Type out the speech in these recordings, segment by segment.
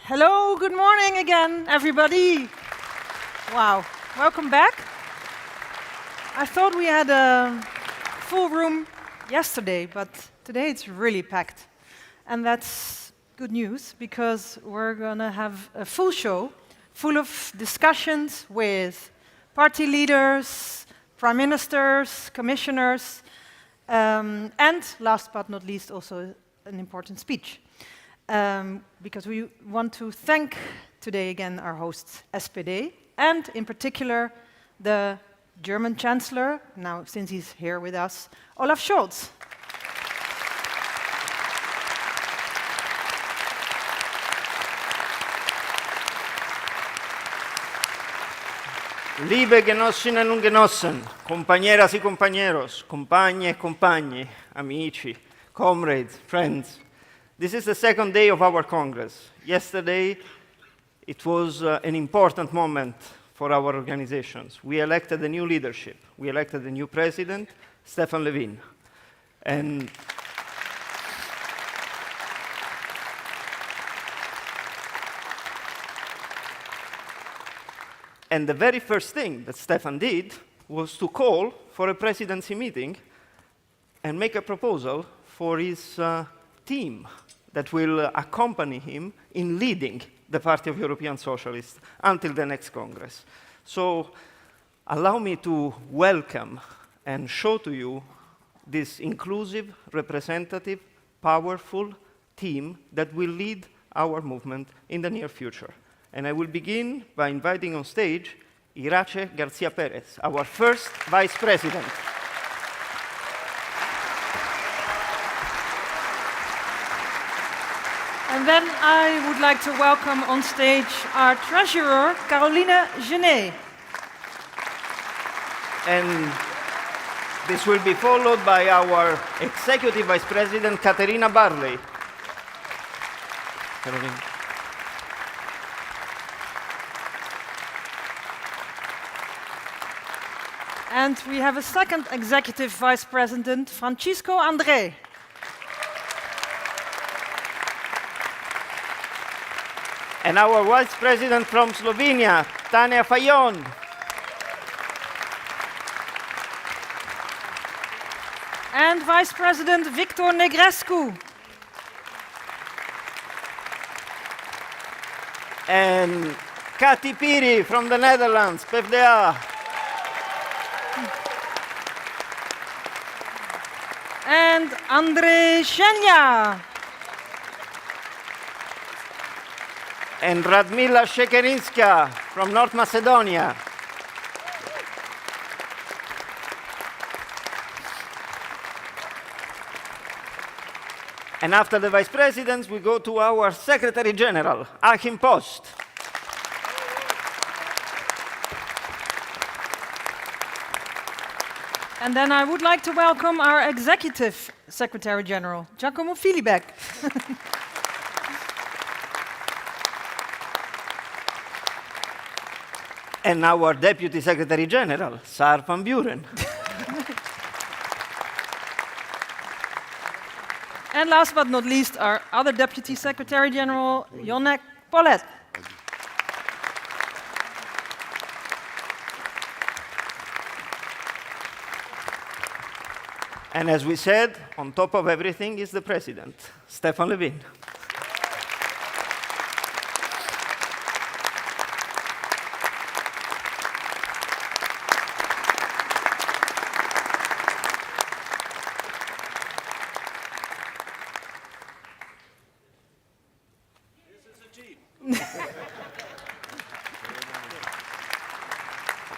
Hello, good morning again, everybody. Wow, welcome back. I thought we had a full room yesterday, but today it's really packed. And that's good news, because we're going to have a full show full of discussions with party leaders, prime ministers, commissioners, and last but not least, also an important speech. Because we want to thank today again our hosts, SPD, and in particular the German Chancellor, now since he's here with us, Olaf Scholz. Liebe Genossinnen und Genossen, compañeras y compañeros, compagne e compagni, amici, comrades, friends. This is the second day of our Congress. Yesterday, it was an important moment for our organizations. We elected a new leadership. We elected a new president, Stefan Löfven. And the very first thing that Stefan did was to call for a presidency meeting and make a proposal for his team that will accompany him in leading the Party of European Socialists until the next Congress. So allow me to welcome and show to you this inclusive, representative, powerful team that will lead our movement in the near future. And I will begin by inviting on stage Irache Garcia Perez, our first Vice President. And then I would like to welcome on stage our Treasurer, Caroline Genet. And this will be followed by our Executive Vice President, Caterina Barley. Caroline. And we have a second Executive Vice President, Francisco André. And our Vice President from Slovenia, Tanja Fajon. And Vice President Victor Negrescu. And Kati Piri from the Netherlands, PvdA. And Andrei Shenya. And Radmila Shekerinska from North Macedonia. And after the Vice Presidents, we go to our Secretary General, Achim Post. And then I would like to welcome our Executive Secretary General, Giacomo Filibeck. And our Deputy Secretary General, Saar van Buren. And last but not least, our other Deputy Secretary General, Jonnek Pollet. And as we said, on top of everything is the President, Stefan Löfven.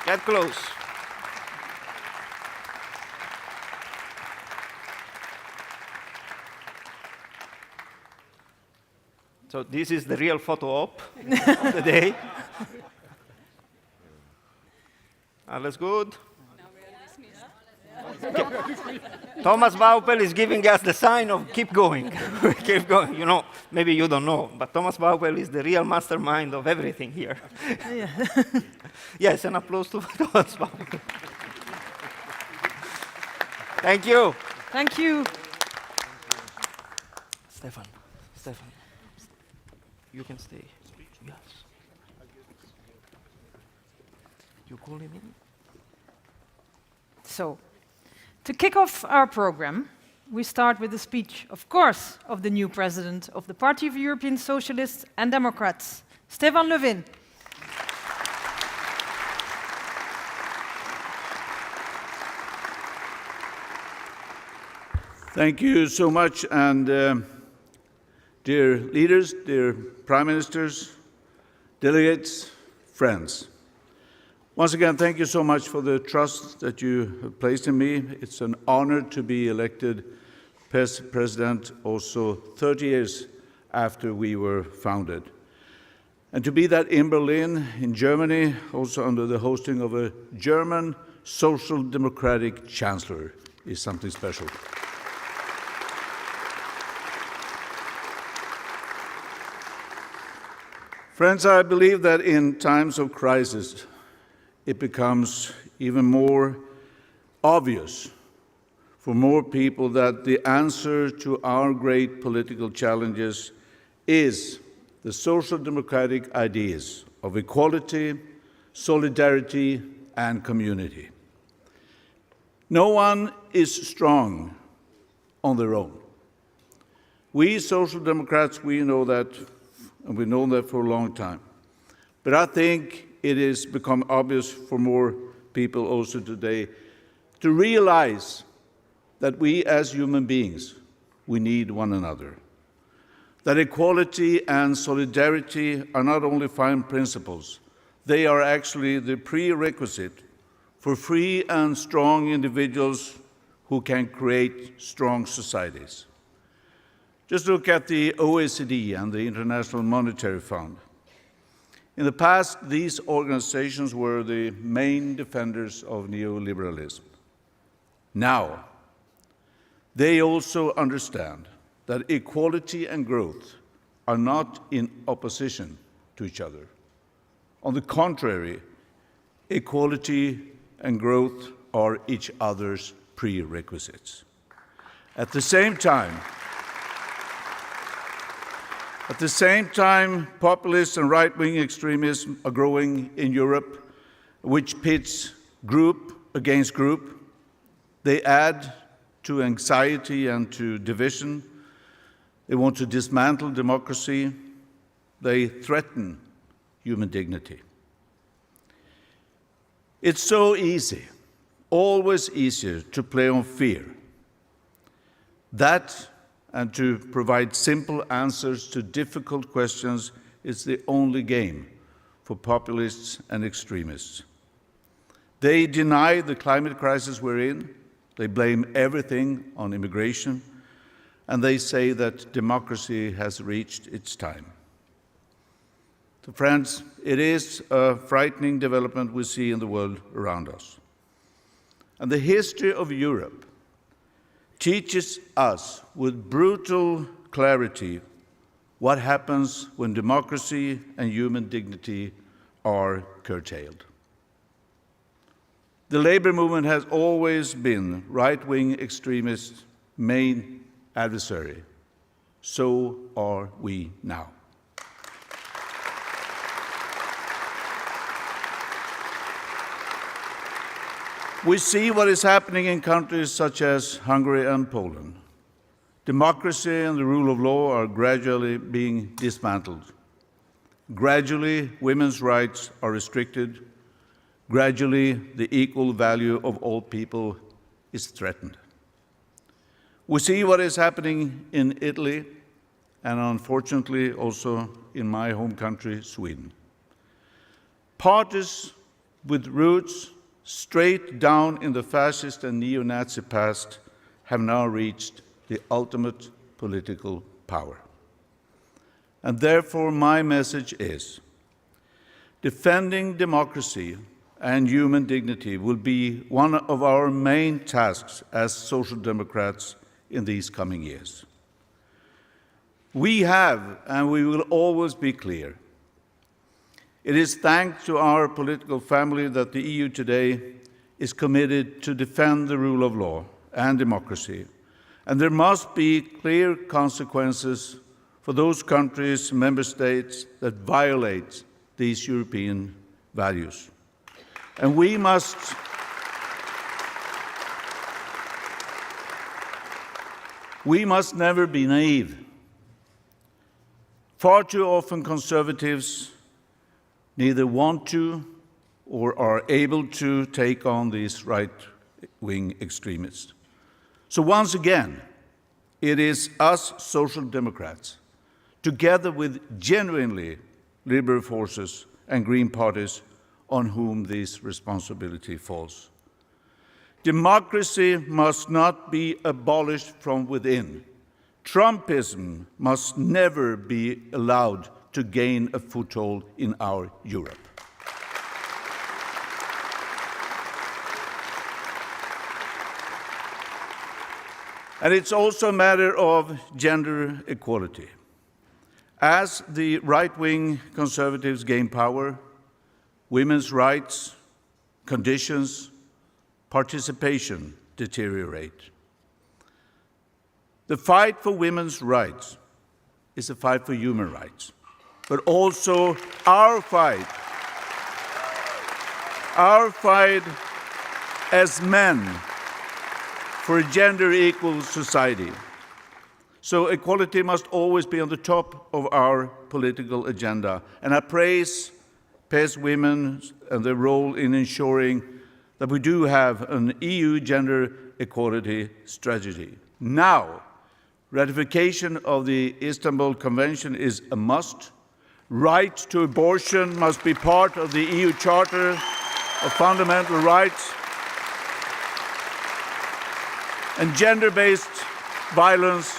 Get close. So this is the real photo op of the day. Alles good? Thomas Baupel is giving us the sign of keep going. Keep going. You know, maybe you don't know, but Thomas Baupel is the real mastermind of everything here. Yeah. Yes, an applause to Thomas Baupel. Thank you. Thank you. Stefan, you can stay. You call him in? So, to kick off our program, we start with a speech, of course, of the new president of the Party of European Socialists and Democrats, Stefan Löfven. Thank you so much, and dear leaders, dear prime ministers, delegates, friends. Once again, thank you so much for the trust that you have placed in me. It's an honor to be elected PES president also 30 years after we were founded. And to be that in Berlin, in Germany, also under the hosting of a German social democratic chancellor is something special. Friends, I believe that in times of crisis, it becomes even more obvious for more people that the answer to our great political challenges is the social democratic ideas of equality, solidarity, and community. No one is strong on their own. We social democrats, we know that, and we've known that for a long time. But I think it has become obvious for more people also today to realize that we as human beings, we need one another. That equality and solidarity are not only fine principles, they are actually the prerequisite for free and strong individuals who can create strong societies. Just look at the OECD and the International Monetary Fund. In the past, these organizations were the main defenders of neoliberalism. Now, they also understand that equality and growth are not in opposition to each other. On the contrary, equality and growth are each other's prerequisites. At the same time, populists and right-wing extremism are growing in Europe, which pits group against group. They add to anxiety and to division. They want to dismantle democracy. They threaten human dignity. It's so easy, always easier, to play on fear. That and to provide simple answers to difficult questions is the only game for populists and extremists. They deny the climate crisis we're in, they blame everything on immigration, and they say that democracy has reached its time. So friends, it is a frightening development we see in the world around us. And the history of Europe teaches us with brutal clarity what happens when democracy and human dignity are curtailed. The labor movement has always been right-wing extremists' main adversary. So are we now. We see what is happening in countries such as Hungary and Poland. Democracy and the rule of law are gradually being dismantled. Gradually, women's rights are restricted. Gradually, the equal value of all people is threatened. We see what is happening in Italy and unfortunately also in my home country, Sweden. Parties with roots straight down in the fascist and neo-Nazi past have now reached the ultimate political power. And therefore, my message is, defending democracy and human dignity will be one of our main tasks as social democrats in these coming years. We have, and we will always be clear, it is thanks to our political family that the EU today is committed to defend the rule of law and democracy. And there must be clear consequences for those countries, member states, that violate these European values. And we must never be naive. Far too often conservatives neither want to or are able to take on these right-wing extremists. So once again, it is us Social Democrats, together with genuinely liberal forces and Green parties, on whom this responsibility falls. Democracy must not be abolished from within. Trumpism must never be allowed to gain a foothold in our Europe. And it's also a matter of gender equality. As the right-wing conservatives gain power, women's rights, conditions, participation deteriorate. The fight for women's rights is a fight for human rights, but also our fight as men for a gender-equal society. So equality must always be on the top of our political agenda. And I praise PES women and their role in ensuring that we do have an EU gender equality strategy. Now, ratification of the Istanbul Convention is a must. Right to abortion must be part of the EU Charter of Fundamental Rights. And gender-based violence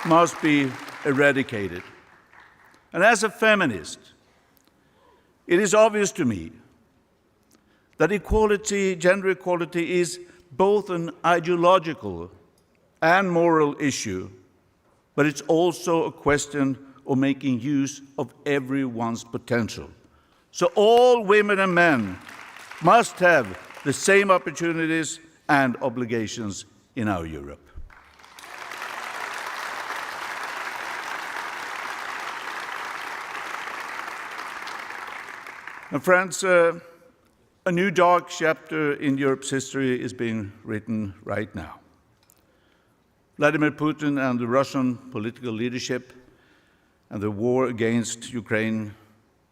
must be eradicated. And as a feminist, it is obvious to me that equality, gender equality, is both an ideological and moral issue, but it's also a question of making use of everyone's potential. So all women and men must have the same opportunities and obligations in our Europe. Now, friends, a new dark chapter in Europe's history is being written right now. Vladimir Putin and the Russian political leadership and the war against Ukraine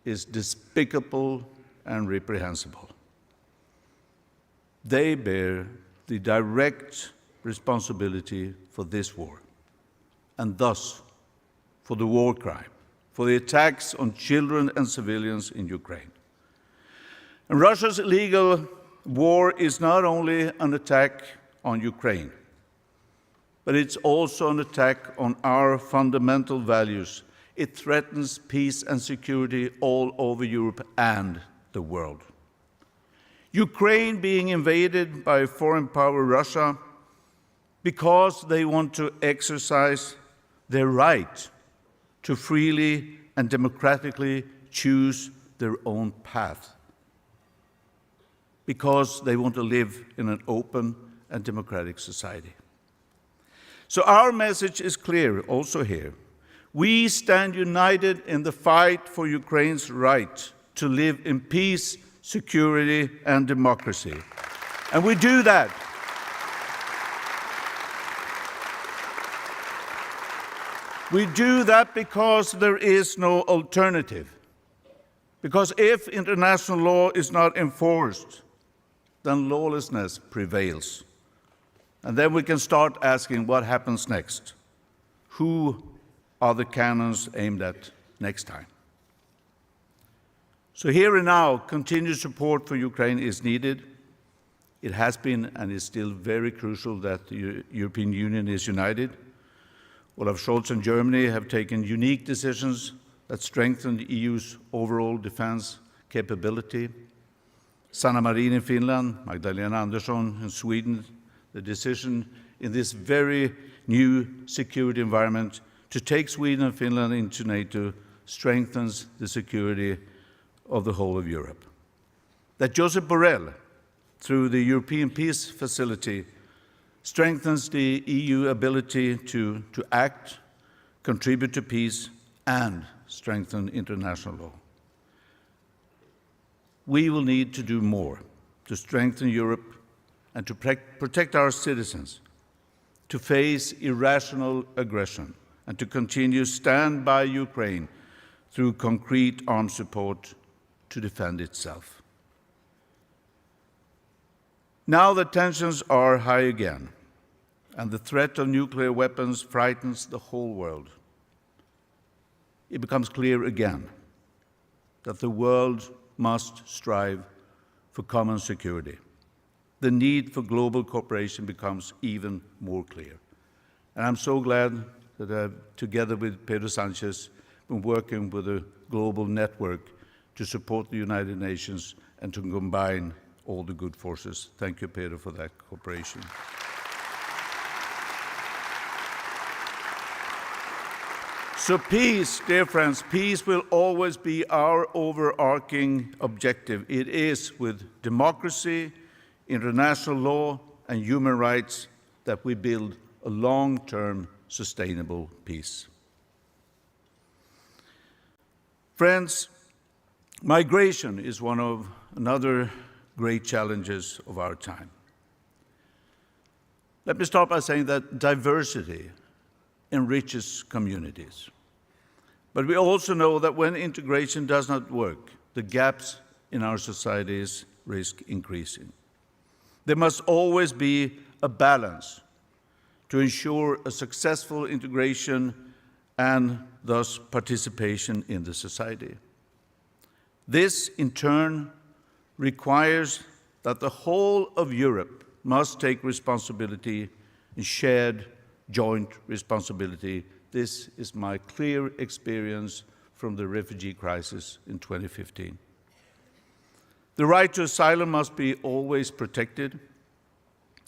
is despicable and reprehensible. They bear the direct responsibility for this war, and thus for the war crime, for the attacks on children and civilians in Ukraine. And Russia's illegal war is not only an attack on Ukraine, but it's also an attack on our fundamental values. It threatens peace and security all over Europe and the world. Ukraine being invaded by a foreign power, Russia, because they want to exercise their right to freely and democratically choose their own path, because they want to live in an open and democratic society. So our message is clear also here. We stand united in the fight for Ukraine's right to live in peace, security, and democracy. And we do that because there is no alternative. Because if international law is not enforced, then lawlessness prevails. And then we can start asking what happens next. Who are the cannons aimed at next time? So here and now, continued support for Ukraine is needed. It has been and is still very crucial that the European Union is united. Olaf Scholz and Germany have taken unique decisions that strengthen the EU's overall defense capability. Sanna Marin in Finland, Magdalena Andersson in Sweden, the decision in this very new security environment to take Sweden and Finland into NATO strengthens the security of the whole of Europe. That Josep Borrell, through the European Peace Facility, strengthens the EU ability to act, contribute to peace, and strengthen international law. we will need to do more to strengthen Europe and to protect our citizens, to face irrational aggression, and to continue to stand by Ukraine through concrete arms support to defend itself. Now the tensions are high again, and the threat of nuclear weapons frightens the whole world. It becomes clear again that the world must strive for common security. The need for global cooperation becomes even more clear. And I'm so glad that I've, together with Pedro Sanchez, been working with a global network to support the United Nations and to combine all the good forces. Thank you, Pedro, for that cooperation. So peace, dear friends, peace will always be our overarching objective. It is with democracy, international law, and human rights that we build a long-term sustainable peace. Friends, migration is one of another great challenges of our time. Let me start by saying that diversity enriches communities. But we also know that when integration does not work, the gaps in our societies risk increasing. There must always be a balance to ensure a successful integration and thus participation in the society. This, in turn, requires that the whole of Europe must take responsibility and shared joint responsibility. This is my clear experience from the refugee crisis in 2015. The right to asylum must be always protected.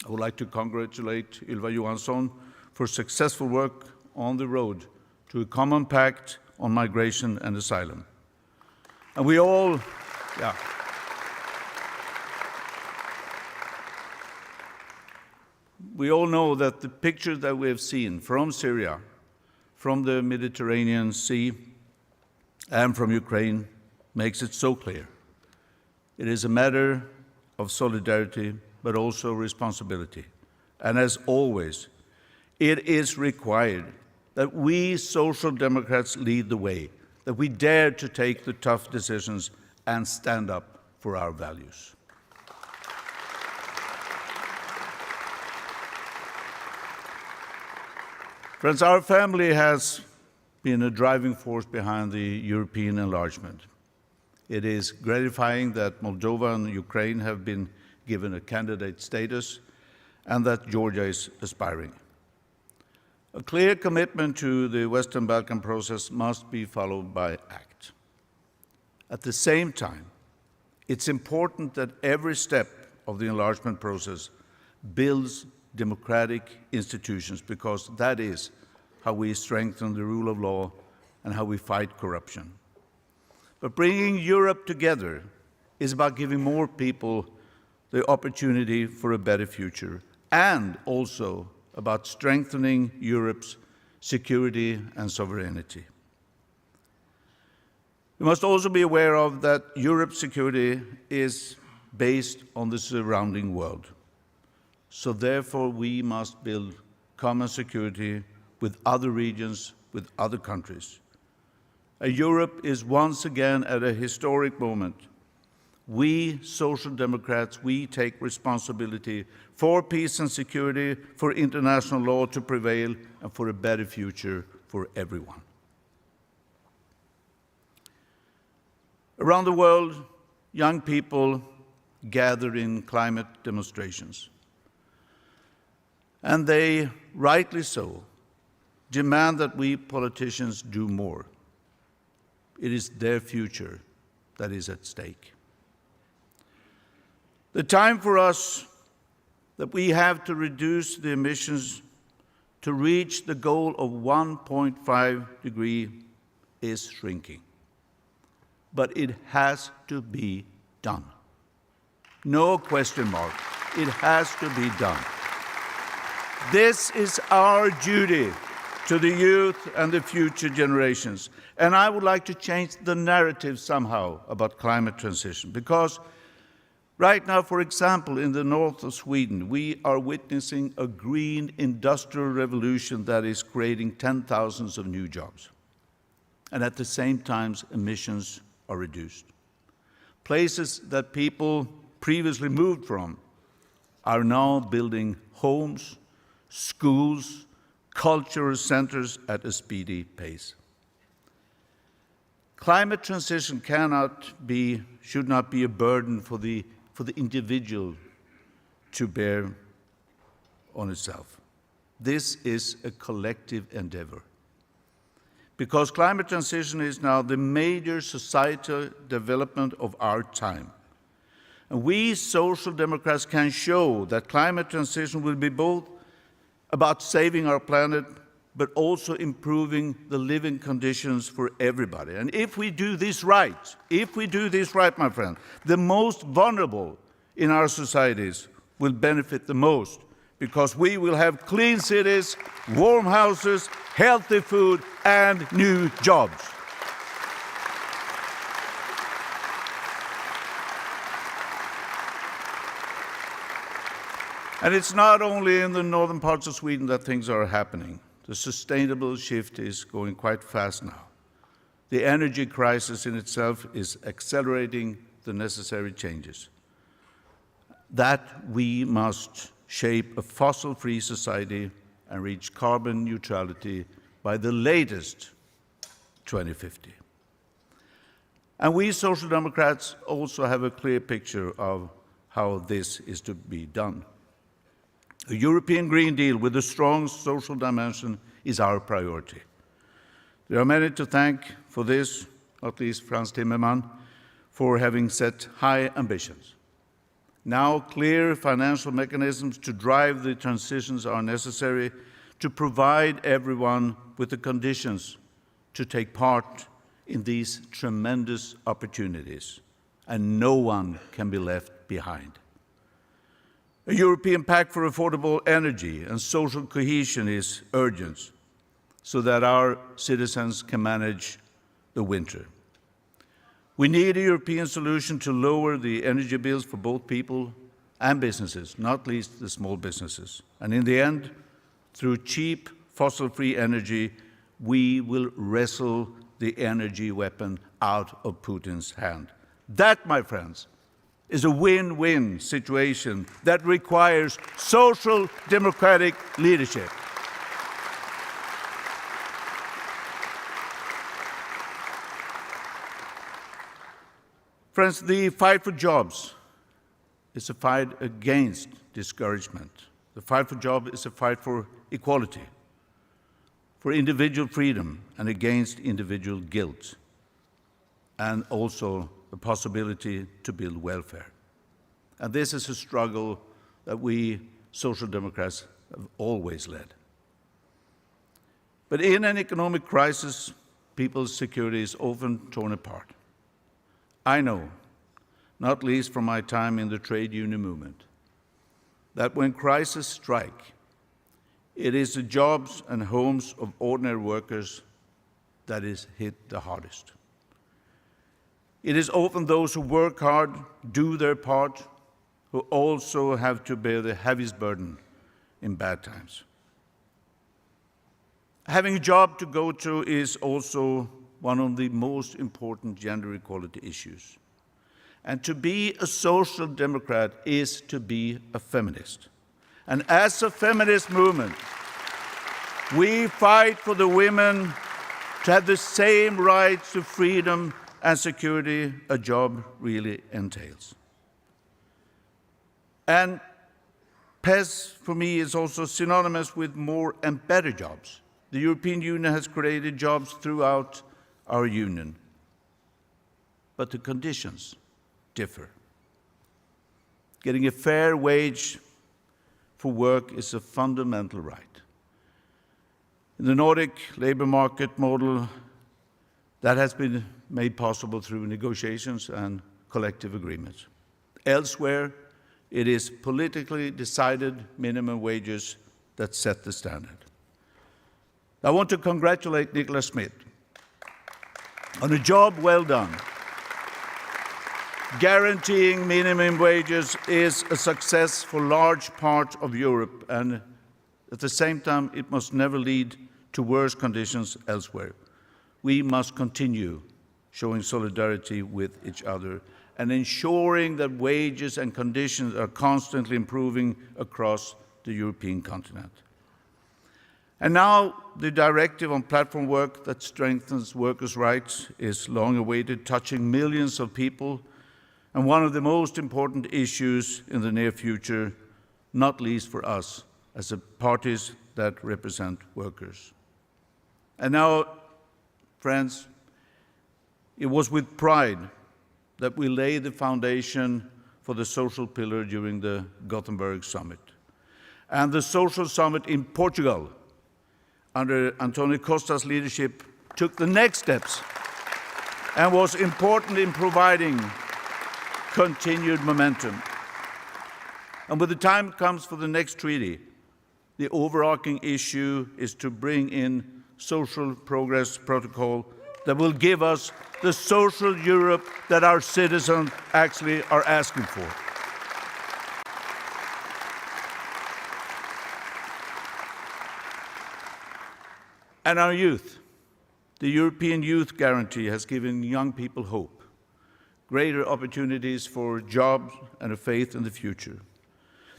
I would like to congratulate Ylva Johansson for successful work on the road to a common pact on migration and asylum. And we all know that the picture that we have seen from Syria, from the Mediterranean Sea, and from Ukraine makes it so clear. It is a matter of solidarity, but also responsibility. And as always, it is required that we Social Democrats lead the way, that we dare to take the tough decisions and stand up for our values. Friends, our family has been a driving force behind the European enlargement. It is gratifying that Moldova and Ukraine have been given a candidate status and that Georgia is aspiring. A clear commitment to the Western Balkan process must be followed by act. At the same time, it's important that every step of the enlargement process builds democratic institutions, because that is how we strengthen the rule of law and how we fight corruption. But bringing Europe together is about giving more people the opportunity for a better future, and also about strengthening Europe's security and sovereignty. We must also be aware of that Europe's security is based on the surrounding world. So therefore, we must build common security with other regions, with other countries. Europe is once again at a historic moment. We Social Democrats, we take responsibility for peace and security, for international law to prevail, and for a better future for everyone. Around the world, young people gather in climate demonstrations. And they, rightly so, demand that we politicians do more. It is their future that is at stake. The time for us that we have to reduce the emissions to reach the goal of 1.5 degrees is shrinking. But it has to be done. No question mark. It has to be done. This is our duty to the youth and the future generations. And I would like to change the narrative somehow about climate transition, because right now, for example, in the north of Sweden, we are witnessing a green industrial revolution that is creating 10,000 of new jobs. And at the same time, emissions are reduced. Places that people previously moved from are now building homes, schools, cultural centers at a speedy pace. Climate transition should not be a burden for the individual to bear on itself. This is a collective endeavor, because climate transition is now the major societal development of our time. And we social democrats can show that climate transition will be both about saving our planet, but also improving the living conditions for everybody. And if we do this right, my friend, the most vulnerable in our societies will benefit the most, because we will have clean cities, warm houses, healthy food, and new jobs. And it's not only in the northern parts of Sweden that things are happening. The sustainable shift is going quite fast now. The energy crisis in itself is accelerating the necessary changes. That we must shape a fossil-free society and reach carbon neutrality by the latest 2050. And we Social Democrats also have a clear picture of how this is to be done. A European Green Deal with a strong social dimension is our priority. There are many to thank for this, not least Frans Timmermans, for having set high ambitions. Now clear financial mechanisms to drive the transitions are necessary to provide everyone with the conditions to take part in these tremendous opportunities, and no one can be left behind. A European Pact for Affordable Energy and Social Cohesion is urgent, so that our citizens can manage the winter. We need a European solution to lower the energy bills for both people and businesses, not least the small businesses. And in the end, through cheap fossil-free energy, we will wrestle the energy weapon out of Putin's hand. That, my friends, is a win-win situation that requires social democratic leadership. Friends, the fight for jobs is a fight against discouragement. The fight for jobs is a fight for equality, for individual freedom, and against individual guilt, and also the possibility to build welfare. And this is a struggle that we Social Democrats have always led. But in an economic crisis, people's security is often torn apart. I know, not least from my time in the trade union movement, that when crises strike, it is the jobs and homes of ordinary workers that is hit the hardest. It is often those who work hard, do their part, who also have to bear the heaviest burden in bad times. Having a job to go to is also one of the most important gender equality issues. And to be a social democrat is to be a feminist. And as a feminist movement, we fight for the women to have the same rights to freedom and security a job really entails. And PES, for me, is also synonymous with more and better jobs. The European Union has created jobs throughout our union, but the conditions differ. Getting a fair wage for work is a fundamental right. In the Nordic labor market model, that has been made possible through negotiations and collective agreements. Elsewhere, it is politically decided minimum wages that set the standard. I want to congratulate Nicholas Schmidt on a job well done. Guaranteeing minimum wages is a success for large parts of Europe, and at the same time, it must never lead to worse conditions elsewhere. We must continue showing solidarity with each other and ensuring that wages and conditions are constantly improving across the European continent. And now the directive on platform work that strengthens workers' rights is long awaited, touching millions of people, and one of the most important issues in the near future, not least for us as the parties that represent workers. And now, friends, it was with pride that we laid the foundation for the social pillar during the Gothenburg summit. And the social summit in Portugal, under Antonio Costa's leadership, took the next steps and was important in providing continued momentum. And when the time comes for the next treaty, the overarching issue is to bring in social progress protocol that will give us the social Europe that our citizens actually are asking for. And our youth. The European Youth Guarantee has given young people hope, greater opportunities for jobs and a faith in the future.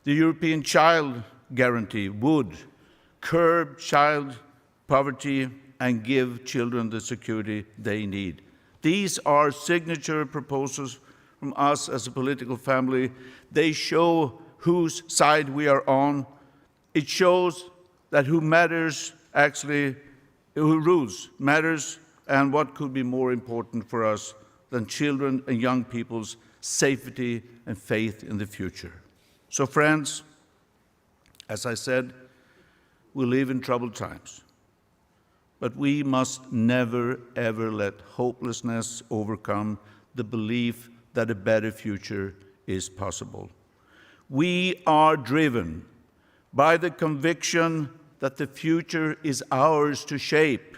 The European Child Guarantee would curb child poverty and give children the security they need. These are signature proposals from us as a political family. They show whose side we are on. It shows that who rules matters, and what could be more important for us than children and young people's safety and faith in the future. So friends, as I said, we live in troubled times, but we must never, ever let hopelessness overcome the belief that a better future is possible. We are driven by the conviction that the future is ours to shape.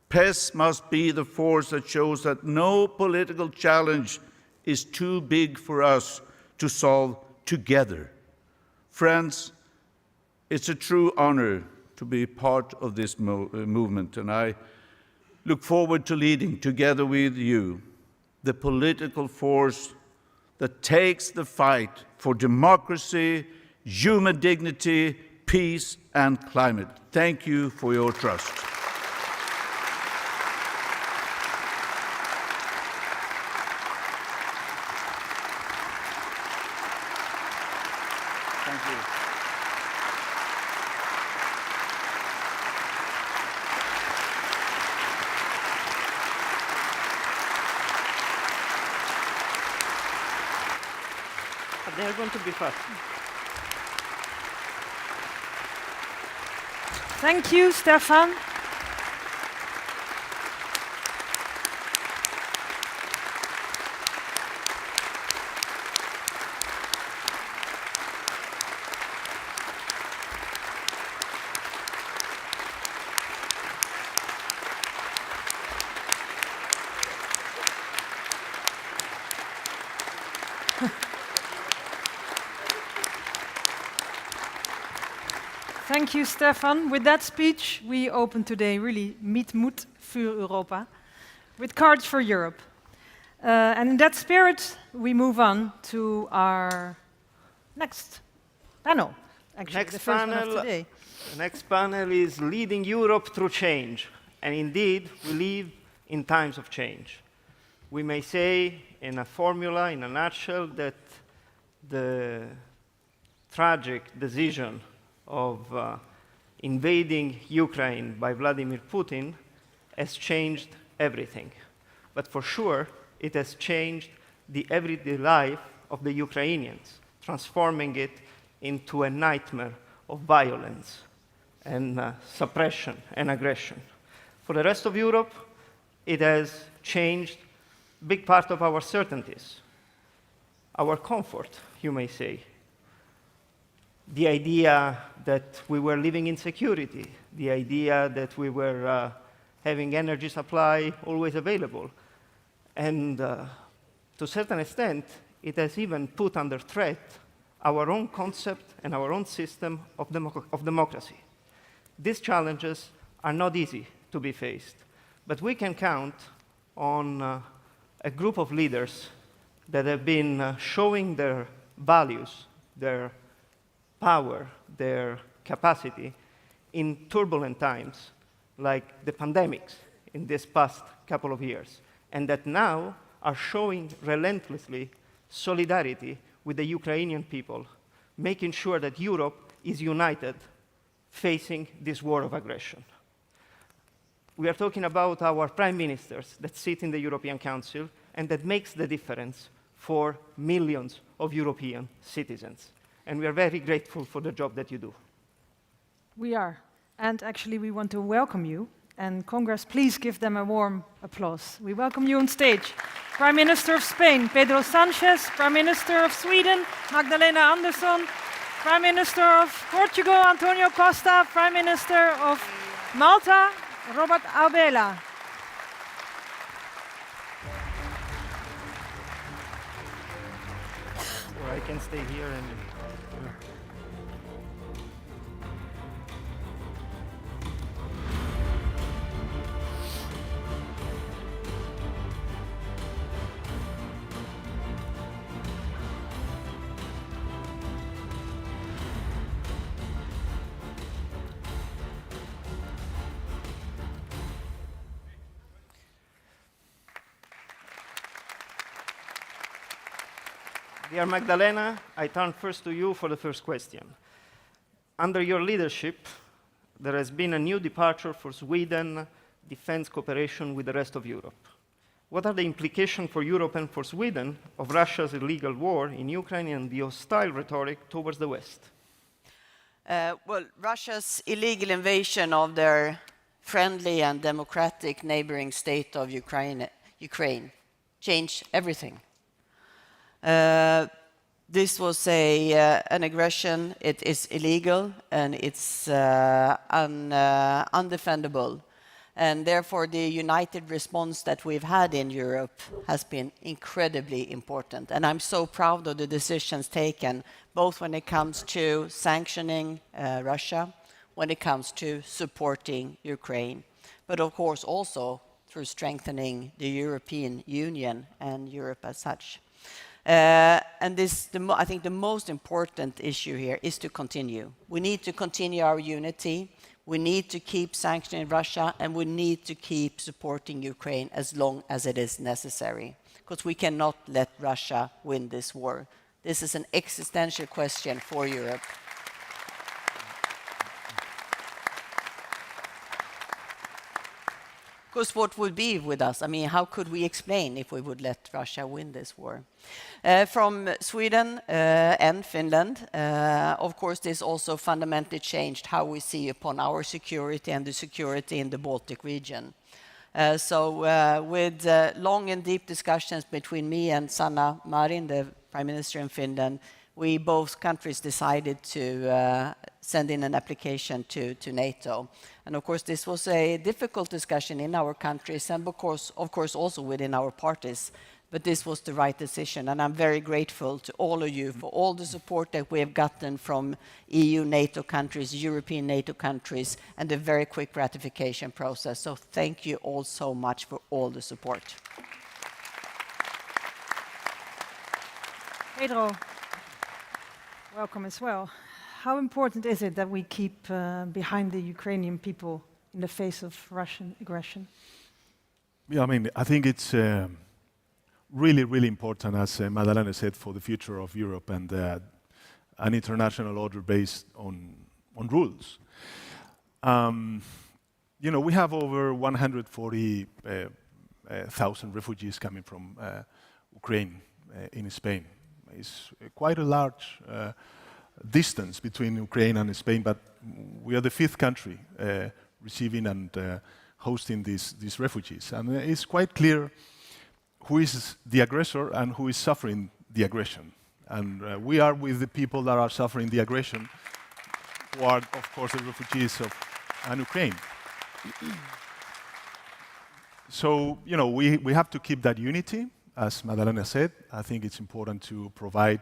PES must be the force that shows that no political challenge is too big for us to solve together. Friends, it's a true honor to be part of this movement, and I look forward to leading, together with you, the political force that takes the fight for democracy, human dignity, peace, and climate. Thank you for your trust. Thank you. They're going to be fast. Thank you, Stefan. Thank you, Stefan. With that speech, we open today really Meet Moed für Europa, with Cards for Europe. And in that spirit, we move on to our next panel. Actually, the first one of today. The next panel is Leading Europe Through Change. And indeed, we live in times of change. We may say, in a formula, in a nutshell, that the tragic decision of invading Ukraine by Vladimir Putin has changed everything. But for sure, it has changed the everyday life of the Ukrainians, transforming it into a nightmare of violence and suppression and aggression. For the rest of Europe, it has changed a big part of our certainties, our comfort, you may say. the idea that we were living in security, the idea that we were having energy supply always available. And to a certain extent, it has even put under threat our own concept and our own system of democracy. These challenges are not easy to be faced, but we can count on a group of leaders that have been showing their values, their power, their capacity in turbulent times, like the pandemics in this past couple of years, and that now are showing relentlessly solidarity with the Ukrainian people, making sure that Europe is united facing this war of aggression. We are talking about our prime ministers that sit in the European Council and that makes the difference for millions of European citizens. And we are very grateful for the job that you do. We are. And actually, we want to welcome you. And Congress, please give them a warm applause. We welcome you on stage. Prime Minister of Spain, Pedro Sanchez. Prime Minister of Sweden, Magdalena Andersson. Prime Minister of Portugal, Antonio Costa. Prime Minister of Malta, Robert Abela. Or I can stay here and... Dear Magdalena, I turn first to you for the first question. Under your leadership, there has been a new departure for Sweden defense cooperation with the rest of Europe. What are the implications for Europe and for Sweden of Russia's illegal war in Ukraine and the hostile rhetoric towards the West? Well, Russia's illegal invasion of their friendly and democratic neighboring state of Ukraine changed everything. This was an aggression. It is illegal and it's undefendable. And therefore, the united response that we've had in Europe has been incredibly important. And I'm so proud of the decisions taken, both when it comes to sanctioning Russia, when it comes to supporting Ukraine, but of course also through strengthening the European Union and Europe as such. And I think the most important issue here is to continue. We need to continue our unity. We need to keep sanctioning Russia, and we need to keep supporting Ukraine as long as it is necessary, because we cannot let Russia win this war. This is an existential question for Europe. Because what would be with us? I mean, how could we explain if we would let Russia win this war? From Sweden and Finland, of course, this also fundamentally changed how we see upon our security and the security in the Baltic region. With long and deep discussions between me and Sanna Marin, the Prime Minister in Finland, we both countries decided to send in an application to NATO. And of course, this was a difficult discussion in our countries and of course also within our parties. But this was the right decision, and I'm very grateful to all of you for all the support that we have gotten from EU, NATO countries, European NATO countries, and the very quick ratification process. So thank you all so much for all the support. Pedro, welcome as well. How important is it that we keep behind the Ukrainian people in the face of Russian aggression? Yeah, I mean, I think it's really, really important, as Madalena said, for the future of Europe and an international order based on rules. You know, we have over 140,000 refugees coming from Ukraine in Spain. It's quite a large distance between Ukraine and Spain, but we are the fifth country receiving and hosting these refugees. And it's quite clear who is the aggressor and who is suffering the aggression. And we are with the people that are suffering the aggression, who are, of course, the refugees of Ukraine. So, you know, we have to keep that unity. As Madalena said, I think it's important to provide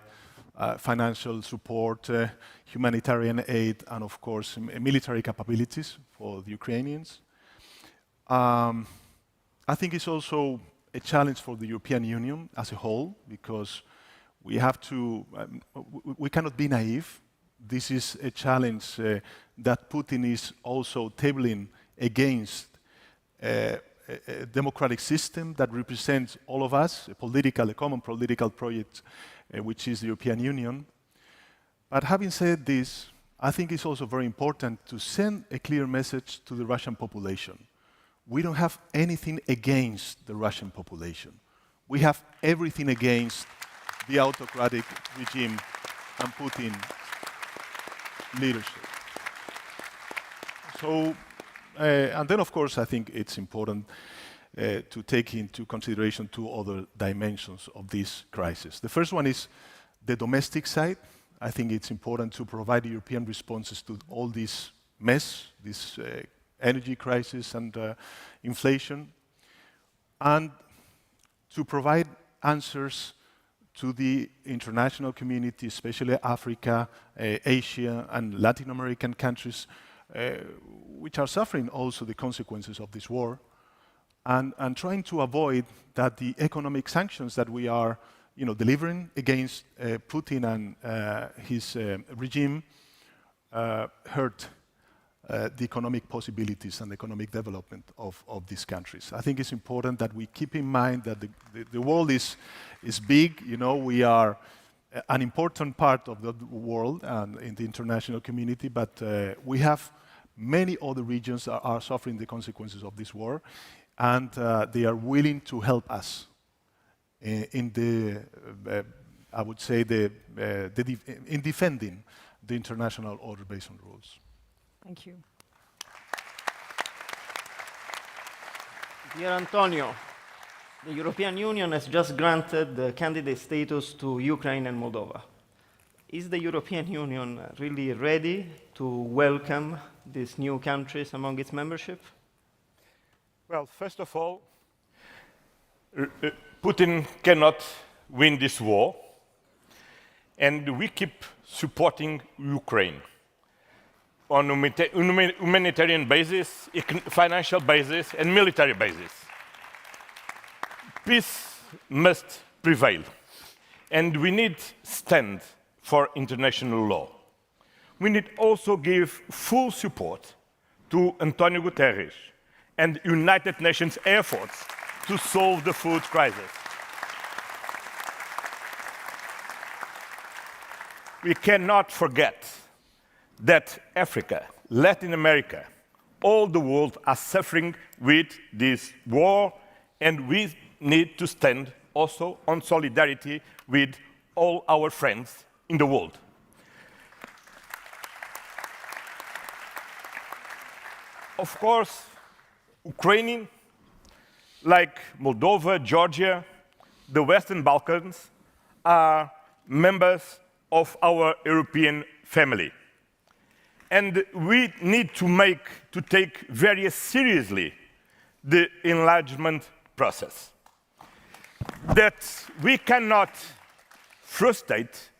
financial support, humanitarian aid, and of course, military capabilities for the Ukrainians. I think it's also a challenge for the European Union as a whole, because we have to, we cannot be naive. This is a challenge that Putin is also tabling against a democratic system that represents all of us, a common political project, which is the European Union. But having said this, I think it's also very important to send a clear message to the Russian population. We don't have anything against the Russian population. We have everything against the autocratic regime and Putin leadership. So, and then of course I think it's important to take into consideration two other dimensions of this crisis. The first one is the domestic side. I think it's important to provide European responses to all this mess, this energy crisis and inflation, and to provide answers to the international community, especially Africa, Asia, and Latin American countries, which are suffering also the consequences of this war, and trying to avoid that the economic sanctions that we are delivering against Putin and his regime hurt the economic possibilities and economic development of these countries. I think it's important that we keep in mind that the world is big. We are an important part of the world and in the international community, but we have many other regions that are suffering the consequences of this war, and they are willing to help us in I would say, in defending the international order based on rules. Thank you. Dear Antonio, the European Union has just granted the candidate status to Ukraine and Moldova. Is the European Union really ready to welcome these new countries among its membership? Well, first of all, Putin cannot win this war, and we keep supporting Ukraine on a humanitarian basis, financial basis, and military basis. Peace must prevail, and we need stand for international law. We need also give full support to Antonio Guterres and United Nations efforts to solve the food crisis. We cannot forget that Africa, Latin America, all the world are suffering with this war, and we need to stand also on solidarity with all our friends in the world. Of course, Ukraine, like Moldova, Georgia, the Western Balkans, are members of our European family. And we need to take very seriously the enlargement process. That we cannot frustrate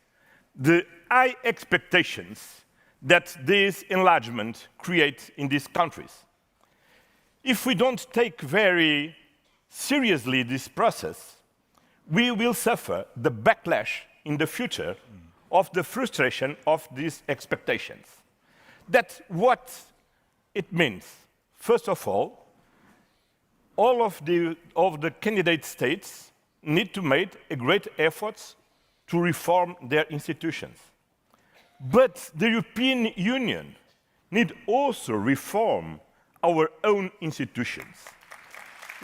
the high expectations that this enlargement creates in these countries. If we don't take very seriously this process, we will suffer the backlash in the future of the frustration of these expectations. That's what it means. First of all of the candidate states need to make a great efforts to reform their institutions. But the European Union need also reform our own institutions.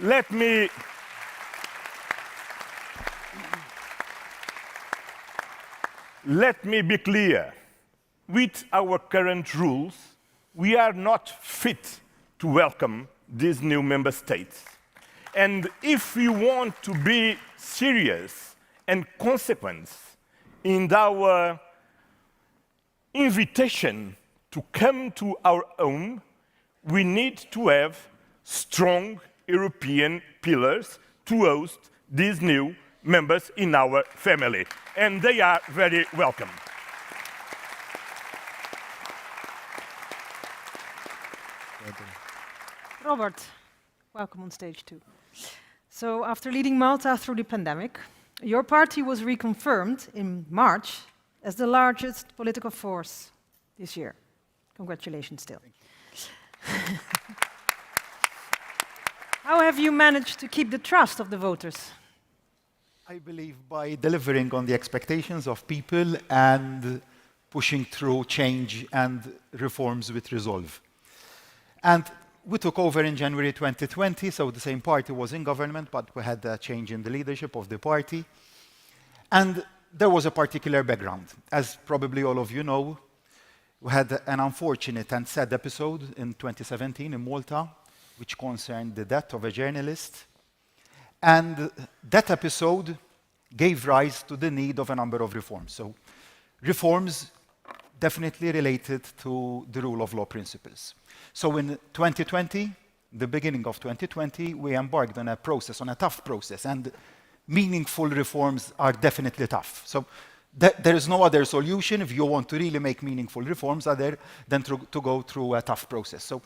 Let me be clear. With our current rules, we are not fit to welcome these new member states. And if we want to be serious and consequent in our invitation to come to our own, we need to have strong European pillars to host these new members in our family. And they are very welcome. Robert, welcome on stage too. So after leading Malta through the pandemic, your party was reconfirmed in March as the largest political force this year. Congratulations still. How have you managed to keep the trust of the voters? I believe by delivering on the expectations of people and pushing through change and reforms with resolve. And we took over in January 2020, so the same party was in government, but we had a change in the leadership of the party. And there was a particular background. As probably all of you know, we had an unfortunate and sad episode in 2017 in Malta, which concerned the death of a journalist. And that episode gave rise to the need of a number of reforms. So reforms definitely related to the rule of law principles. So in 2020, the beginning of 2020, we embarked on a process, on a tough process, and meaningful reforms are definitely tough. So there is no other solution if you want to really make meaningful reforms other than to go through a tough process. So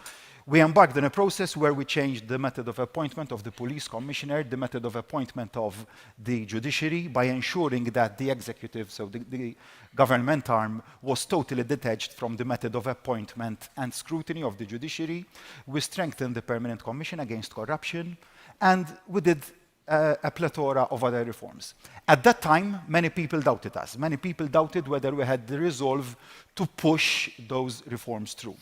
we embarked on a process where we changed the method of appointment of the police commissioner, the method of appointment of the judiciary, by ensuring that the executive, so the government arm, was totally detached from the method of appointment and scrutiny of the judiciary. We strengthened the permanent commission against corruption, and we did a plethora of other reforms. At that time, many people doubted us. Many people doubted whether we had the resolve to push those reforms through.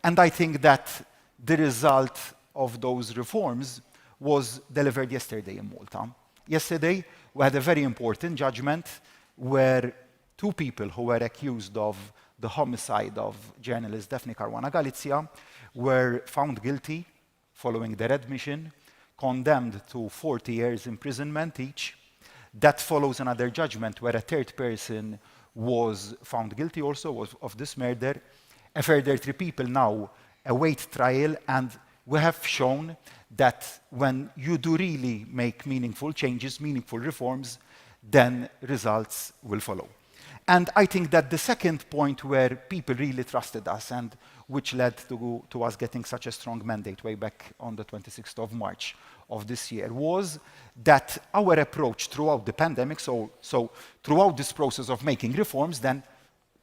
And I think that the result of those reforms was delivered yesterday in Malta. Yesterday, we had a very important judgment where two people who were accused of the homicide of journalist Daphne Caruana Galizia were found guilty following their admission, condemned to 40 years imprisonment each. That follows another judgment where a third person was found guilty also of this murder. A further 3 people now await trial, and we have shown that when you do really make meaningful changes, meaningful reforms, then results will follow. And I think that the second point where people really trusted us and which led to us getting such a strong mandate way back on the 26th of March of this year was that our approach throughout the pandemic, so throughout this process of making reforms, then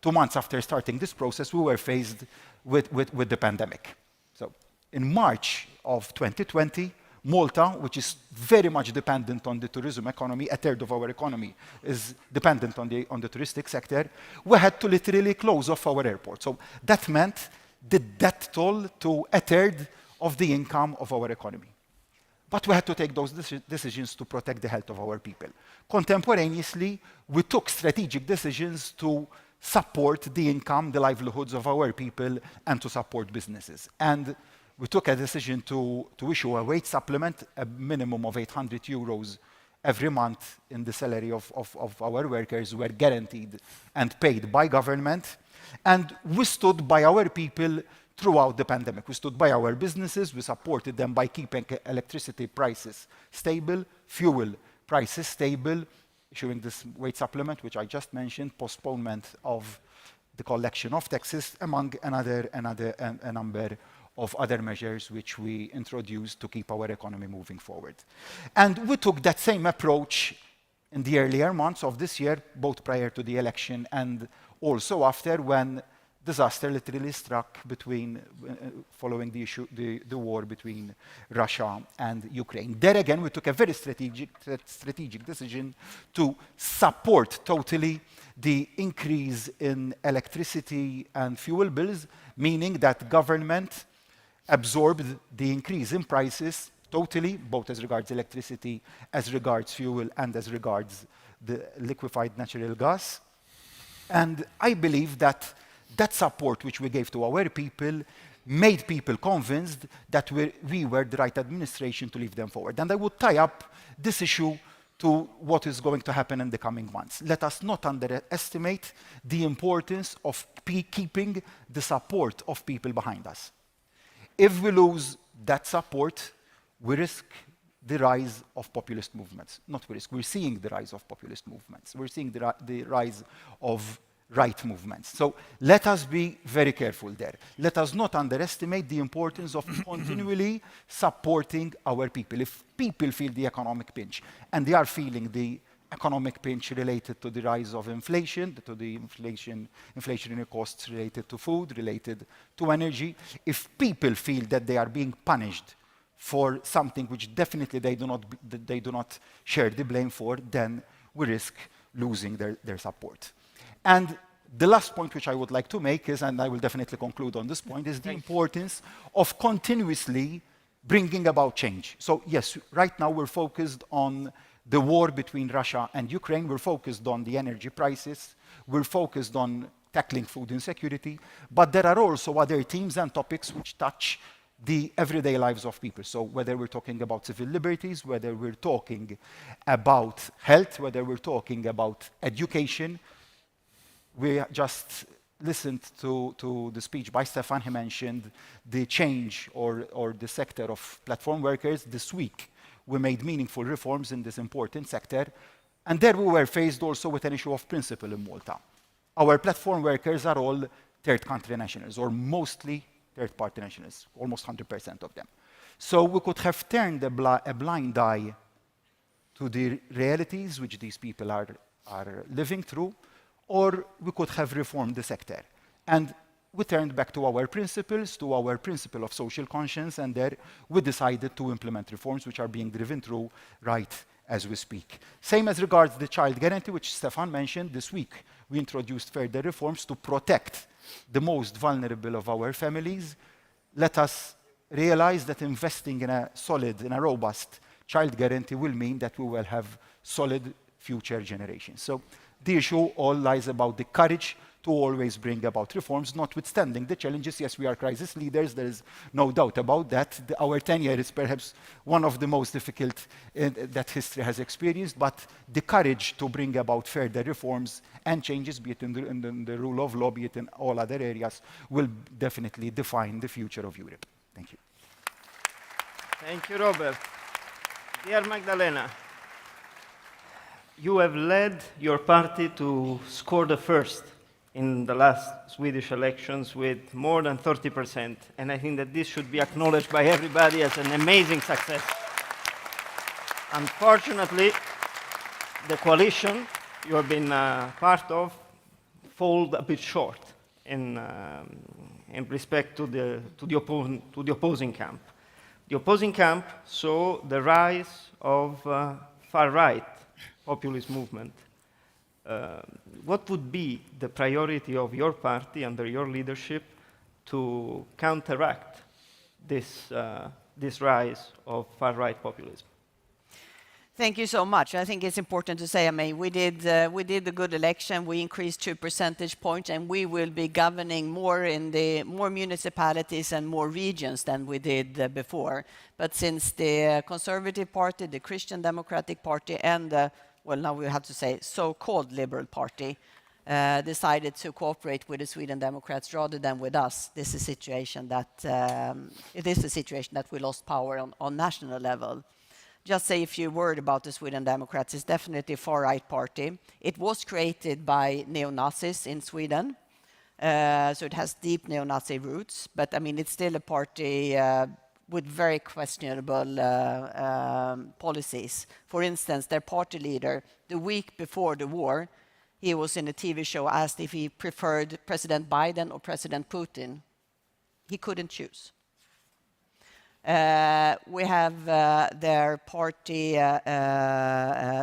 2 months after starting this process, we were faced with the pandemic. So in March of 2020, Malta, which is very much dependent on the tourism economy, a third of our economy is dependent on the touristic sector, we had to literally close off our airport. So that meant the death toll to a third of the income of our economy. But we had to take those decisions to protect the health of our people. Contemporaneously, we took strategic decisions to support the income, the livelihoods of our people, and to support businesses. And we took a decision to issue a wage supplement, a minimum of 800 euros every month in the salary of our workers were guaranteed and paid by government. And we stood by our people throughout the pandemic. We stood by our businesses, we supported them by keeping electricity prices stable, fuel prices stable, issuing this wage supplement, which I just mentioned, postponement of the collection of taxes, among a number of other measures which we introduced to keep our economy moving forward. And we took that same approach in the earlier months of this year, both prior to the election and also after, when disaster literally struck following the war between Russia and Ukraine. There again, we took a very strategic decision to support totally the increase in electricity and fuel bills, meaning that government absorbed the increase in prices totally, both as regards electricity, as regards fuel, and as regards the liquefied natural gas. And I believe that that support which we gave to our people made people convinced that we were the right administration to lead them forward. And I would tie up this issue to what is going to happen in the coming months. Let us not underestimate the importance of keeping the support of people behind us. If we lose that support, we risk the rise of populist movements. Not we risk, we're seeing the rise of populist movements. We're seeing the rise of right movements. So let us be very careful there. Let us not underestimate the importance of continually supporting our people. If people feel the economic pinch, and they are feeling the economic pinch related to the rise of inflation, to the inflationary costs related to food, related to energy, if people feel that they are being punished for something which definitely they do not share the blame for, then we risk losing their support. And the last point which I would like to make is, and I will definitely conclude on this point, is the importance of continuously bringing about change. So yes, right now we're focused on the war between Russia and Ukraine. We're focused on the energy prices. We're focused on tackling food insecurity. But there are also other themes and topics which touch the everyday lives of people. So whether we're talking about civil liberties, whether we're talking about health, whether we're talking about education. We just listened to the speech by Stefan. He mentioned the change or the sector of platform workers. This week, we made meaningful reforms in this important sector. And there we were faced also with an issue of principle in Malta. Our platform workers are all third country nationals, or mostly third-party nationals, almost 100% of them. So we could have turned a blind eye to the realities which these people are living through, or we could have reformed the sector. And we turned back to our principles, to our principle of social conscience, and there we decided to implement reforms which are being driven through right as we speak. Same as regards the child guarantee, which Stefan mentioned. This week, we introduced further reforms to protect the most vulnerable of our families. Let us realize that investing in a solid, in a robust child guarantee will mean that we will have solid future generations. So the issue all lies about the courage to always bring about reforms, notwithstanding the challenges. Yes, we are crisis leaders, there is no doubt about that. Our tenure is perhaps one of the most difficult that history has experienced, but the courage to bring about further reforms and changes, be it in the rule of law, be it in all other areas, will definitely define the future of Europe. Thank you. Thank you, Robert. Dear Magdalena, you have led your party to score the first in the last Swedish elections with more than 30%, and I think that this should be acknowledged by everybody as an amazing success. Unfortunately, the coalition you have been part of falls a bit short in respect to the opposing camp. The opposing camp saw the rise of far-right populist movement. What would be the priority of your party under your leadership to counteract this rise of far-right populism? Thank you so much. I think it's important to say, I mean, we did a good election. We increased 2 percentage points, and we will be governing more in the more municipalities and more regions than we did before. But since the Conservative Party, the Christian Democratic Party, and well, now we have to say so-called Liberal Party, decided to cooperate with the Sweden Democrats rather than with us, this is a situation that we lost power on national level. Just say a few words about the Sweden Democrats. It's definitely a far-right party. It was created by neo-Nazis in Sweden, so it has deep neo-Nazi roots, but I mean, it's still a party with very questionable policies. For instance, their party leader, the week before the war, he was in a TV show asked if he preferred President Biden or President Putin. He couldn't choose. We have their party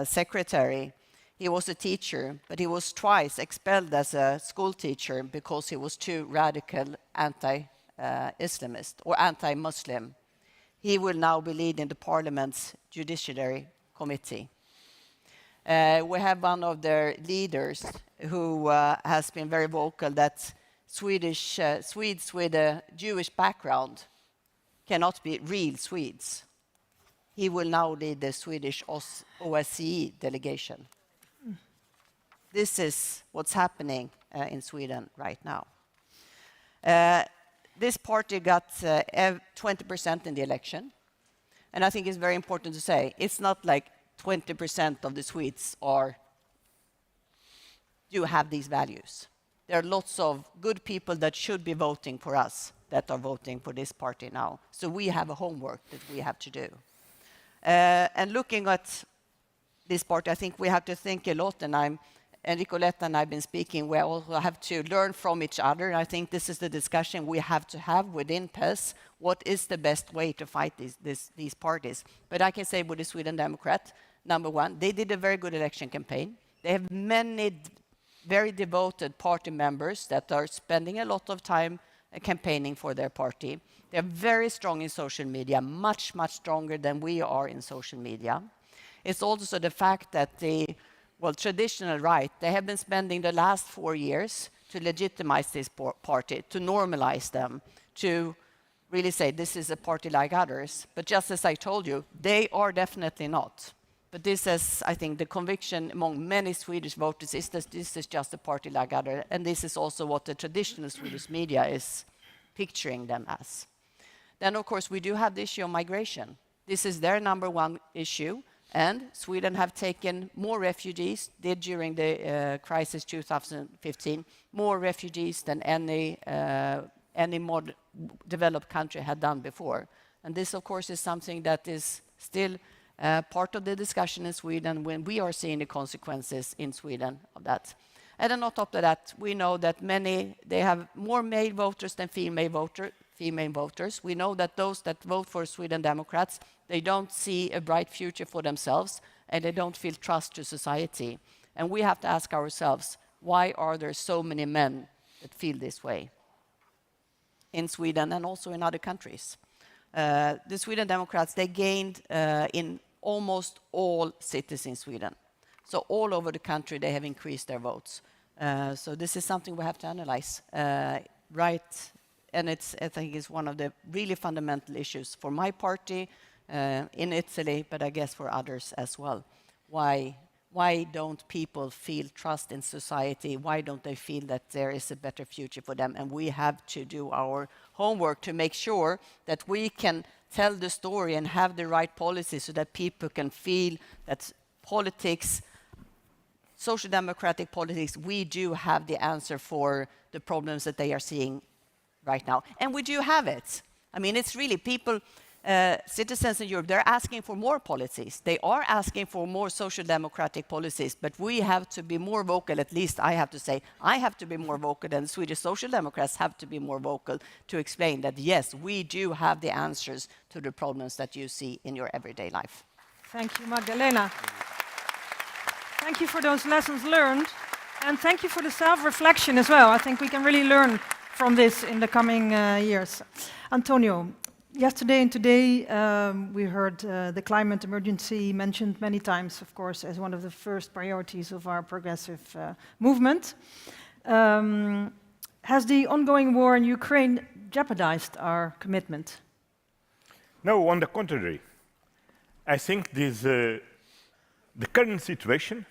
secretary. He was a teacher, but he was twice expelled as a school teacher because he was too radical anti-Islamist or anti-Muslim. He will now be leading the parliament's judiciary committee. We have one of their leaders who has been very vocal that Swedes with a Jewish background cannot be real Swedes. He will now lead the Swedish OSCE delegation. This is what's happening in Sweden right now. This party got 20% in the election. And I think it's very important to say, it's not like 20% of the Swedes do have these values. There are lots of good people that should be voting for us that are voting for this party now. So we have a homework that we have to do. And looking at this party, I think we have to think a lot, and Nicoletta and I have been speaking, we also have to learn from each other. I think this is the discussion we have to have within PES. What is the best way to fight these parties? But I can say with the Sweden Democrat, number one, they did a very good election campaign. They have many very devoted party members that are spending a lot of time campaigning for their party. They're very strong in social media, much, much stronger than we are in social media. It's also the fact that the traditional right, they have been spending the last 4 years to legitimize this party, to normalize them, to really say this is a party like others. But just as I told you, they are definitely not. But this is, I think, the conviction among many Swedish voters is that this is just a party like others, and this is also what the traditional Swedish media is picturing them as. Then, of course, we do have the issue of migration. This is their number one issue. And Sweden have taken more refugees, did during the crisis 2015, more refugees than any more developed country had done before. And this, of course, is something that is still part of the discussion in Sweden when we are seeing the consequences in Sweden of that. And then on top of that, we know that they have more male voters than female voters. We know that those that vote for Sweden Democrats, they don't see a bright future for themselves, and they don't feel trust to society. And we have to ask ourselves, why are there so many men that feel this way in Sweden and also in other countries? The Sweden Democrats, they gained in almost all cities in Sweden. So all over the country, they have increased their votes. So this is something we have to analyze, right? And I think it's one of the really fundamental issues for my party in Italy, but I guess for others as well. Why don't people feel trust in society? Why don't they feel that there is a better future for them? And we have to do our homework to make sure that we can tell the story and have the right policies so that people can feel that politics, social democratic politics, we do have the answer for the problems that they are seeing right now. And we do have it. I mean, it's really people, citizens in Europe, they're asking for more policies. They are asking for more social democratic policies, but we have to be more vocal, at least I have to say. I have to be more vocal, and Swedish Social Democrats have to be more vocal to explain that, yes, we do have the answers to the problems that you see in your everyday life. Thank you, Magdalena. Thank you for those lessons learned, and thank you for the self-reflection as well. I think we can really learn from this in the coming years. Antonio, yesterday and today we heard the climate emergency mentioned many times, of course, as one of the first priorities of our progressive movement. Has the ongoing war in Ukraine jeopardized our commitment? No, on the contrary. I think the current situation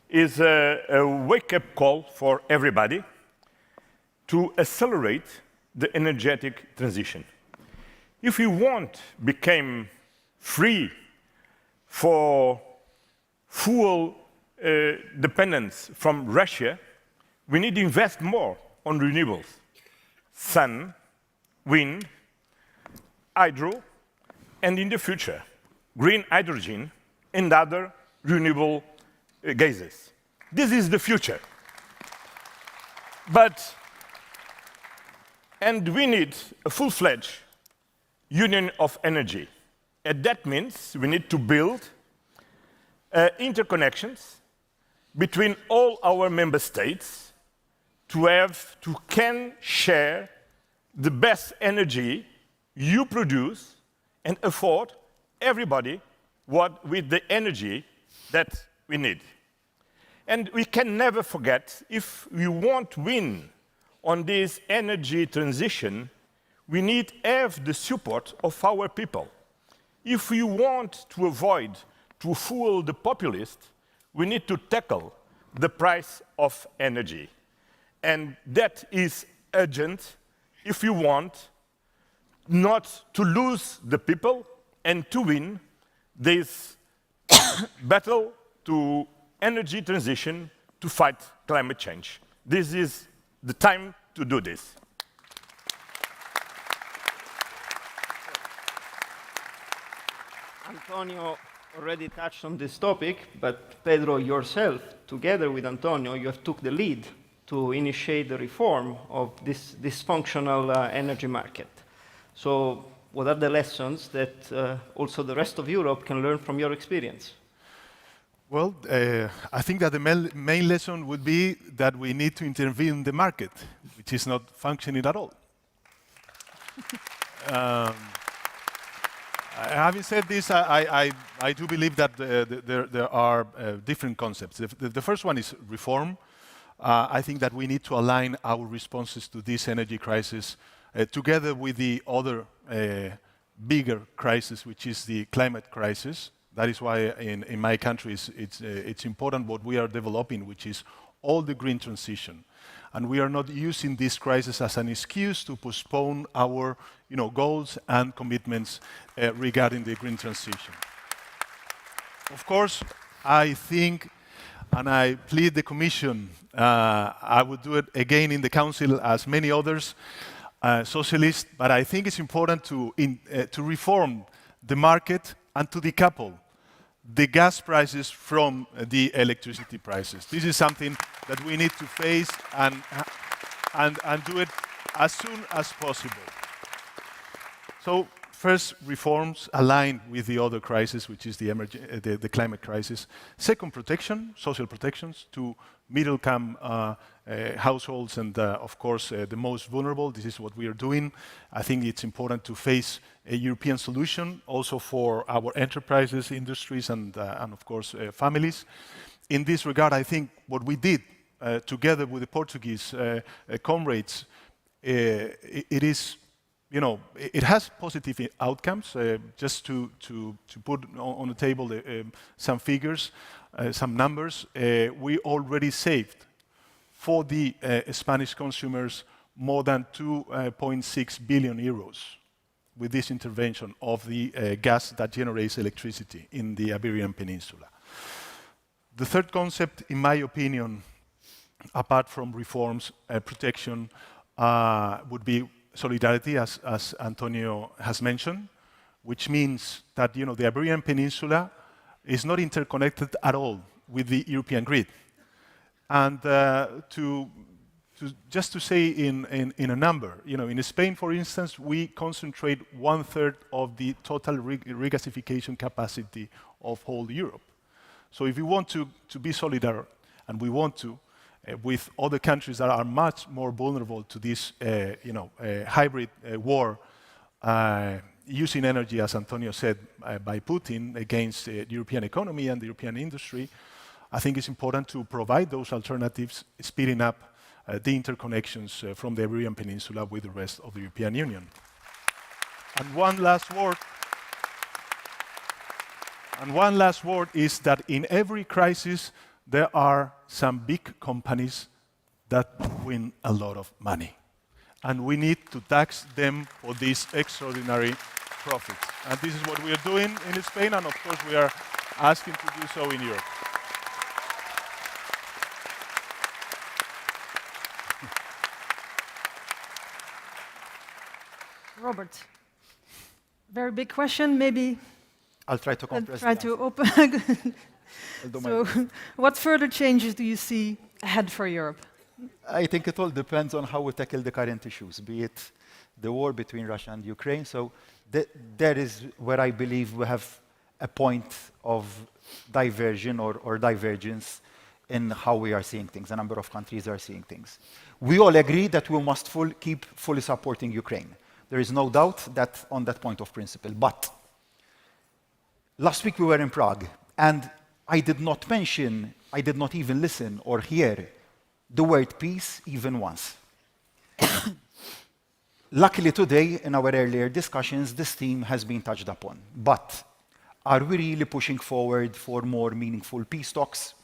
is a wake-up call for everybody to accelerate the energetic transition. If we want to become free for fuel dependence from Russia, we need to invest more on renewables. Sun, wind, hydro, and in the future, green hydrogen and other renewable gases. This is the future. And we need a full-fledged union of energy. And that means we need to build interconnections between all our member states to can share the best energy you produce and afford everybody with the energy that we need. And we can never forget, if we want to win on this energy transition, we need to have the support of our people. If we want to avoid to fool the populist, we need to tackle the price of energy. And that is urgent if you want not to lose the people and to win this battle to energy transition to fight climate change. This is the time to do this. Antonio already touched on this topic, but Pedro, yourself, together with Antonio, you have took the lead to initiate the reform of this dysfunctional energy market. So what are the lessons that also the rest of Europe can learn from your experience? Well, I think that the main lesson would be that we need to intervene in the market, which is not functioning at all. Having said this, I do believe that there are different concepts. The first one is reform. I think that we need to align our responses to this energy crisis together with the other bigger crisis, which is the climate crisis. That is why in my country it's important what we are developing, which is all the green transition. And we are not using this crisis as an excuse to postpone our goals and commitments regarding the green transition. Of course, I think, and I plead the Commission, I would do it again in the Council as many others, socialists, but I think it's important to reform the market and to decouple the gas prices from the electricity prices. This is something that we need to face and do it as soon as possible. So first, reforms aligned with the other crisis, which is the climate crisis. Second, protection, social protections to middle-income households and, of course, the most vulnerable. This is what we are doing. I think it's important to face a European solution also for our enterprises, industries, and of course, families. In this regard, I think what we did together with the Portuguese comrades, it is, it has positive outcomes. Just to put on the table some figures, some numbers, we already saved for the Spanish consumers more than 2.6 billion euros with this intervention of the gas that generates electricity in the Iberian Peninsula. The third concept, in my opinion, apart from reforms, protection, would be solidarity, as Antonio has mentioned, which means that the Iberian Peninsula is not interconnected at all with the European grid. And just to say in a number, in Spain, for instance, we concentrate 1/3 of the total regasification capacity of whole Europe. So if we want to be solidar, and we want to, with other countries that are much more vulnerable to this, hybrid war, using energy, as Antonio said, by Putin against the European economy and the European industry, I think it's important to provide those alternatives, speeding up the interconnections from the Iberian Peninsula with the rest of the European Union. And one last word is that in every crisis, there are some big companies that win a lot of money. And we need to tax them for these extraordinary profits. And this is what we are doing in Spain, and of course we are asking to do so in Europe. Robert, very big question, maybe. I'll try to compress Try the to answer. open. I'll do my So, best. what further changes do you see ahead for Europe? I think it all depends on how we tackle the current issues, be it the war between Russia and Ukraine. So that is where I believe we have a point of diversion or divergence in how we are seeing things. A number of countries are seeing things. We all agree that we must keep fully supporting Ukraine. There is no doubt that on that point of principle. But last week we were in Prague, and I did not even listen or hear the word peace even once. Luckily today, in our earlier discussions, this theme has been touched upon. But are we really pushing forward for more meaningful peace talks?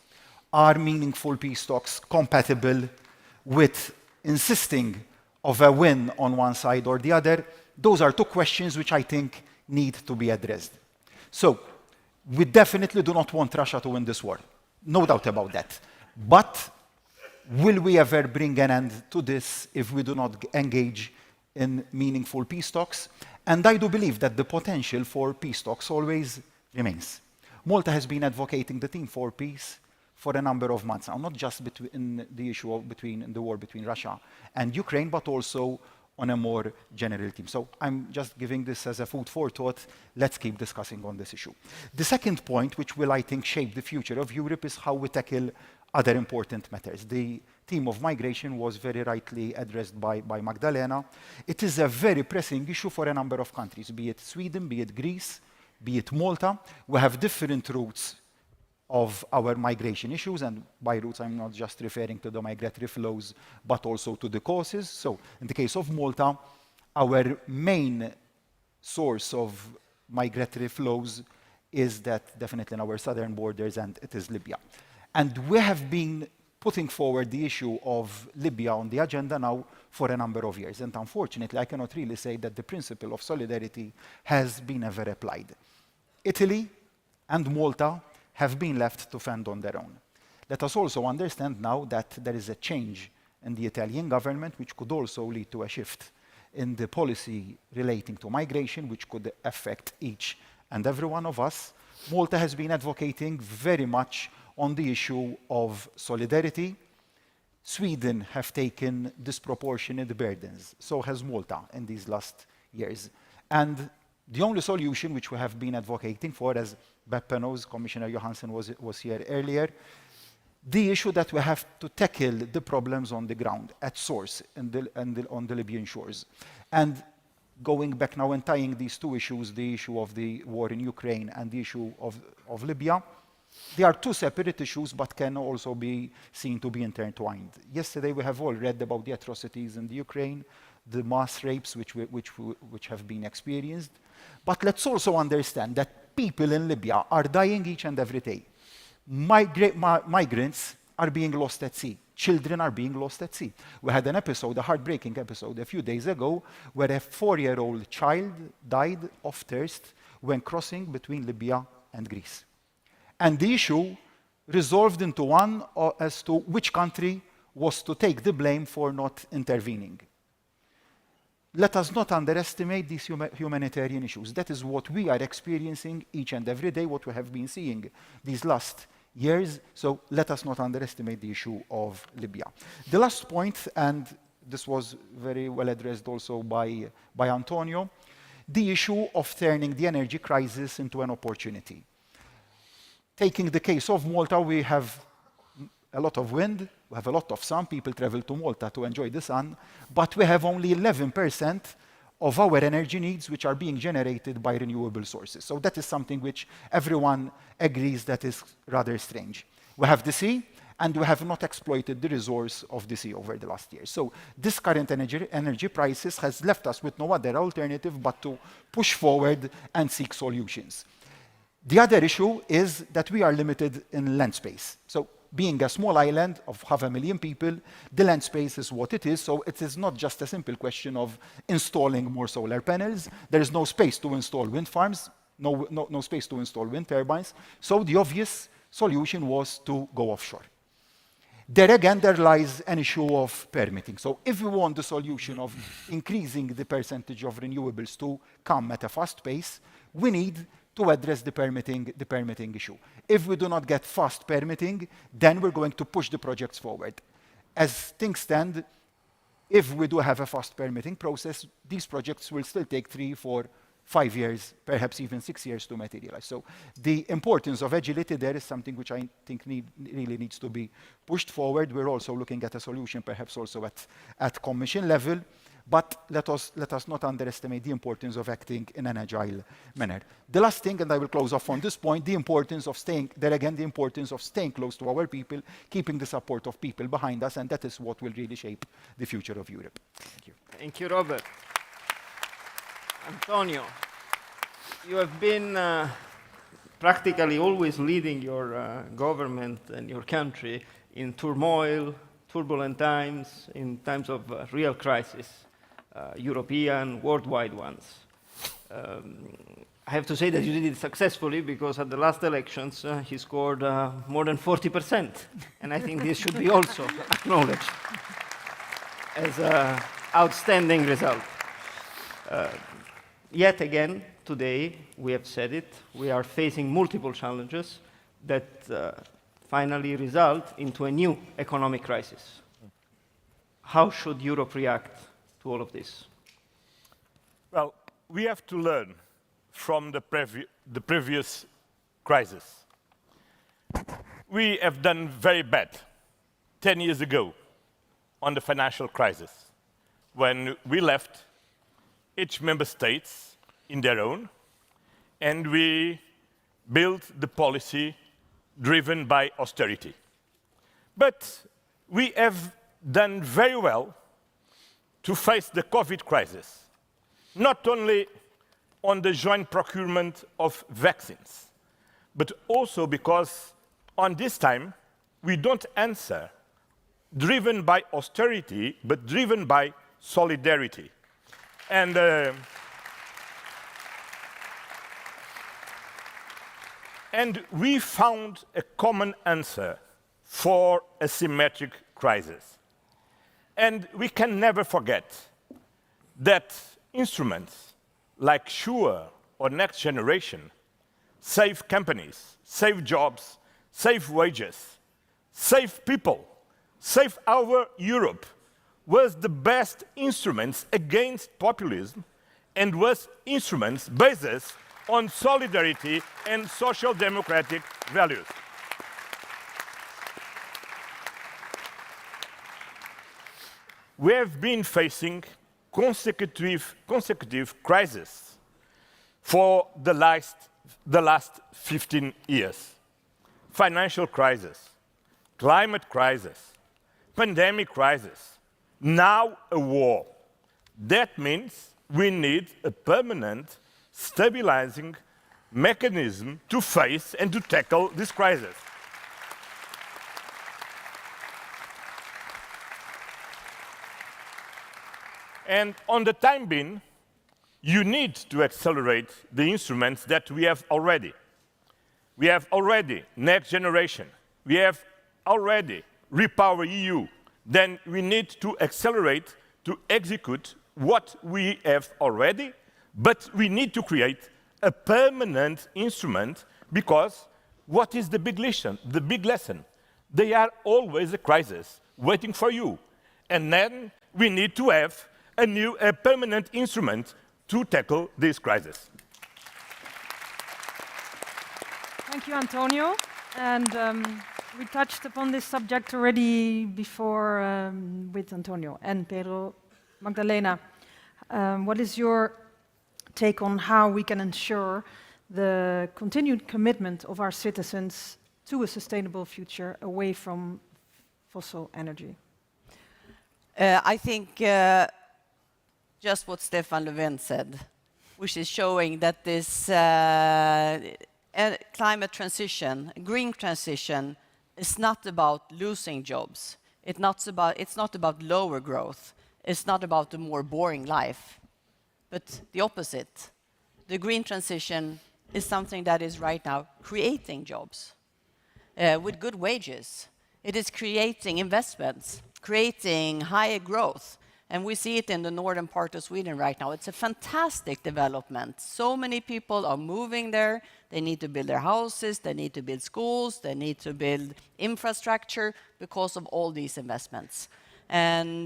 Are meaningful peace talks compatible with insisting of a win on one side or the other? Those are two questions which I think need to be addressed. So, we definitely do not want Russia to win this war. No doubt about that. But will we ever bring an end to this if we do not engage in meaningful peace talks? And I do believe that the potential for peace talks always remains. Malta has been advocating the theme for peace for a number of months now, not just in the issue of the war between Russia and Ukraine, but also on a more general theme. So I'm just giving this as a food for thought. Let's keep discussing on this issue. The second point, which will, I think, shape the future of Europe, is how we tackle other important matters. The theme of migration was very rightly addressed by Magdalena. It is a very pressing issue for a number of countries, be it Sweden, be it Greece, be it Malta. We have different routes of our migration issues, and by routes I'm not just referring to the migratory flows, but also to the causes. So in the case of Malta, our main source of migratory flows is that definitely in our southern borders, and it is Libya. And we have been putting forward the issue of Libya on the agenda now for a number of years. And unfortunately, I cannot really say that the principle of solidarity has been ever applied. Italy and Malta have been left to fend on their own. Let us also understand now that there is a change in the Italian government, which could also lead to a shift in the policy relating to migration, which could affect each and every one of us. Malta has been advocating very much on the issue of solidarity. Sweden have taken disproportionate burdens, so has Malta in these last years. And the only solution which we have been advocating for, as Beppe knows, Commissioner Johansson was here earlier, the issue that we have to tackle the problems on the ground, at source, on the Libyan shores. And going back now and tying these two issues, the issue of the war in Ukraine and the issue of Libya, they are two separate issues, but can also be seen to be intertwined. Yesterday, we have all read about the atrocities in the Ukraine, the mass rapes which have been experienced. But let's also understand that people in Libya are dying each and every day. Migrants are being lost at sea. Children are being lost at sea. We had an episode, a heartbreaking episode, a few days ago, where a 4-year-old child died of thirst when crossing between Libya and Greece. And the issue resolved into one as to which country was to take the blame for not intervening. Let us not underestimate these humanitarian issues. That is what we are experiencing each and every day, what we have been seeing these last years. So let us not underestimate the issue of Libya. The last point, and this was very well addressed also by Antonio, the issue of turning the energy crisis into an opportunity. Taking the case of Malta, we have a lot of wind, we have a lot of sun, people travel to Malta to enjoy the sun, but we have only 11% of our energy needs which are being generated by renewable sources. So that is something which everyone agrees that is rather strange. We have the sea, and we have not exploited the resource of the sea over the last year. So this current energy crisis has left us with no other alternative but to push forward and seek solutions. The other issue is that we are limited in land space. So being a small island of 500,000 people, the land space is what it is. So it is not just a simple question of installing more solar panels. There is no space to install wind farms, no space to install wind turbines. So the obvious solution was to go offshore. There again, there lies an issue of permitting. So if we want the solution of increasing the percentage of renewables to come at a fast pace, we need to address the permitting issue. If we do not get fast permitting, then we're going to push the projects forward. As things stand, if we do have a fast permitting process, these projects will still take 3, 4, 5 years, perhaps even 6 years to materialize. So the importance of agility there is something which I think really needs to be pushed forward. We're also looking at a solution, perhaps also at Commission level. But let us not underestimate the importance of acting in an agile manner. The last thing, and I will close off on this point, the importance of staying close to our people, keeping the support of people behind us, and that is what will really shape the future of Europe. Thank you. Thank you, Robert. Antonio, you have been practically always leading your government and your country in turmoil, turbulent times, in times of real crisis, European, worldwide ones. I have to say that you did it successfully because at the last elections he scored more than 40%, and I think this should be also acknowledged as an outstanding result. Yet again, today, we have said it, we are facing multiple challenges that finally result into a new economic crisis. How should Europe react to all of this? Well, we have to learn from the previous crisis. We have done very bad 10 years ago on the financial crisis, when we left each member states in their own, and we built the policy driven by austerity. But we have done very well to face the COVID crisis, not only on the joint procurement of vaccines, but also because on this time we don't answer driven by austerity, but driven by solidarity. And we found a common answer for a symmetric crisis. And we can never forget that instruments like SURE or Next Generation save companies, save jobs, save wages, save people, save our Europe, was the best instruments against populism and was instruments based on solidarity and social democratic values. We have been facing consecutive crises for the last 15 years. Financial crisis, climate crisis, pandemic crisis, now a war. That means we need a permanent stabilizing mechanism to face and to tackle this crisis. And on the time being, you need to accelerate the instruments that we have already. We have already Next Generation. We have already Repower EU. Then we need to accelerate to execute what we have already, but we need to create a permanent instrument because what is the big lesson? The big lesson. They are always a crisis waiting for you. And then we need to have a permanent instrument to tackle this crisis. Thank you, Antonio. And we touched upon this subject already before with Antonio and Pedro. Magdalena, what is your take on how we can ensure the continued commitment of our citizens to a sustainable future away from fossil energy? I think just what Stefan Löfven said, which is showing that this climate transition, green transition, is not about losing jobs. It's not about lower growth. It's not about a more boring life, but the opposite. The green transition is something that is right now creating jobs with good wages. It is creating investments, creating higher growth. And we see it in the northern part of Sweden right now. It's a fantastic development. So many people are moving there. They need to build their houses, they need to build schools, they need to build infrastructure because of all these investments. And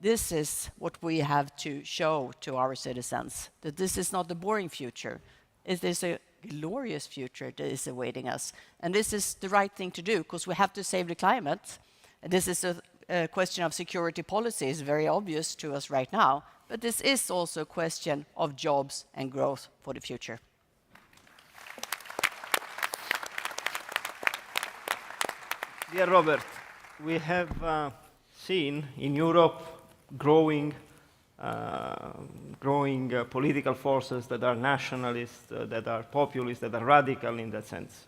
this is what we have to show to our citizens, that this is not a boring future. It is a glorious future that is awaiting us. And this is the right thing to do, because we have to save the climate. This is a question of security policy, is very obvious to us right now. But this is also a question of jobs and growth for the future. Dear Robert, we have seen in Europe growing growing political forces that are nationalist, that are populist, that are radical in that sense.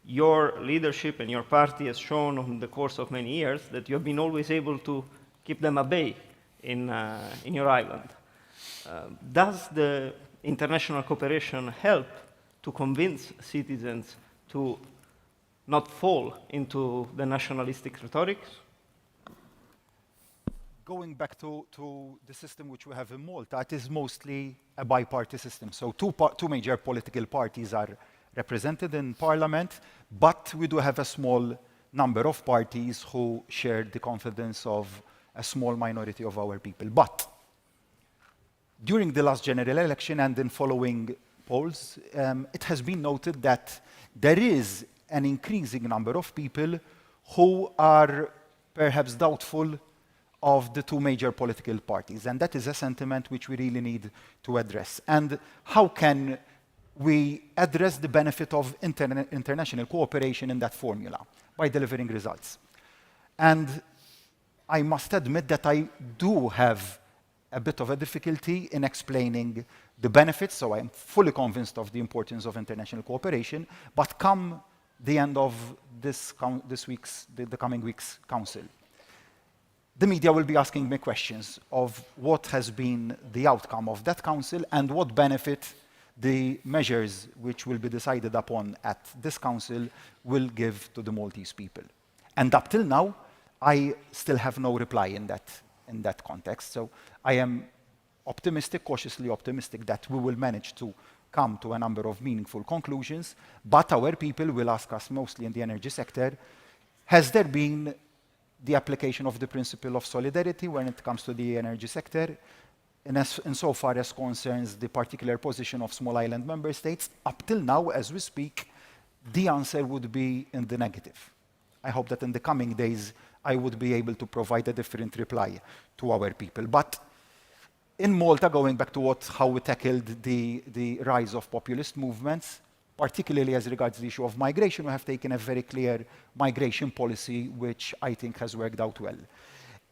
Your leadership and your party has shown in the course of many years that you have been always able to keep them at bay in your island. Does the international cooperation help to convince citizens to not fall into the nationalistic rhetoric? Going back to the system which we have in Malta, it is mostly a bi-party system. So two major political parties are represented in parliament, but we do have a small number of parties who share the confidence of a small minority of our people. But during the last general election and in following polls, it has been noted that there is an increasing number of people who are perhaps doubtful of the two major political parties. And that is a sentiment which we really need to address. And how can we address the benefit of international cooperation in that formula? By delivering results. And I must admit that I do have a bit of a difficulty in explaining the benefits, so I'm fully convinced of the importance of international cooperation, but come the end of the coming week's council, the media will be asking me questions of what has been the outcome of that council and what benefit the measures which will be decided upon at this council will give to the Maltese people. And up till now, I still have no reply in that context. So I am optimistic, cautiously optimistic, that we will manage to come to a number of meaningful conclusions, but our people will ask us, mostly in the energy sector, has there been the application of the principle of solidarity when it comes to the energy sector, insofar as concerns the particular position of small island member states? Up till now, as we speak, the answer would be in the negative. I hope that in the coming days, I would be able to provide a different reply to our people. But in Malta, going back to how we tackled the rise of populist movements, particularly as regards the issue of migration, we have taken a very clear migration policy, which I think has worked out well.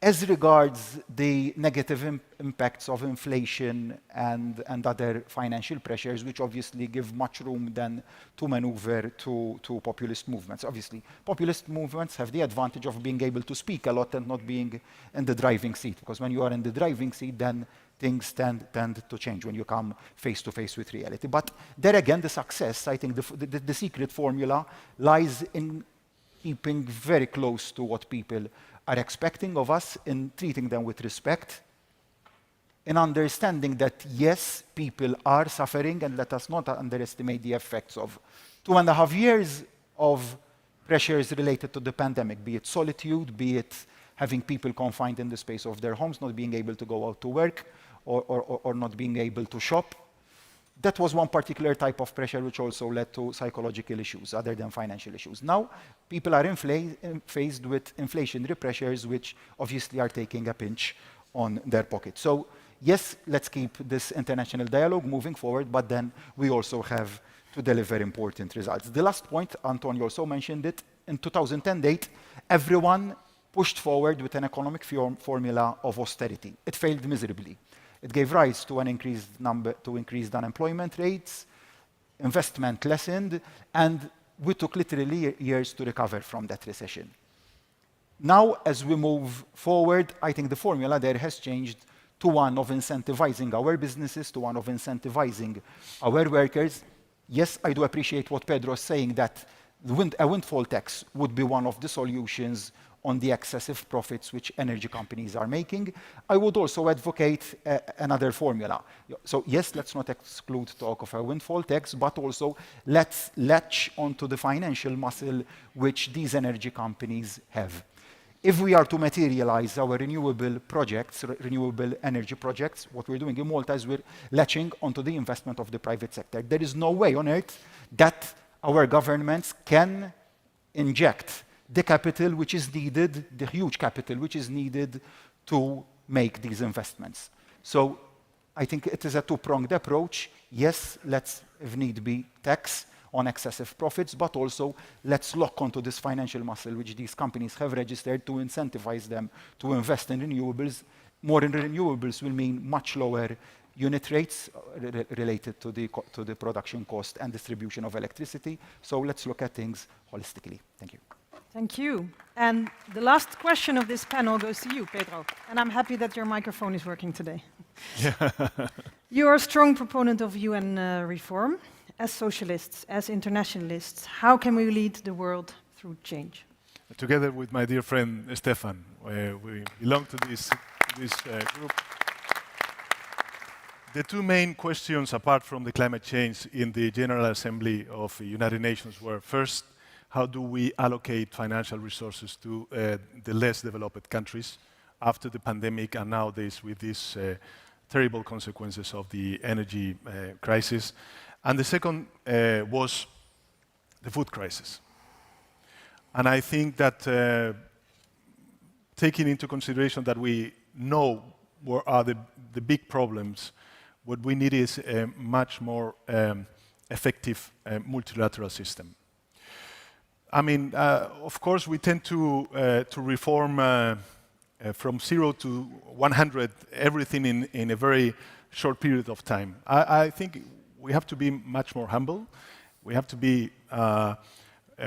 As regards the negative impacts of inflation and other financial pressures, which obviously give much room then to maneuver to populist movements. Obviously, populist movements have the advantage of being able to speak a lot and not being in the driving seat, because when you are in the driving seat, then things tend to change when you come face to face with reality. But there again, the success, I think the secret formula lies in keeping very close to what people are expecting of us, in treating them with respect, in understanding that, yes, people are suffering, and let us not underestimate the effects of 2.5 years of pressures related to the pandemic, be it solitude, be it having people confined in the space of their homes, not being able to go out to work, or not being able to shop. That was one particular type of pressure which also led to psychological issues other than financial issues. Now, people are faced with inflationary pressures which obviously are taking a pinch on their pocket. So, yes, let's keep this international dialogue moving forward, but then we also have to deliver important results. The last point, Antonio also mentioned it, in 2008, everyone pushed forward with an economic formula of austerity. It failed miserably. It gave rise to increased unemployment rates, investment lessened, and we took literally years to recover from that recession. Now, as we move forward, I think the formula there has changed to one of incentivizing our businesses, to one of incentivizing our workers. Yes, I do appreciate what Pedro is saying, that a windfall tax would be one of the solutions on the excessive profits which energy companies are making. I would also advocate another formula. So yes, let's not exclude talk of a windfall tax, but also let's latch onto the financial muscle which these energy companies have. If we are to materialize our renewable projects, renewable energy projects, what we're doing in Malta is we're latching onto the investment of the private sector. There is no way on earth that our governments can inject the capital which is needed, the huge capital which is needed to make these investments. So I think it is a two-pronged approach. Yes, let's, if need be, tax on excessive profits, but also let's lock onto this financial muscle which these companies have registered to incentivize them to invest in renewables, more in renewables will mean much lower unit rates related to the production cost and distribution of electricity. So let's look at things holistically. Thank you. Thank you. And the last question of this panel goes to you, Pedro. And I'm happy that your microphone is working today. You are a strong proponent of UN reform. As socialists, as internationalists, how can we lead the world through change? Together with my dear friend Stefan, we belong to this group. The two main questions, apart from the climate change in the General Assembly of the United Nations, were first, how do we allocate financial resources to the less developed countries after the pandemic and nowadays with these terrible consequences of the energy crisis? And the second was the food crisis. And I think that taking into consideration that we know what are the big problems, what we need is a much more effective multilateral system. I mean, of course, we tend to reform from 0 to 100 everything in a very short period of time. I think we have to be much more humble. We have to be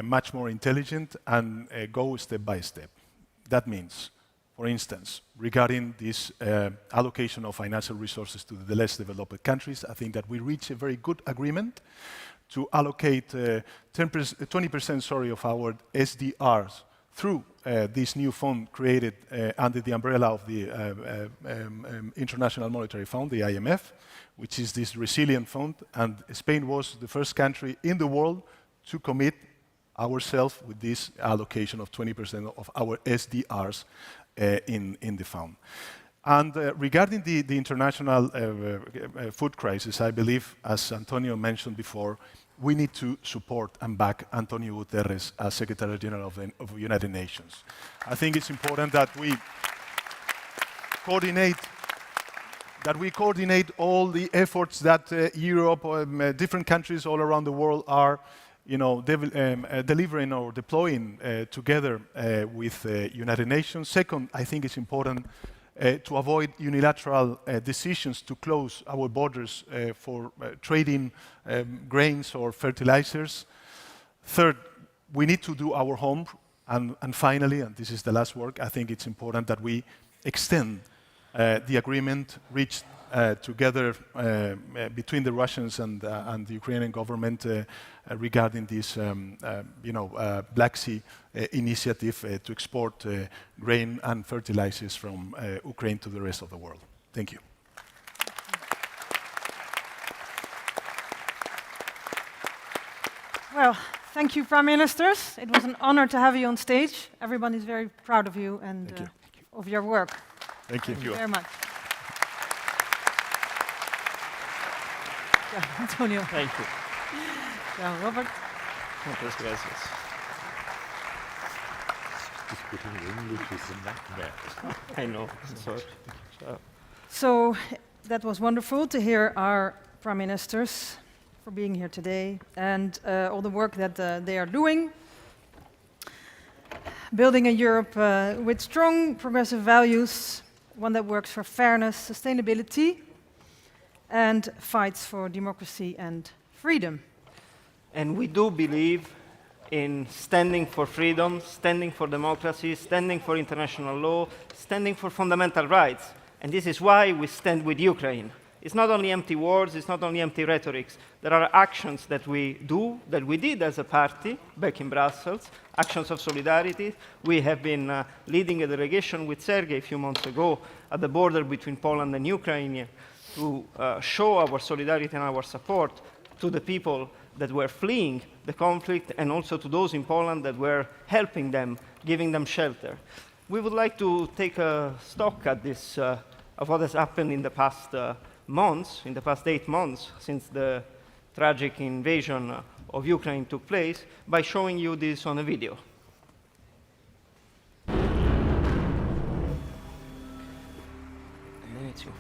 much more intelligent and go step by step. That means, for instance, regarding this allocation of financial resources to the less developed countries, I think that we reached a very good agreement to allocate 20% of our SDRs through this new fund created under the umbrella of the International Monetary Fund, the IMF, which is this resilient fund. And Spain was the first country in the world to commit ourselves with this allocation of 20% of our SDRs in the fund. And regarding the international food crisis, I believe, as Antonio mentioned before, we need to support and back Antonio Guterres as Secretary General of the United Nations. I think it's important that we coordinate all the efforts that Europe, different countries all around the world are delivering or deploying together with the United Nations. Second, I think it's important to avoid unilateral decisions to close our borders for trading grains or fertilizers. Third, we need to do our homework. And finally, and this is the last work, I think it's important that we extend the agreement reached together between the Russians and the Ukrainian government regarding this, Black Sea initiative to export grain and fertilizers from Ukraine to the rest of the world. Thank you. Well, thank you, Prime Ministers. It was an honor to have you on stage. Everyone is very proud of you and of your work. Thank you. Thank you very much. Yeah, Antonio. Thank you. Yeah, Robert. Muchas gracias. Speaking English is a nightmare. I know. Sorry. So that was wonderful to hear our Prime Ministers for being here today and all the work that they are doing. Building a Europe with strong progressive values, one that works for fairness, sustainability, and fights for democracy and freedom. And we do believe in standing for freedom, standing for democracy, standing for international law, standing for fundamental rights. And this is why we stand with Ukraine. It's not only empty words, it's not only empty rhetorics. There are actions that we do, that we did as a party back in Brussels, actions of solidarity. We have been leading a delegation with Sergei a few months ago at the border between Poland and Ukraine to show our solidarity and our support to the people that were fleeing the conflict and also to those in Poland that were helping them, giving them shelter. We would like to take a stock at this of what has happened in the past months, in the past 8 months since the tragic invasion of Ukraine took place, by showing you this on a video. And then it's you.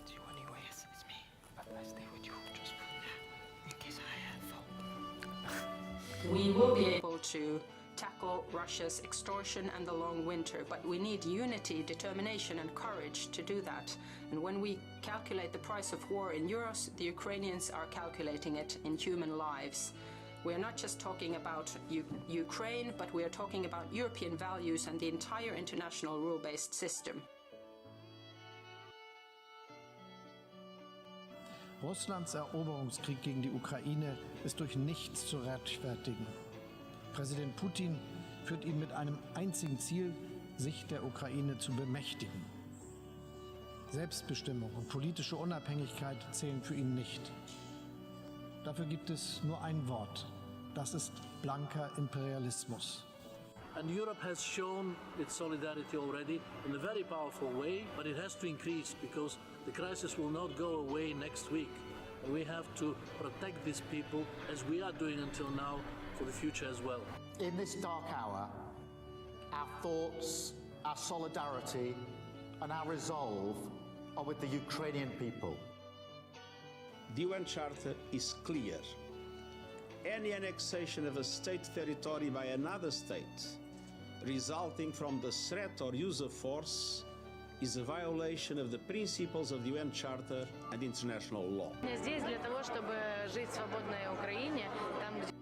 It's you anyway. It's me. we will be able to tackle Russia's extortion and the long winter, but we need unity, determination and courage to do that. And when we calculate the price of war in euros, the Ukrainians are calculating it in human lives. We are not just talking about Ukraine, but we are talking about European values and the entire international rule-based system. Russlands Eroberungskrieg gegen die Ukraine ist durch nichts zu rechtfertigen. Präsident Putin führt ihn mit einem einzigen Ziel, sich der Ukraine zu bemächtigen. Selbstbestimmung und politische Unabhängigkeit zählen für ihn nicht. Dafür gibt es nur ein Wort. Das ist blanker Imperialismus. And Europe has shown its solidarity already in a very powerful way, but it has to increase because the crisis will not go away next week. And we have to protect these people, as we are doing until now, for the future as well. In this dark hour, our thoughts, our solidarity and our resolve are with the Ukrainian people. The UN Charter is clear. Any annexation of a state territory by another state resulting from the threat or use of force is a violation of the principles of the UN Charter and international law. Здесь для того, чтобы жить в свободной Украине, там, где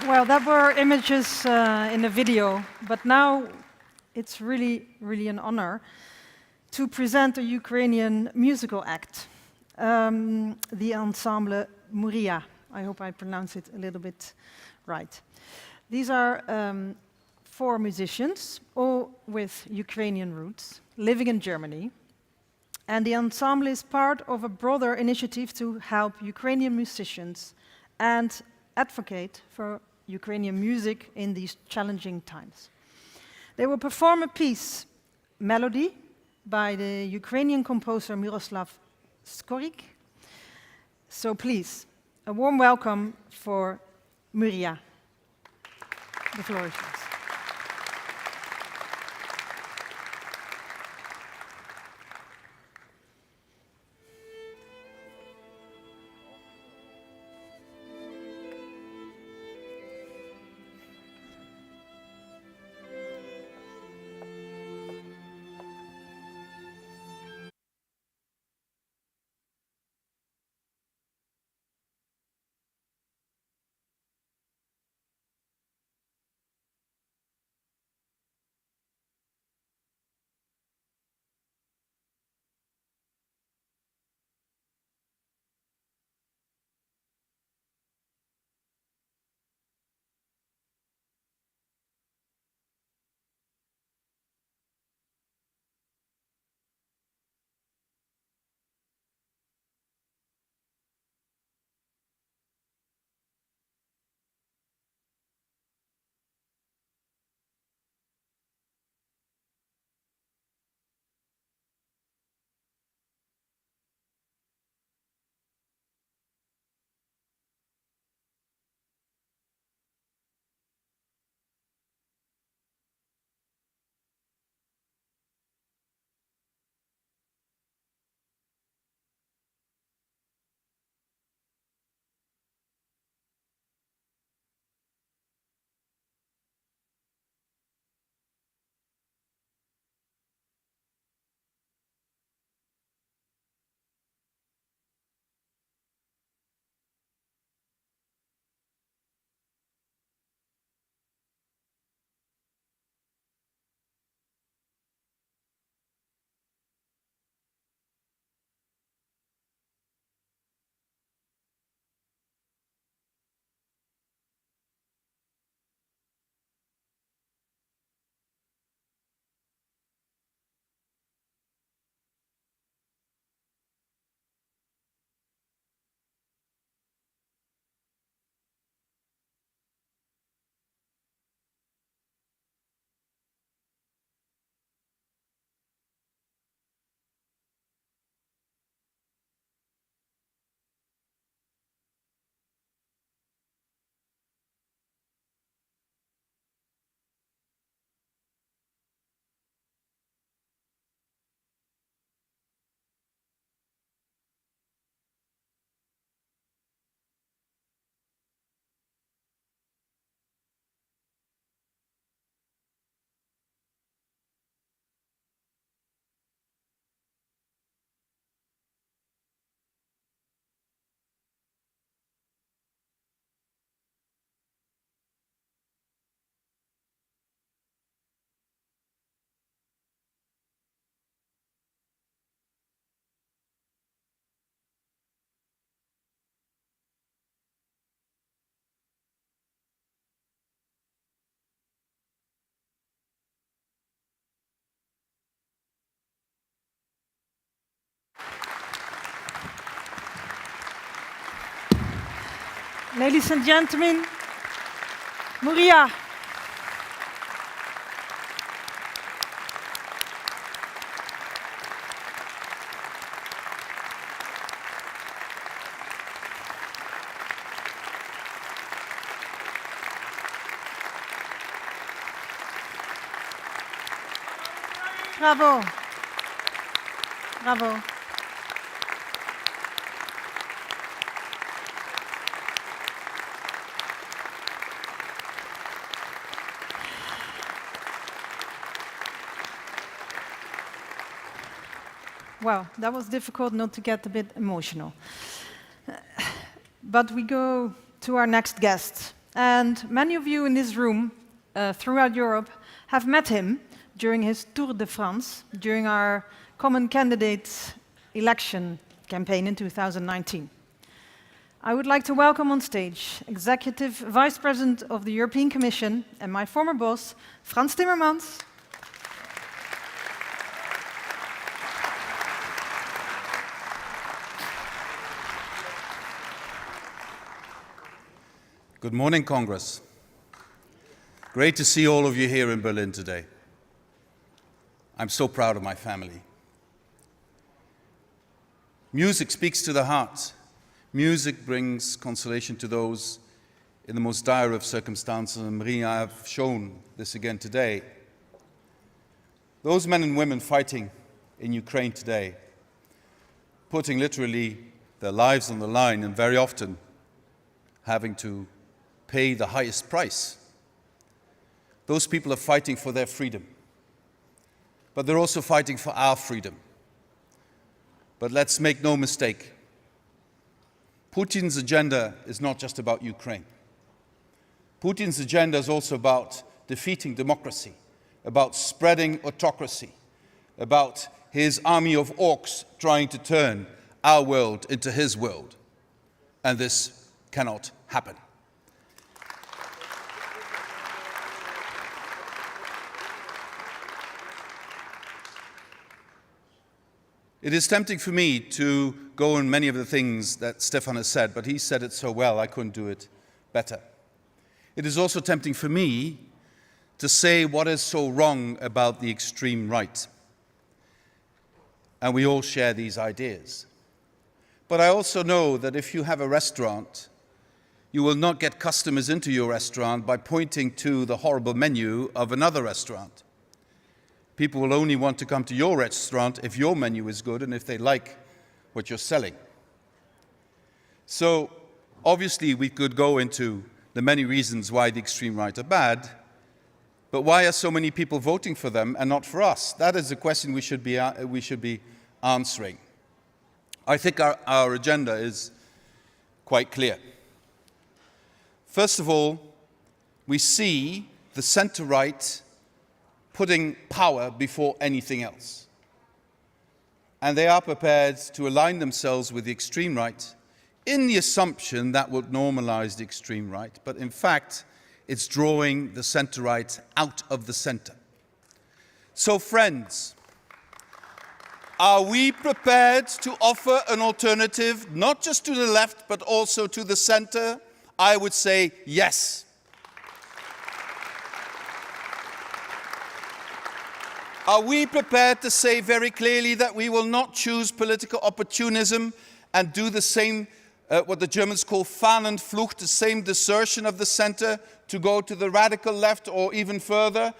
Well, that were images in a video, but now it's really, really an honor to present a Ukrainian musical act, the ensemble Muria. I hope I pronounce it a little bit right. These are 4 musicians, all with Ukrainian roots, living in Germany. And the ensemble is part of a broader initiative to help Ukrainian musicians and advocate for Ukrainian music in these challenging times. They will perform a piece, Melody, by the Ukrainian composer Miroslav Skorik. So please, a warm welcome for Muria. The floor is yours. Ladies and gentlemen, Moria. Bravo. Bravo. Well, that was difficult not to get a bit emotional. But we go to our next guest. And many of you in this room throughout Europe have met him during his Tour de France, during our common candidates election campaign in 2019. I would like to welcome on stage Executive Vice President of the European Commission and my former boss, Frans Timmermans. Good morning, Congress. Great to see all of you here in Berlin today. I'm so proud of my family. Music speaks to the heart. Music brings consolation to those in the most dire of circumstances, and Marie and I have shown this again today. Those men and women fighting in Ukraine today, putting literally their lives on the line and very often having to pay the highest price. Those people are fighting for their freedom. But they're also fighting for our freedom. But let's make no mistake. Putin's agenda is not just about Ukraine. Putin's agenda is also about defeating democracy, about spreading autocracy, about his army of orcs trying to turn our world into his world. And this cannot happen. It is tempting for me to go on many of the things that Stefan has said, but he said it so well, I couldn't do it better. It is also tempting for me to say what is so wrong about the extreme right. And we all share these ideas. But I also know that if you have a restaurant, you will not get customers into your restaurant by pointing to the horrible menu of another restaurant. People will only want to come to your restaurant if your menu is good and if they like what you're selling. So, obviously, we could go into the many reasons why the extreme right are bad, but why are so many people voting for them and not for us? That is a question we should be answering. I think our agenda is quite clear. First of all, we see the center-right putting power before anything else. And they are prepared to align themselves with the extreme right in the assumption that would normalize the extreme right. But in fact, it's drawing the center-right out of the center. So friends, are we prepared to offer an alternative, not just to the left, but also to the center? I would say yes. Are we prepared to say very clearly that we will not choose political opportunism and do the same, what the Germans call Fahnenflucht, the same desertion of the center to go to the radical left or even further?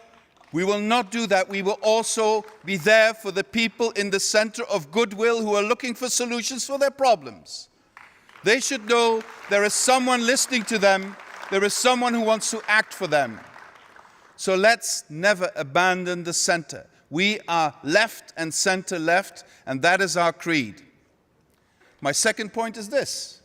We will not do that. We will also be there for the people in the center of goodwill who are looking for solutions for their problems. They should know there is someone listening to them, there is someone who wants to act for them. So let's never abandon the center. We are left and center left, and that is our creed. My second point is this.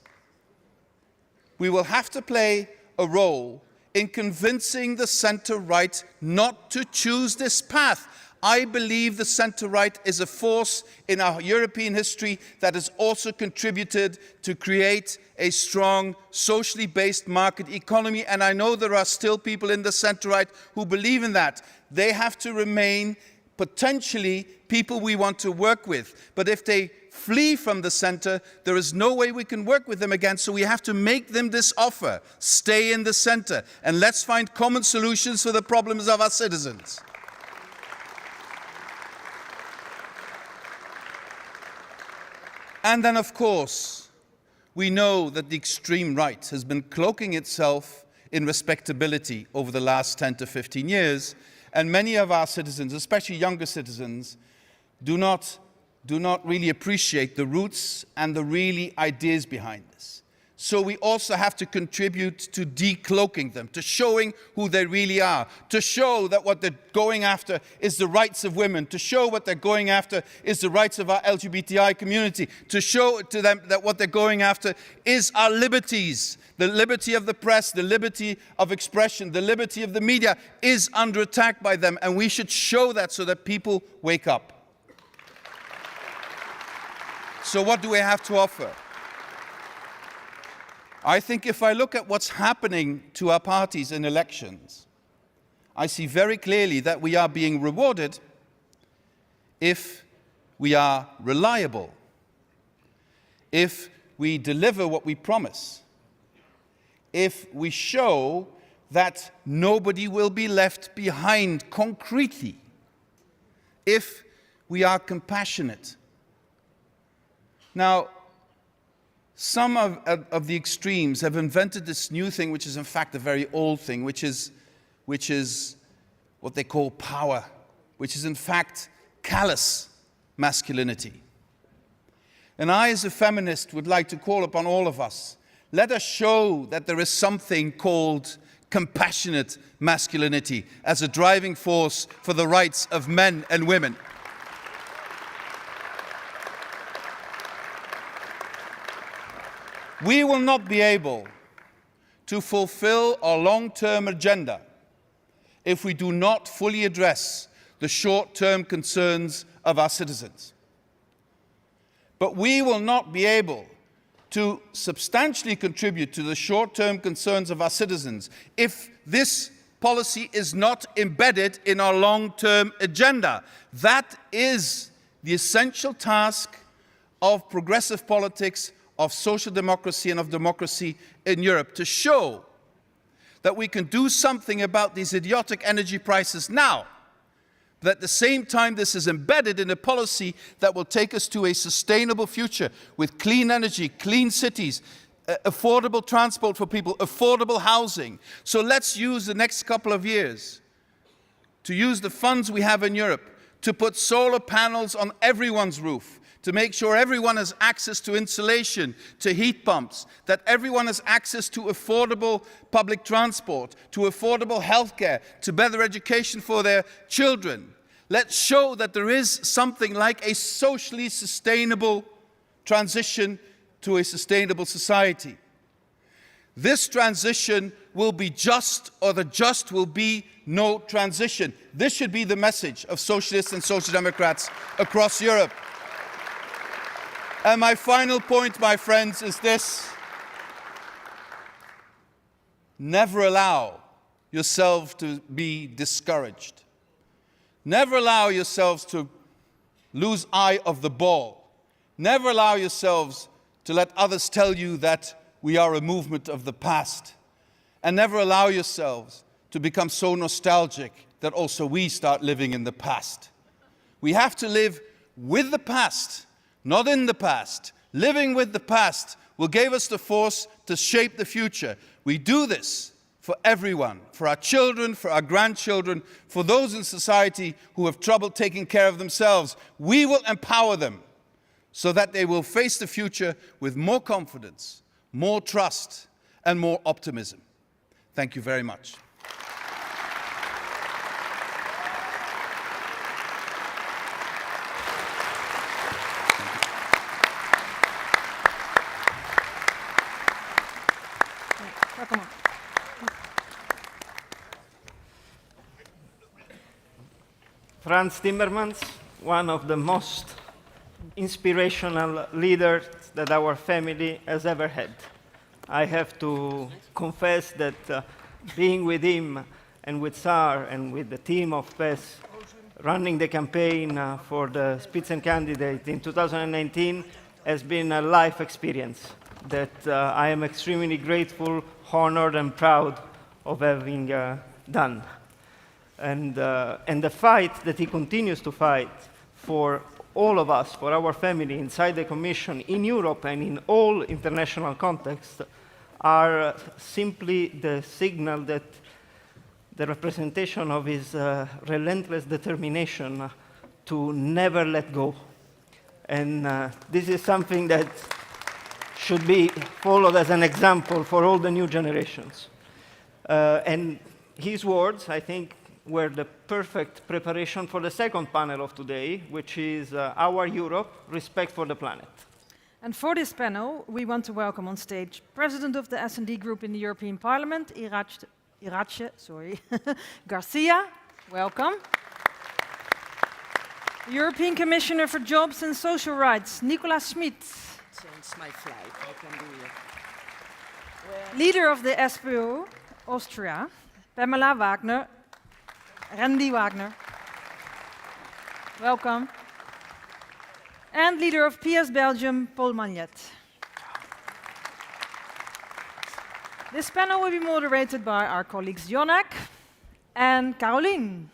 We will have to play a role in convincing the center-right not to choose this path. I believe the center-right is a force in our European history that has also contributed to create a strong, socially based market economy, and I know there are still people in the center-right who believe in that. They have to remain potentially people we want to work with. But if they flee from the center, there is no way we can work with them again. So we have to make them this offer. Stay in the center, and let's find common solutions for the problems of our citizens. And then, of course, we know that the extreme right has been cloaking itself in respectability over the last 10 to 15 years, and many of our citizens, especially younger citizens, do not really appreciate the roots and the really ideas behind this. So we also have to contribute to decloaking them, to showing who they really are, to show that what they're going after is the rights of women, to show what they're going after is the rights of our LGBTI community, to show to them that what they're going after is our liberties. The liberty of the press, the liberty of expression, the liberty of the media is under attack by them, and we should show that so that people wake up. So what do we have to offer? I think if I look at what's happening to our parties in elections, I see very clearly that we are being rewarded if we are reliable, if we deliver what we promise, if we show that nobody will be left behind concretely, if we are compassionate. Now, some of the extremes have invented this new thing, which is in fact a very old thing, which is what they call power, which is in fact callous masculinity. And I, as a feminist, would like to call upon all of us, let us show that there is something called compassionate masculinity as a driving force for the rights of men and women. We will not be able to fulfill our long-term agenda if we do not fully address the short-term concerns of our citizens. But we will not be able to substantially contribute to the short-term concerns of our citizens if this policy is not embedded in our long-term agenda. That is the essential task of progressive politics, of social democracy and of democracy in Europe, to show that we can do something about these idiotic energy prices now, but at the same time this is embedded in a policy that will take us to a sustainable future with clean energy, clean cities, affordable transport for people, affordable housing. So let's use the next couple of years to use the funds we have in Europe to put solar panels on everyone's roof, to make sure everyone has access to insulation, to heat pumps, that everyone has access to affordable public transport, to affordable healthcare, to better education for their children. Let's show that there is something like a socially sustainable transition to a sustainable society. This transition will be just, or the just will be no transition. This should be the message of socialists and social democrats across Europe. And my final point, my friends, is this. Never allow yourself to be discouraged. Never allow yourselves to lose eye of the ball. Never allow yourselves to let others tell you that we are a movement of the past. And never allow yourselves to become so nostalgic that also we start living in the past. We have to live with the past, not in the past. Living with the past will give us the force to shape the future. We do this for everyone, for our children, for our grandchildren, for those in society who have trouble taking care of themselves. We will empower them so that they will face the future with more confidence, more trust, and more optimism. Thank you very much. Franz Timmermans, one of the most inspirational leaders that our family has ever had. I have to confess that being with him and with Sar and with the team of PES running the campaign for the Spitzencandidate in 2019 has been a life experience that I am extremely grateful, honored, and proud of having done. And the fight that he continues to fight for all of us, for our family, inside the Commission, in Europe and in all international contexts, are simply the signal that the representation of his relentless determination to never let go. And this is something that should be followed as an example for all the new generations. And his words, I think, were the perfect preparation for the second panel of today, which is Our Europe, Respect for the Planet. And for this panel, we want to welcome on stage President of the S&D Group in the European Parliament, Irache Garcia. Welcome. European Commissioner for Jobs and Social Rights, Nicolas Schmid. Change my flight, I can do it. Leader of the SPO, Austria, Pamela Wagner. Randy Wagner. Welcome. And leader of PES Belgium, Paul Magnet. This panel will be moderated by our colleagues Jonak and Caroline.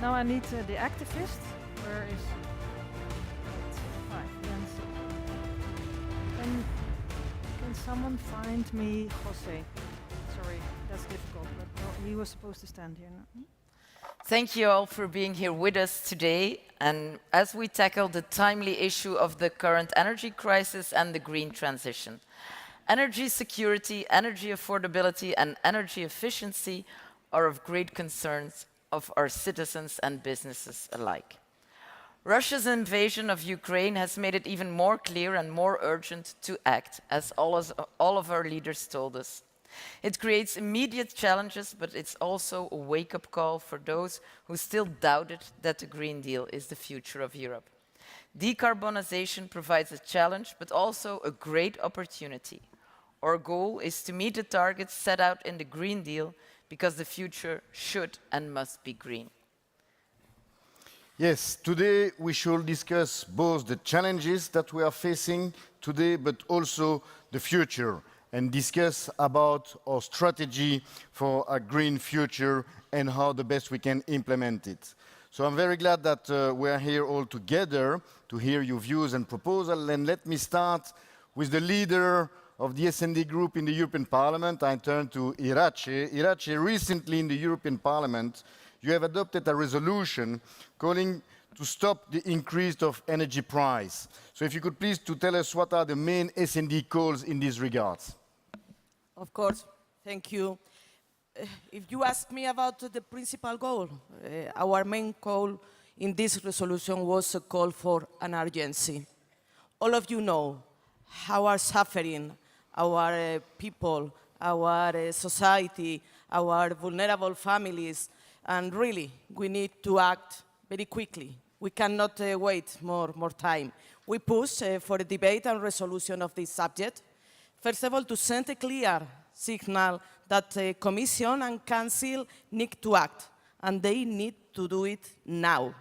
Now I need the activist. Where is 5? Can someone find me Jose? Sorry, that's difficult, but no, he was supposed to stand here. No? Thank you all for being here with us today. And as we tackle the timely issue of the current energy crisis and the green transition, energy security, energy affordability, and energy efficiency are of great concerns of our citizens and businesses alike. Russia's invasion of Ukraine has made it even more clear and more urgent to act, as all of our leaders told us. It creates immediate challenges, but it's also a wake-up call for those who still doubted that the Green Deal is the future of Europe. Decarbonization provides a challenge, but also a great opportunity. Our goal is to meet the targets set out in the Green Deal, because the future should and must be green. Yes, today we should discuss both the challenges that we are facing today, but also the future, and discuss about our strategy for a green future and how the best we can implement it. So I'm very glad that we are here all together to hear your views and proposals. And let me start with the leader of the S&D Group in the European Parliament. I turn to Irache. Irache, recently in the European Parliament, you have adopted a resolution calling to stop the increase of energy price. So if you could please to tell us what are the main S&D calls in these regards. Of course, thank you. If you ask me about the principal goal, our main goal in this resolution was a call for an urgency. All of you know how are suffering our people, our society, our vulnerable families, and really, we need to act very quickly. We cannot wait more time. We push for a debate and resolution of this subject. First of all, to send a clear signal that the Commission and Council need to act, and they need to do it now.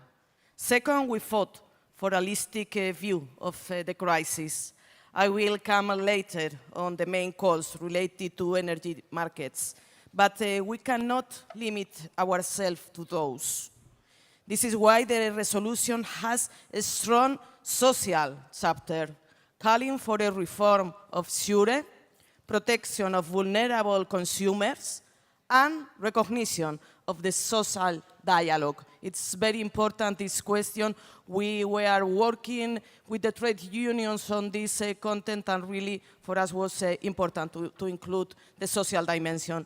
Second, we fought for a holistic view of the crisis. I will come later on the main calls related to energy markets, but we cannot limit ourselves to those. This is why the resolution has a strong social chapter, calling for a reform of SURE, protection of vulnerable consumers, and recognition of the social dialogue. It's very important, this question. We were working with the trade unions on this content, and really for us was important to include the social dimension.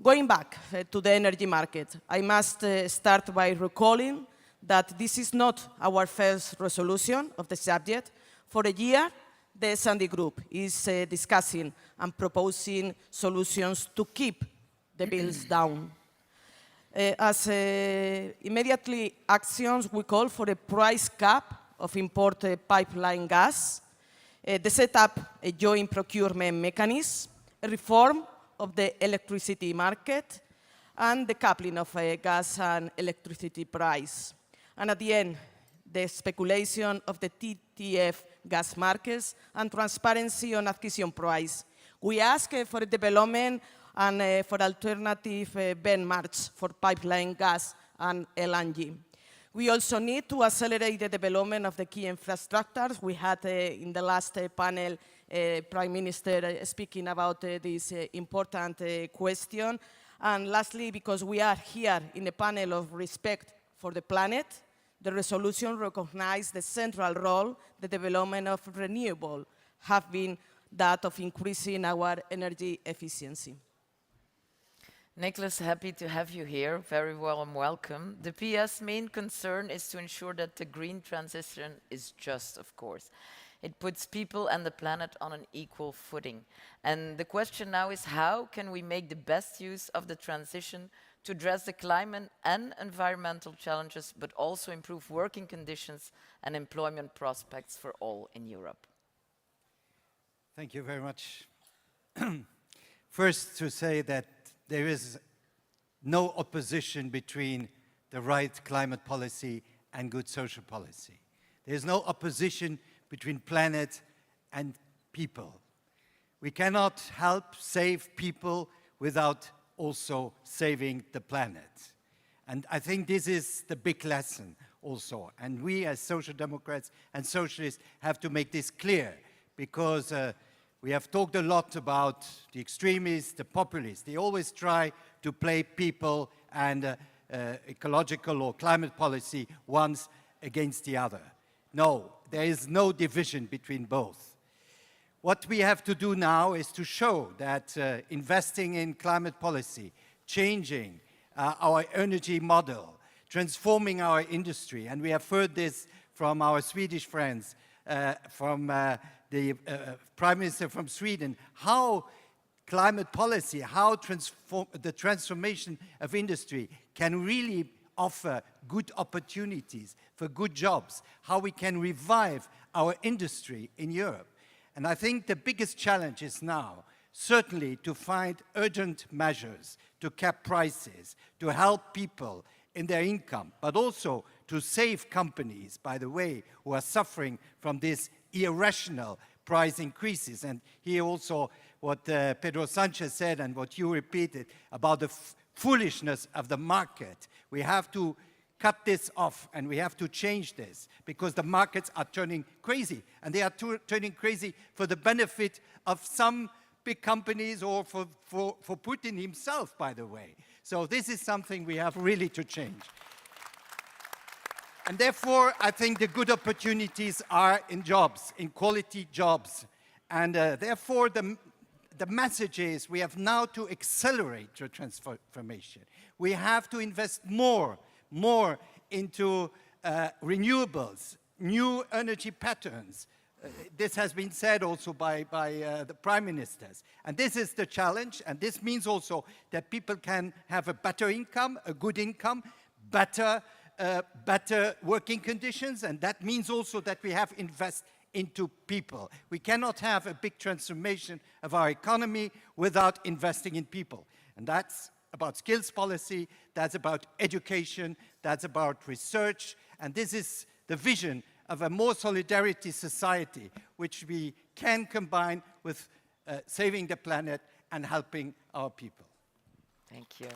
Going back to the energy market, I must start by recalling that this is not our first resolution of the subject. For a year, the S&D Group is discussing and proposing solutions to keep the bills down. As immediately actions, we call for a price cap of imported pipeline gas, the setup a joint procurement mechanism, a reform of the electricity market, and the coupling of gas and electricity price. And at the end, the speculation of the TTF gas markets and transparency on acquisition price. We ask for development and for alternative benchmarks for pipeline gas and LNG. We also need to accelerate the development of the key infrastructures. We had in the last panel Prime Minister speaking about this important question. And lastly, because we are here in a panel of respect for the planet, the resolution recognizes the central role the development of renewable have been that of increasing our energy efficiency. Nicholas, happy to have you here. Very warm welcome. The PES main concern is to ensure that the green transition is just, of course. It puts people and the planet on an equal footing. And the question now is, how can we make the best use of the transition to address the climate and environmental challenges, but also improve working conditions and employment prospects for all in Europe? Thank you very much. First, to say that there is no opposition between the right climate policy and good social policy. There is no opposition between planet and people. We cannot help save people without also saving the planet. And I think this is the big lesson also. And we as Social Democrats and Socialists have to make this clear, because we have talked a lot about the extremists, the populists. They always try to play people and ecological or climate policy ones against the other. No, there is no division between both. What we have to do now is to show that investing in climate policy, changing our energy model, transforming our industry, and we have heard this from our Swedish friends, from the Prime Minister from Sweden, how climate policy, how the transformation of industry can really offer good opportunities for good jobs, how we can revive our industry in Europe. And I think the biggest challenge is now certainly to find urgent measures to cap prices, to help people in their income, but also to save companies, by the way, who are suffering from these irrational price increases. And here also what Pedro Sanchez said and what you repeated about the foolishness of the market. We have to cut this off and we have to change this, because the markets are turning crazy, and they are turning crazy for the benefit of some big companies or for Putin himself, by the way. So this is something we have really to change. And therefore, I think the good opportunities are in jobs, in quality jobs. And therefore, the message is we have now to accelerate the transformation. We have to invest more into renewables, new energy patterns. This has been said also by the prime ministers. And this is the challenge, and this means also that people can have a better income, a good income, better working conditions, and that means also that we have invest into people. We cannot have a big transformation of our economy without investing in people. And that's about skills policy, that's about education, that's about research, and this is the vision of a more solidarity society, which we can combine with saving the planet and helping our people. Thank you.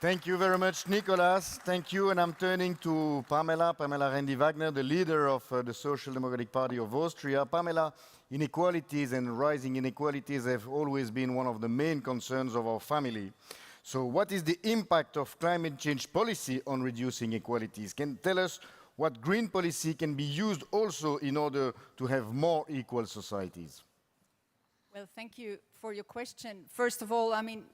Thank you very much, Nicolas. Thank you, and I'm turning to Pamela Rendi-Wagner, the leader of the Social Democratic Party of Austria. Pamela, inequalities and rising inequalities have always been one of the main concerns of our family. So what is the impact of climate change policy on reducing inequalities? Can you tell us what green policy can be used also in order to have more equal societies? Well, thank you for your question. First of all, I mean,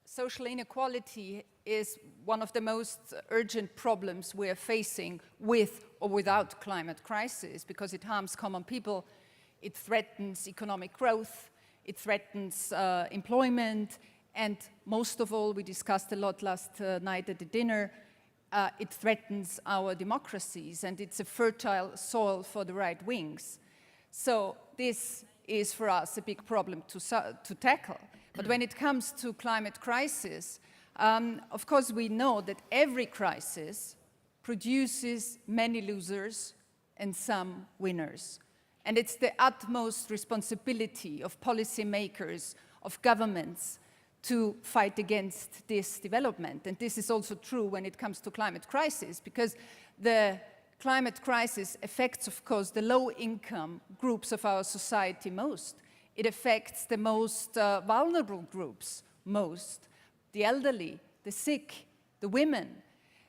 social inequality is one of the most urgent problems we are facing with or without climate crisis, because it harms common people it threatens economic growth, it threatens employment, and most of all, we discussed a lot last night at the dinner, it threatens our democracies, and it's a fertile soil for the right wings. So this is for us a big problem to tackle. But when it comes to climate crisis, of course we know that every crisis produces many losers and some winners. And it's the utmost responsibility of policymakers, of governments, to fight against this development. And this is also true when it comes to climate crisis, because the climate crisis affects, of course, the low-income groups of our society most. It affects the most vulnerable groups most, the elderly, the sick, the women.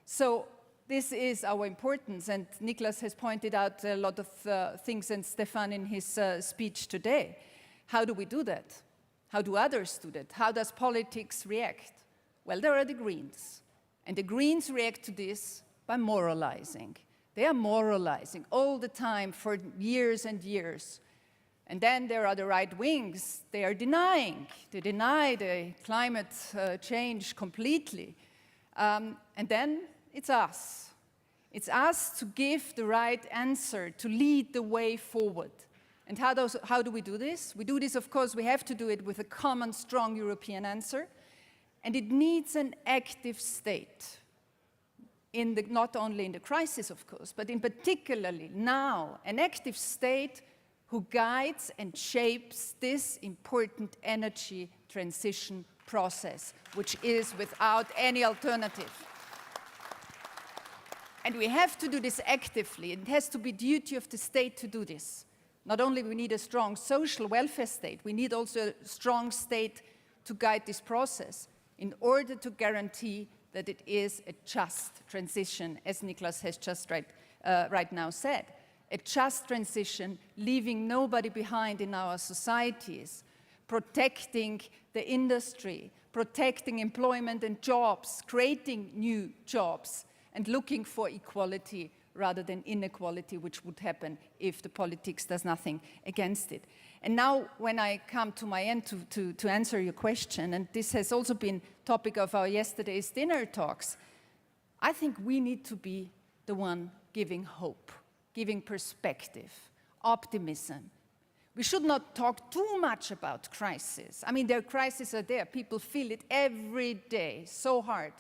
So this is our importance, and Niklas has pointed out a lot of things, and Stefan in his speech today. How do we do that? How do others do that? How does politics react? Well, there are the Greens, and the Greens react to this by moralizing. They are moralizing all the time for years and years. And then there are the right wings. They are denying. They deny the climate change completely. And then it's us. It's us to give the right answer, to lead the way forward. And how do we do this? We do this, of course, we have to do it with a common, strong European answer. And it needs an active state, not only in the crisis, of course, but in particularly now, an active state who guides and shapes this important energy transition process, which is without any alternative. And we have to do this actively. It has to be duty of the state to do this. Not only do we need a strong social welfare state, we need also a strong state to guide this process in order to guarantee that it is a just transition, as Niklas has just right now said. A just transition, leaving nobody behind in our societies, protecting the industry, protecting employment and jobs, creating new jobs, and looking for equality rather than inequality, which would happen if the politics does nothing against it. And now, when I come to my end to answer your question, and this has also been topic of our yesterday's dinner talks, I think we need to be the one giving hope, giving perspective, optimism. We should not talk too much about crisis. I mean, their crises are there. People feel it every day, so hard.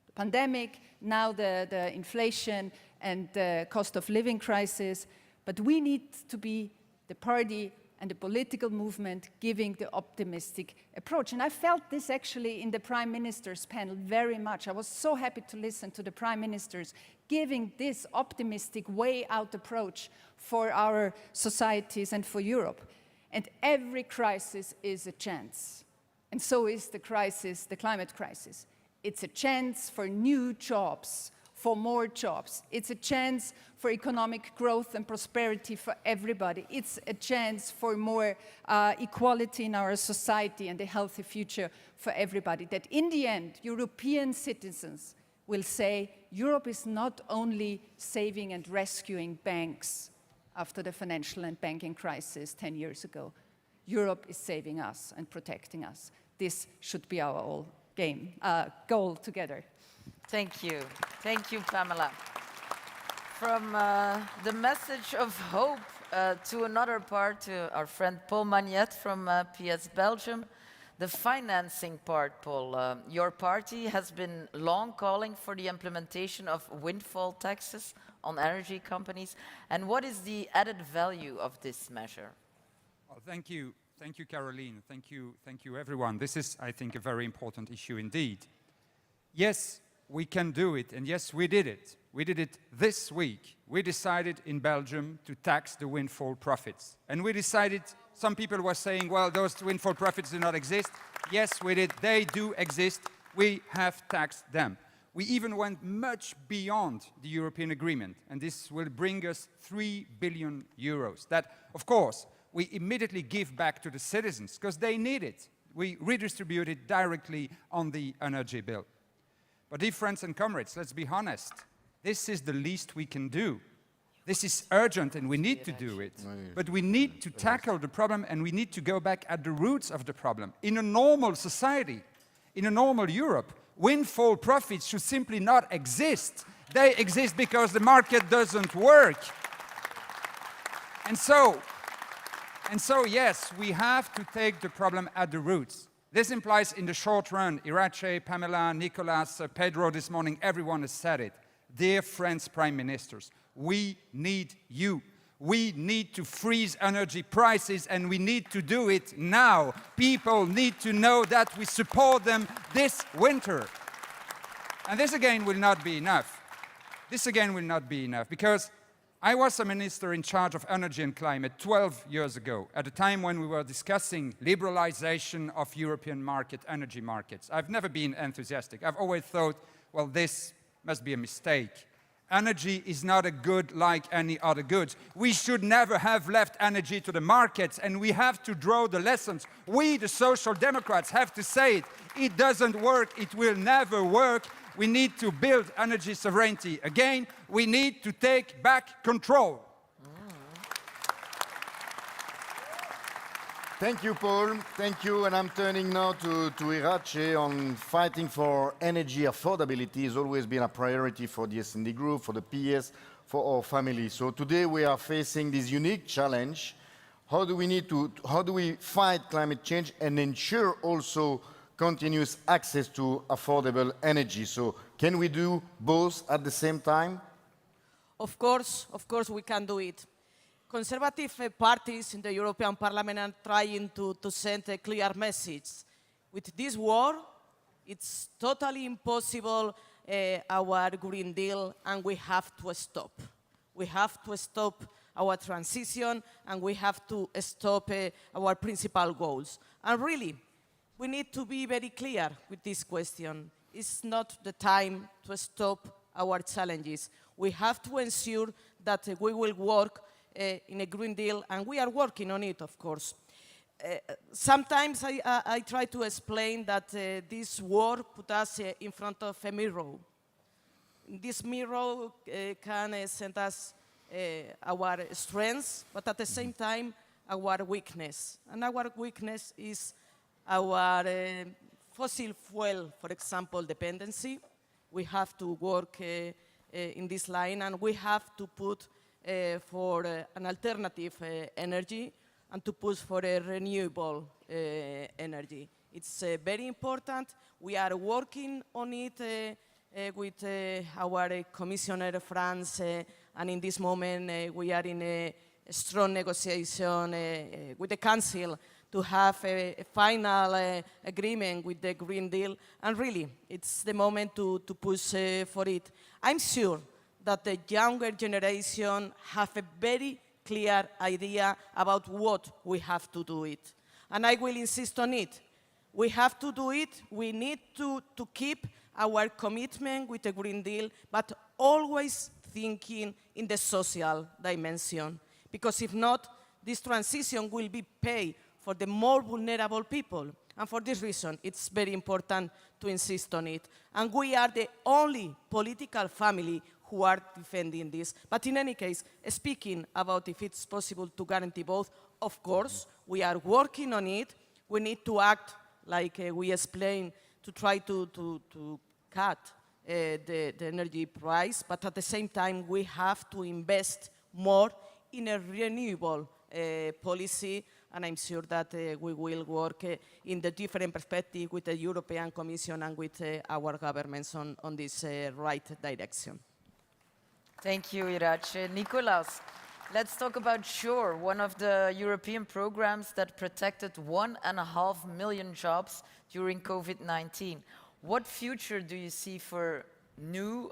The pandemic, now the inflation and the cost of living crisis. But we need to be the party and the political movement giving the optimistic approach. And I felt this actually in the Prime Minister's panel very much. I was so happy to listen to the Prime Ministers giving this optimistic way out approach for our societies and for Europe. And every crisis is a chance. And so is the crisis, the climate crisis. It's a chance for new jobs, for more jobs. It's a chance for economic growth and prosperity for everybody. It's a chance for more equality in our society and a healthy future for everybody. That in the end, European citizens will say, Europe is not only saving and rescuing banks after the financial and banking crisis 10 years ago. Europe is saving us and protecting us. This should be our goal together. Thank you. Thank you, Pamela. From the message of hope to another part, to our friend Paul Magnet from PES Belgium, the financing part, Paul. Your party has been long calling for the implementation of windfall taxes on energy companies. And what is the added value of this measure? Well, thank you. Thank you, Caroline. Thank you, everyone. This is, I think, a very important issue indeed. Yes, we can do it, and yes, we did it. We did it this week. We decided in Belgium to tax the windfall profits. And we decided, some people were saying, well, those windfall profits do not exist. Yes, we did. They do exist. We have taxed them. We even went much beyond the European agreement, and this will bring us 3 billion euros. That, of course, we immediately give back to the citizens, because they need it. We redistribute it directly on the energy bill. But dear friends and comrades, let's be honest. This is the least we can do. This is urgent and we need to do it. But we need to tackle the problem and we need to go back at the roots of the problem. In a normal society, in a normal Europe, windfall profits should simply not exist. They exist because the market doesn't work. And so, yes, we have to take the problem at the roots. This implies in the short run, Irache, Pamela, Nicolas, Pedro this morning, everyone has said it. Dear friends, prime ministers, we need you. We need to freeze energy prices and we need to do it now. People need to know that we support them this winter. And this again will not be enough. This again will not be enough because I was a minister in charge of energy and climate 12 years ago, at a time when we were discussing liberalization of European energy markets. I've never been enthusiastic. I've always thought, well, this must be a mistake. Energy is not a good like any other goods. We should never have left energy to the markets, and we have to draw the lessons. We, the Social Democrats, have to say it. It doesn't work. It will never work. We need to build energy sovereignty again. We need to take back control. Thank you, Paul. Thank you. And I'm turning now to Irache on fighting for energy affordability. Has always been a priority for the S&D Group, for the PES, for our family. So today we are facing this unique challenge. How do we fight climate change and ensure also continuous access to affordable energy? So can we do both at the same time? Of course we can do it. Conservative parties in the European Parliament are trying to send a clear message. With this war, it's totally impossible, our Green Deal, and we have to stop. We have to stop our transition, and we have to stop our principal goals. And really, we need to be very clear with this question. It's not the time to stop our challenges. We have to ensure that we will work in a Green Deal, and we are working on it, of course. Sometimes I try to explain that this war put us in front of a mirror. This mirror can send us our strengths, but at the same time, our weakness. And our weakness is our fossil fuel, for example, dependency. We have to work in this line, and we have to put for an alternative energy and to push for a renewable energy. It's very important. We are working on it with our Commissioner France, and in this moment we are in a strong negotiation with the Council to have a final agreement with the Green Deal, and really, it's the moment to push for it. I'm sure that the younger generation have a very clear idea about what we have to do it. And I will insist on it. We have to do it. We need to keep our commitment with the Green Deal, but always thinking in the social dimension. Because if not, this transition will be paid for the more vulnerable people. And for this reason, it's very important to insist on it. And we are the only political family who are defending this. But in any case, speaking about if it's possible to guarantee both, of course, we are working on it. We need to act, like we explained, to try to cut the energy price, but at the same time, we have to invest more in a renewable policy, and I'm sure that we will work in the different perspective with the European Commission and with our governments on this right direction. Thank you, Irache. Nicolas, let's talk about SURE, one of the European programs that protected 1.5 million jobs during COVID-19. What future do you see for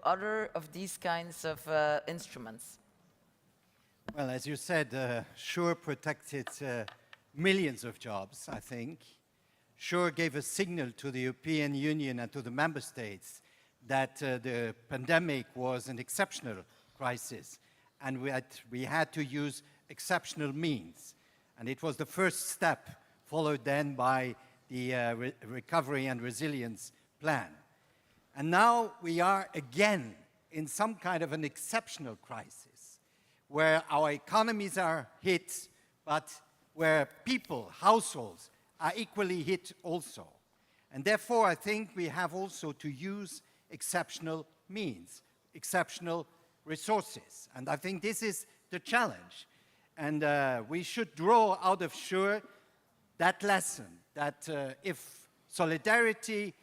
other of these kinds of instruments? Well, as you said, SURE protected millions of jobs, I think. SURE gave a signal to the European Union and to the member states that the pandemic was an exceptional crisis, and we had to use exceptional means. And it was the first step, followed then by the Recovery and Resilience Plan. And now we are again in some kind of an exceptional crisis. where our economies are hit, but where people, households, are equally hit also. And therefore, I think we have also to use exceptional means, exceptional resources. And I think this is the challenge. And we should draw out of SURE that lesson, that if solidarity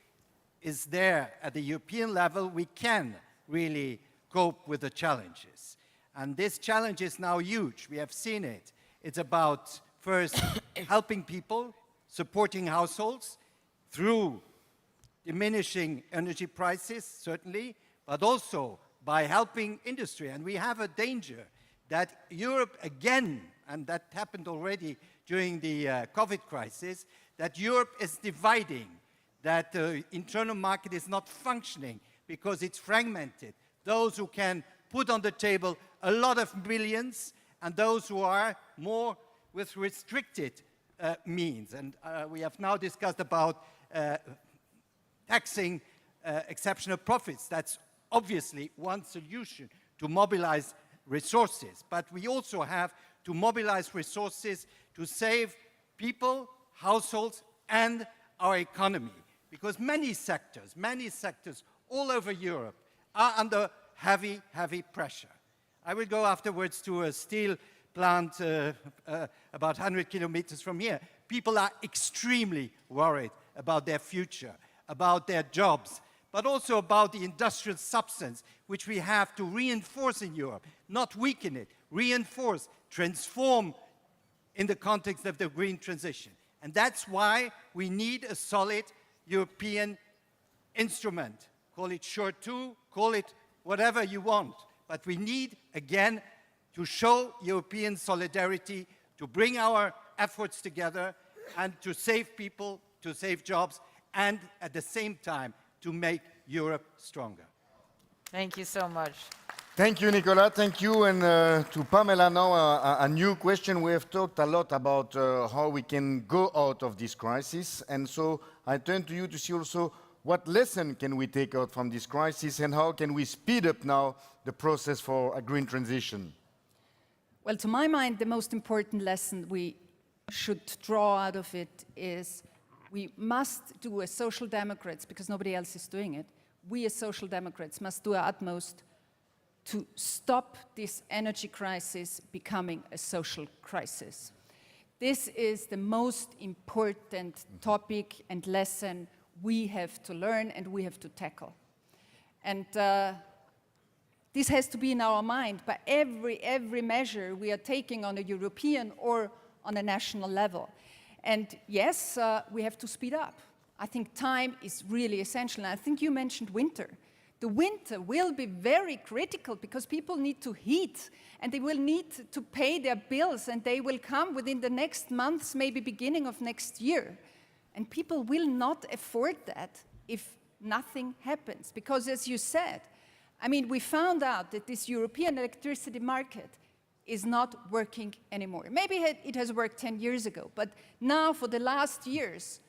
is there at the European level, we can really cope with the challenges. And this challenge is now huge. We have seen it. It's about, first, helping people, supporting households through diminishing energy prices, certainly, but also by helping industry. And we have a danger that Europe again, and that happened already during the COVID crisis, that Europe is dividing, that the internal market is not functioning because it's fragmented. Those who can put on the table a lot of billions and those who are more with restricted means. And we have now discussed about taxing exceptional profits. That's obviously one solution to mobilize resources. But we also have to mobilize resources to save people, households, and our economy. Because many sectors all over Europe are under heavy, heavy pressure. I will go afterwards to a steel plant about 100 kilometers from here. People are extremely worried about their future, about their jobs, but also about the industrial substance which we have to reinforce in Europe, not weaken it, reinforce, transform in the context of the green transition. And that's why we need a solid European instrument. Call it SURE 2, call it whatever you want. But we need, again, to show European solidarity, to bring our efforts together, and to save people, to save jobs, and at the same time, to make Europe stronger. Thank you so much. Thank you, Nicolas. Thank you. And to Pamela now, a new question. We have talked a lot about how we can go out of this crisis. And so I turn to you to see also what lesson can we take out from this crisis and how can we speed up now the process for a green transition? Well, to my mind, the most important lesson we should draw out of it is we must do as social democrats, because nobody else is doing it, we as social democrats must do our utmost to stop this energy crisis becoming a social crisis. This is the most important topic and lesson we have to learn and we have to tackle. And this has to be in our mind by every measure we are taking on a European or on a national level. And yes, we have to speed up. I think time is really essential. And I think you mentioned winter. The winter will be very critical because people need to heat and they will need to pay their bills and they will come within the next months, maybe beginning of next year. And people will not afford that if nothing happens. Because as you said, I mean, we found out that this European electricity market is not working anymore. Maybe it has worked 10 years ago, but now for the last years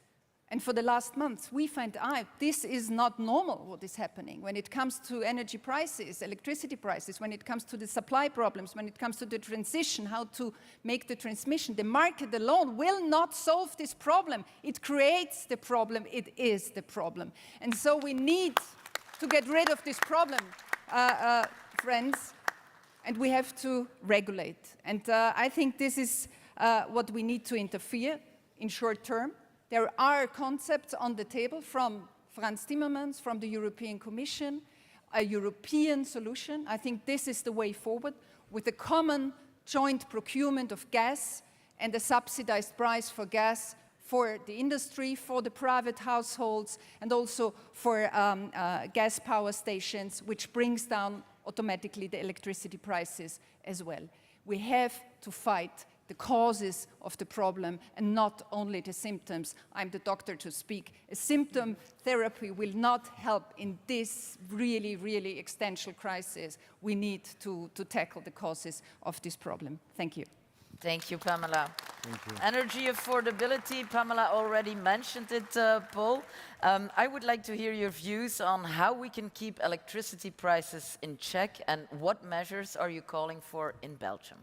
and for the last months, we find out this is not normal what is happening when it comes to energy prices, electricity prices, when it comes to the supply problems, when it comes to the transition, how to make the transmission. The market alone will not solve this problem. It creates the problem. It is the problem. And so we need to get rid of this problem, friends, and we have to regulate. And I think this is what we need to interfere in short term. There are concepts on the table from Frans Timmermans, from the European Commission, a European solution. I think this is the way forward with a common joint procurement of gas and a subsidized price for gas for the industry, for the private households, and also for gas power stations, which brings down automatically the electricity prices as well. We have to fight the causes of the problem and not only the symptoms. I'm the doctor to speak. A symptom therapy will not help in this really, really existential crisis. We need to tackle the causes of this problem. Thank you. Thank you, Pamela. Energy affordability, Pamela already mentioned it, Paul. I would like to hear your views on how we can keep electricity prices in check and what measures are you calling for in Belgium?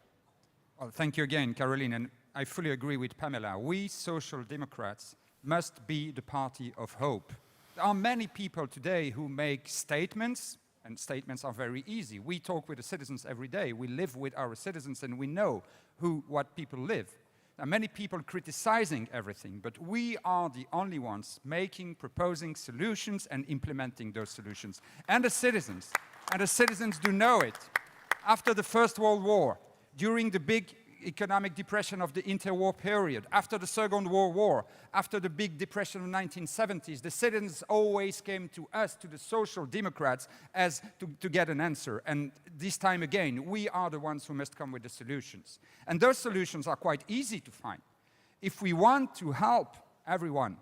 Well, thank you again, Caroline, and I fully agree with Pamela. We Social Democrats must be the party of hope. There are many people today who make statements, and statements are very easy. We talk with the citizens every day. We live with our citizens and we know what people live. There are many people criticizing everything, but we are the only ones proposing solutions and implementing those solutions. And the citizens do know it. After the First World War, during the big economic depression of the interwar period, after the Second World War, after the big depression of the 1970s, the citizens always came to us, to the Social Democrats, to get an answer. And this time again, we are the ones who must come with the solutions. And those solutions are quite easy to find. If we want to help everyone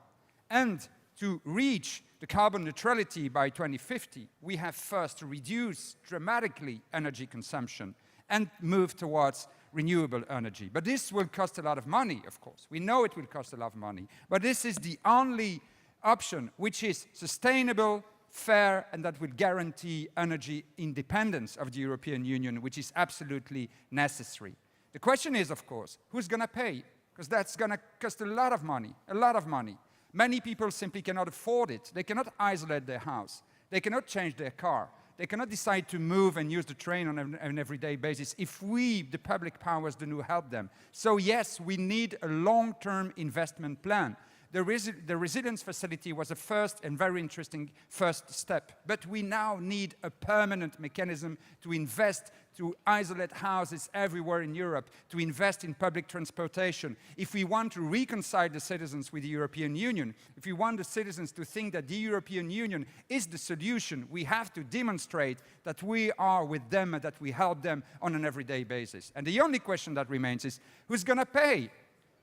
and to reach the carbon neutrality by 2050, we have first to reduce dramatically energy consumption and move towards renewable energy. But this will cost a lot of money, of course. We know it will cost a lot of money. But this is the only option which is sustainable, fair, and that will guarantee energy independence of the European Union, which is absolutely necessary. The question is, of course, who's going to pay? Because that's going to cost a lot of money, a lot of money. Many people simply cannot afford it. They cannot isolate their house. They cannot change their car. They cannot decide to move and use the train on an everyday basis if we, the public powers, do not help them. So yes, we need a long-term investment plan. The resilience facility was a first and very interesting first step, but we now need a permanent mechanism to invest, to isolate houses everywhere in Europe, to invest in public transportation. If we want to reconcile the citizens with the European Union, if we want the citizens to think that the European Union is the solution, we have to demonstrate that we are with them and that we help them on an everyday basis. And the only question that remains is, who's going to pay?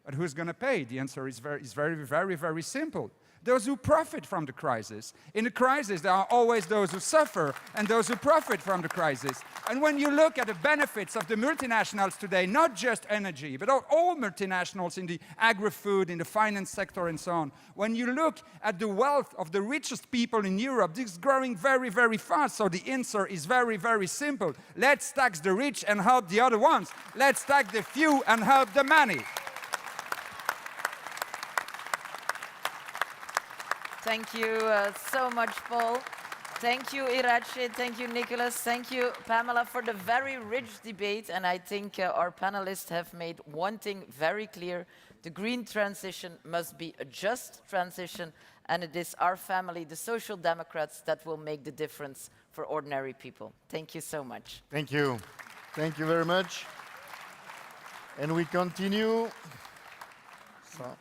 But who's going to pay? The answer is very simple. Those who profit from the crisis. In a crisis, there are always those who suffer and those who profit from the crisis. And when you look at the benefits of the multinationals today, not just energy, but all multinationals in the agri-food, in the finance sector, and so on, when you look at the wealth of the richest people in Europe, this is growing very fast. So the answer is very simple. Let's tax the rich and help the other ones. Let's tax the few and help the many. Thank you so much, Paul. Thank you, Irache. Thank you, Nicholas. Thank you, Pamela, for the very rich debate. And I think our panelists have made one thing very clear. The green transition must be a just transition. And it is our family, the Social Democrats, that will make the difference for ordinary people. Thank you so much. Thank you. Thank you very much. And we continue. So.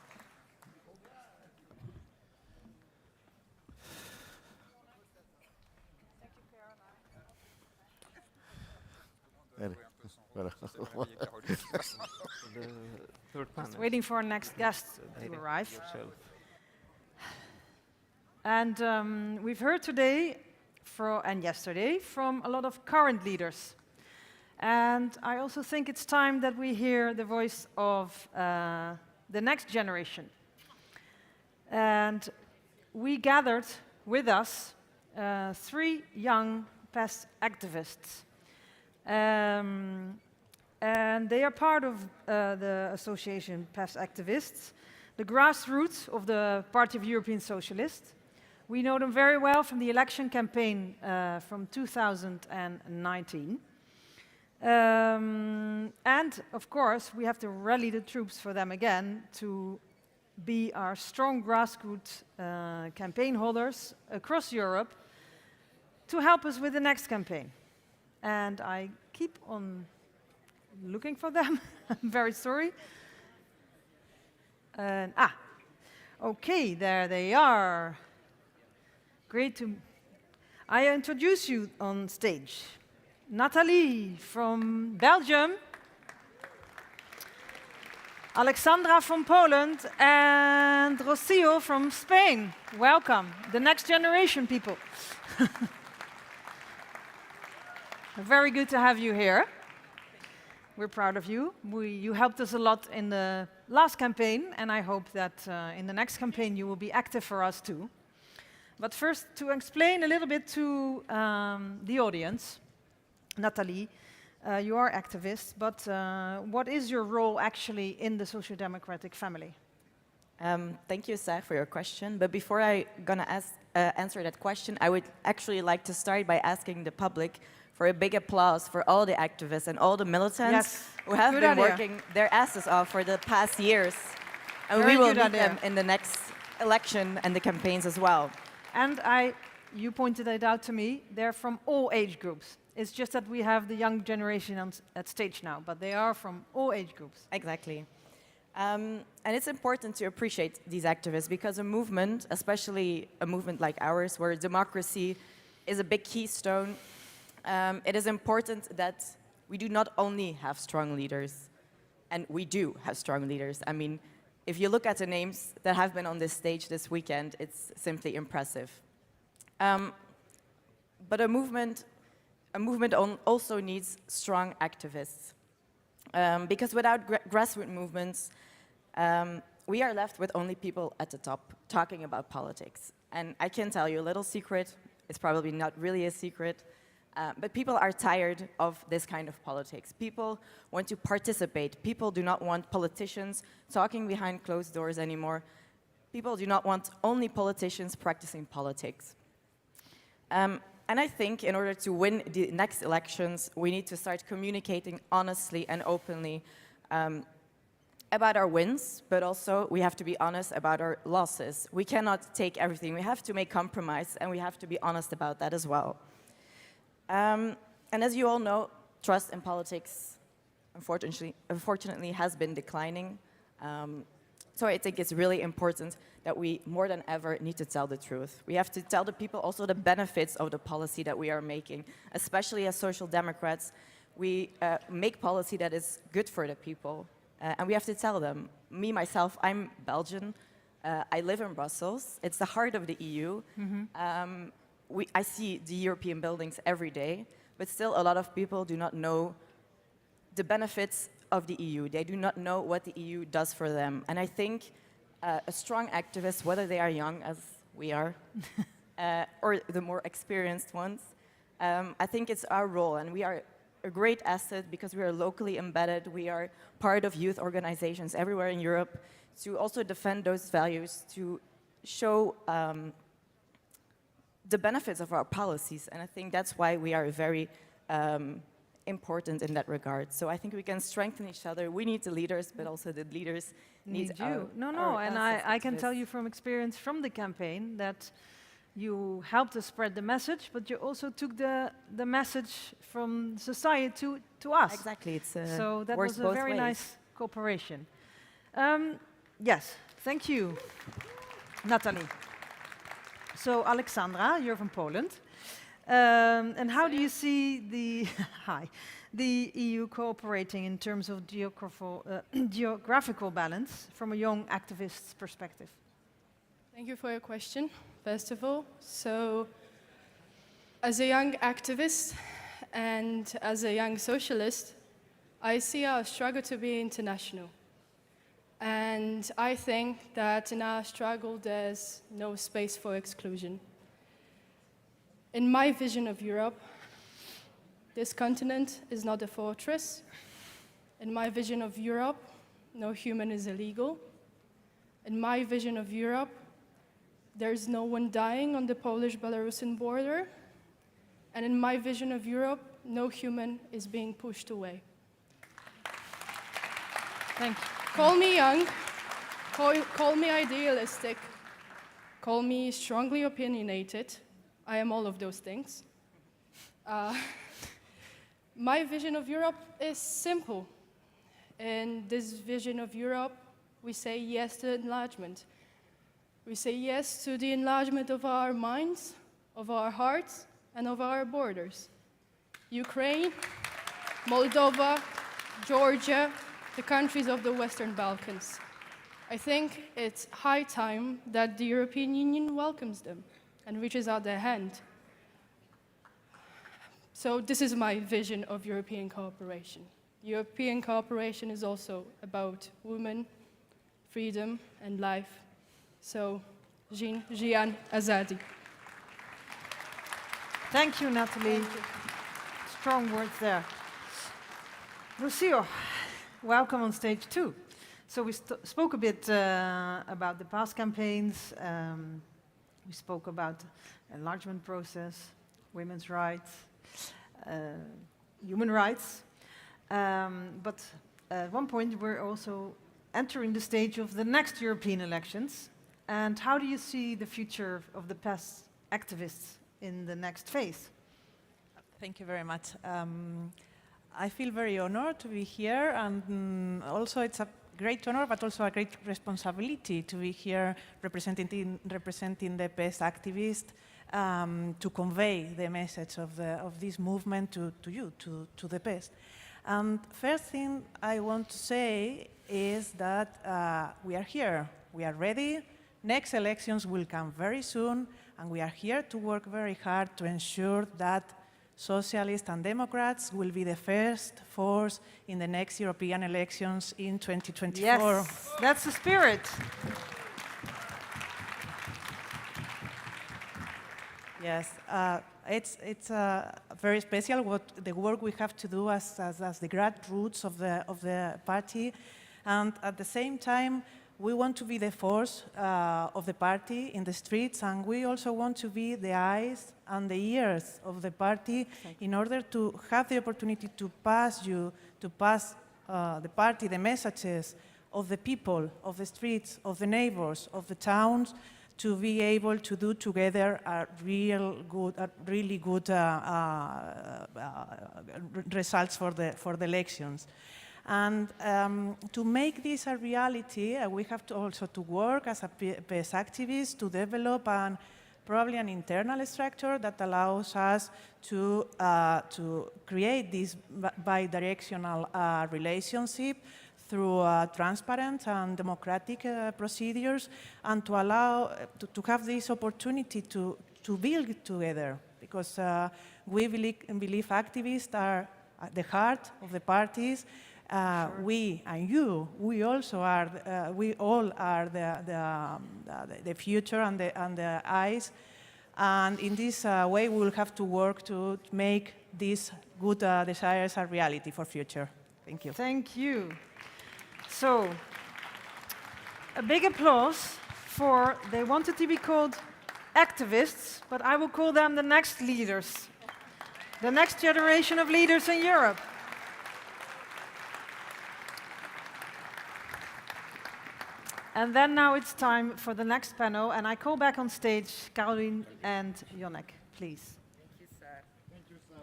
Just waiting for our next guest to arrive. And we've heard today and yesterday from a lot of current leaders. And I also think it's time that we hear the voice of the next generation. And we gathered with us 3 young PES activists. And they are part of the association PES Activists, the grassroots of the Party of European Socialists. We know them very well from the election campaign from 2019. And, of course, we have to rally the troops for them again to be our strong grassroots campaign holders across Europe to help us with the next campaign. And I keep on looking for them. I'm very sorry. Okay, there they are. Great to... I introduce you on stage. Nathalie from Belgium. Alexandra from Poland. And Rocio from Spain. Welcome. The next generation people. Very good to have you here. We're proud of you. You helped us a lot in the last campaign, and I hope that in the next campaign you will be active for us too. But first, to explain a little bit to the audience, Nathalie, you are activist, but what is your role actually in the Social Democratic family? Thank you, Seth, for your question. But before I'm going to answer that question, I would actually like to start by asking the public for a big applause for all the activists and all the militants who have been working their asses off for the past years. And we will need them in the next election and the campaigns as well. And you pointed it out to me, they're from all age groups. It's just that we have the young generation at stage now, but they are from all age groups. Exactly. And it's important to appreciate these activists because a movement, especially a movement like ours, where democracy is a big keystone, it is important that we do not only have strong leaders, and we do have strong leaders. I mean, if you look at the names that have been on this stage this weekend, it's simply impressive. But a movement also needs strong activists. Because without grassroots movements, we are left with only people at the top talking about politics. And I can tell you a little secret, it's probably not really a secret, but people are tired of this kind of politics. People want to participate. People do not want politicians talking behind closed doors anymore. People do not want only politicians practicing politics. And I think in order to win the next elections, we need to start communicating honestly and openly about our wins, but also we have to be honest about our losses. We cannot take everything. We have to make compromise, and we have to be honest about that as well. And as you all know, trust in politics, unfortunately has been declining. So I think it's really important that we, more than ever, need to tell the truth. We have to tell the people also the benefits of the policy that we are making. Especially as social democrats, we make policy that is good for the people. And we have to tell them. Me, myself, I'm Belgian. I live in Brussels. It's the heart of the EU. Mm-hmm. I see the European buildings every day, but still a lot of people do not know the benefits of the EU. They do not know what the EU does for them. And I think a strong activist, whether they are young, as we are, or the more experienced ones, I think it's our role, and we are a great asset because we are locally embedded. We are part of youth organizations everywhere in Europe to also defend those values, to show the benefits of our policies, and I think that's why we are very important in that regard. So I think we can strengthen each other. We need the leaders, but also the leaders need you. And I can tell you from experience from the campaign that you helped us spread the message, but you also took the message from society to us. Exactly, so that was a very nice cooperation. Yes, thank you, Nathalie. So, Alexandra, you're from Poland. And how do you see the EU cooperating in terms of geographical balance from a young activist's perspective? Thank you for your question, first of all. So, as a young activist and as a young socialist, I see our struggle to be international. And I think that in our struggle, there's no space for exclusion. In my vision of Europe, this continent is not a fortress. In my vision of Europe, no human is illegal. In my vision of Europe, there's no one dying on the Polish-Belarusian border. And in my vision of Europe, no human is being pushed away. Thank you. Call me young, call me idealistic, call me strongly opinionated. I am all of those things. My vision of Europe is simple. In this vision of Europe, we say yes to enlargement. We say yes to the enlargement of our minds, of our hearts, and of our borders. Ukraine, Moldova, Georgia, the countries of the Western Balkans. I think it's high time that the European Union welcomes them and reaches out their hand. So this is my vision of European cooperation. European cooperation is also about women, freedom, and life. So, Jian Azadi. Thank you, Natalie. Strong words there. Lucille, welcome on stage too. So we spoke a bit about the past campaigns. We spoke about enlargement process, women's rights, human rights. But at one point, we're also entering the stage of the next European elections. And how do you see the future of the PES activists in the next phase? Thank you very much. I feel very honored to be here, and also it's a great honor, but also a great responsibility to be here representing the PES activists to convey the message of this movement to you, to the PES. First thing I want to say is that we are here, we are ready. Next elections will come very soon, and we are here to work very hard to ensure that Socialists and Democrats will be the first force in the next European elections in 2024. Yes, that's the spirit. Yes, it's very special the work we have to do as the grassroots of the party, and at the same time we want to be the force of the party in the streets, and we also want to be the eyes and the ears of the party in order to have the opportunity to pass the party, the messages of the people, of the streets, of the neighbors, of the towns, to be able to do together a really good results for the elections. And to make this a reality, we have to also to work as a PES activist to develop probably an internal structure that allows us to create this bi-directional relationship through transparent and democratic procedures, and to allow to have this opportunity to build together, because we believe activists are at the heart of the parties. We and you, we also are. We all are the future and the eyes, and in this way, we will have to work to make these good desires a reality for future. Thank you. Thank you. So, a big applause for. They wanted to be called activists, but I will call them the next leaders, the next generation of leaders in Europe. And then now it's time for the next panel, and I call back on stage Caroline and Jonnek, please. Thank you, sir. Thank you, sir.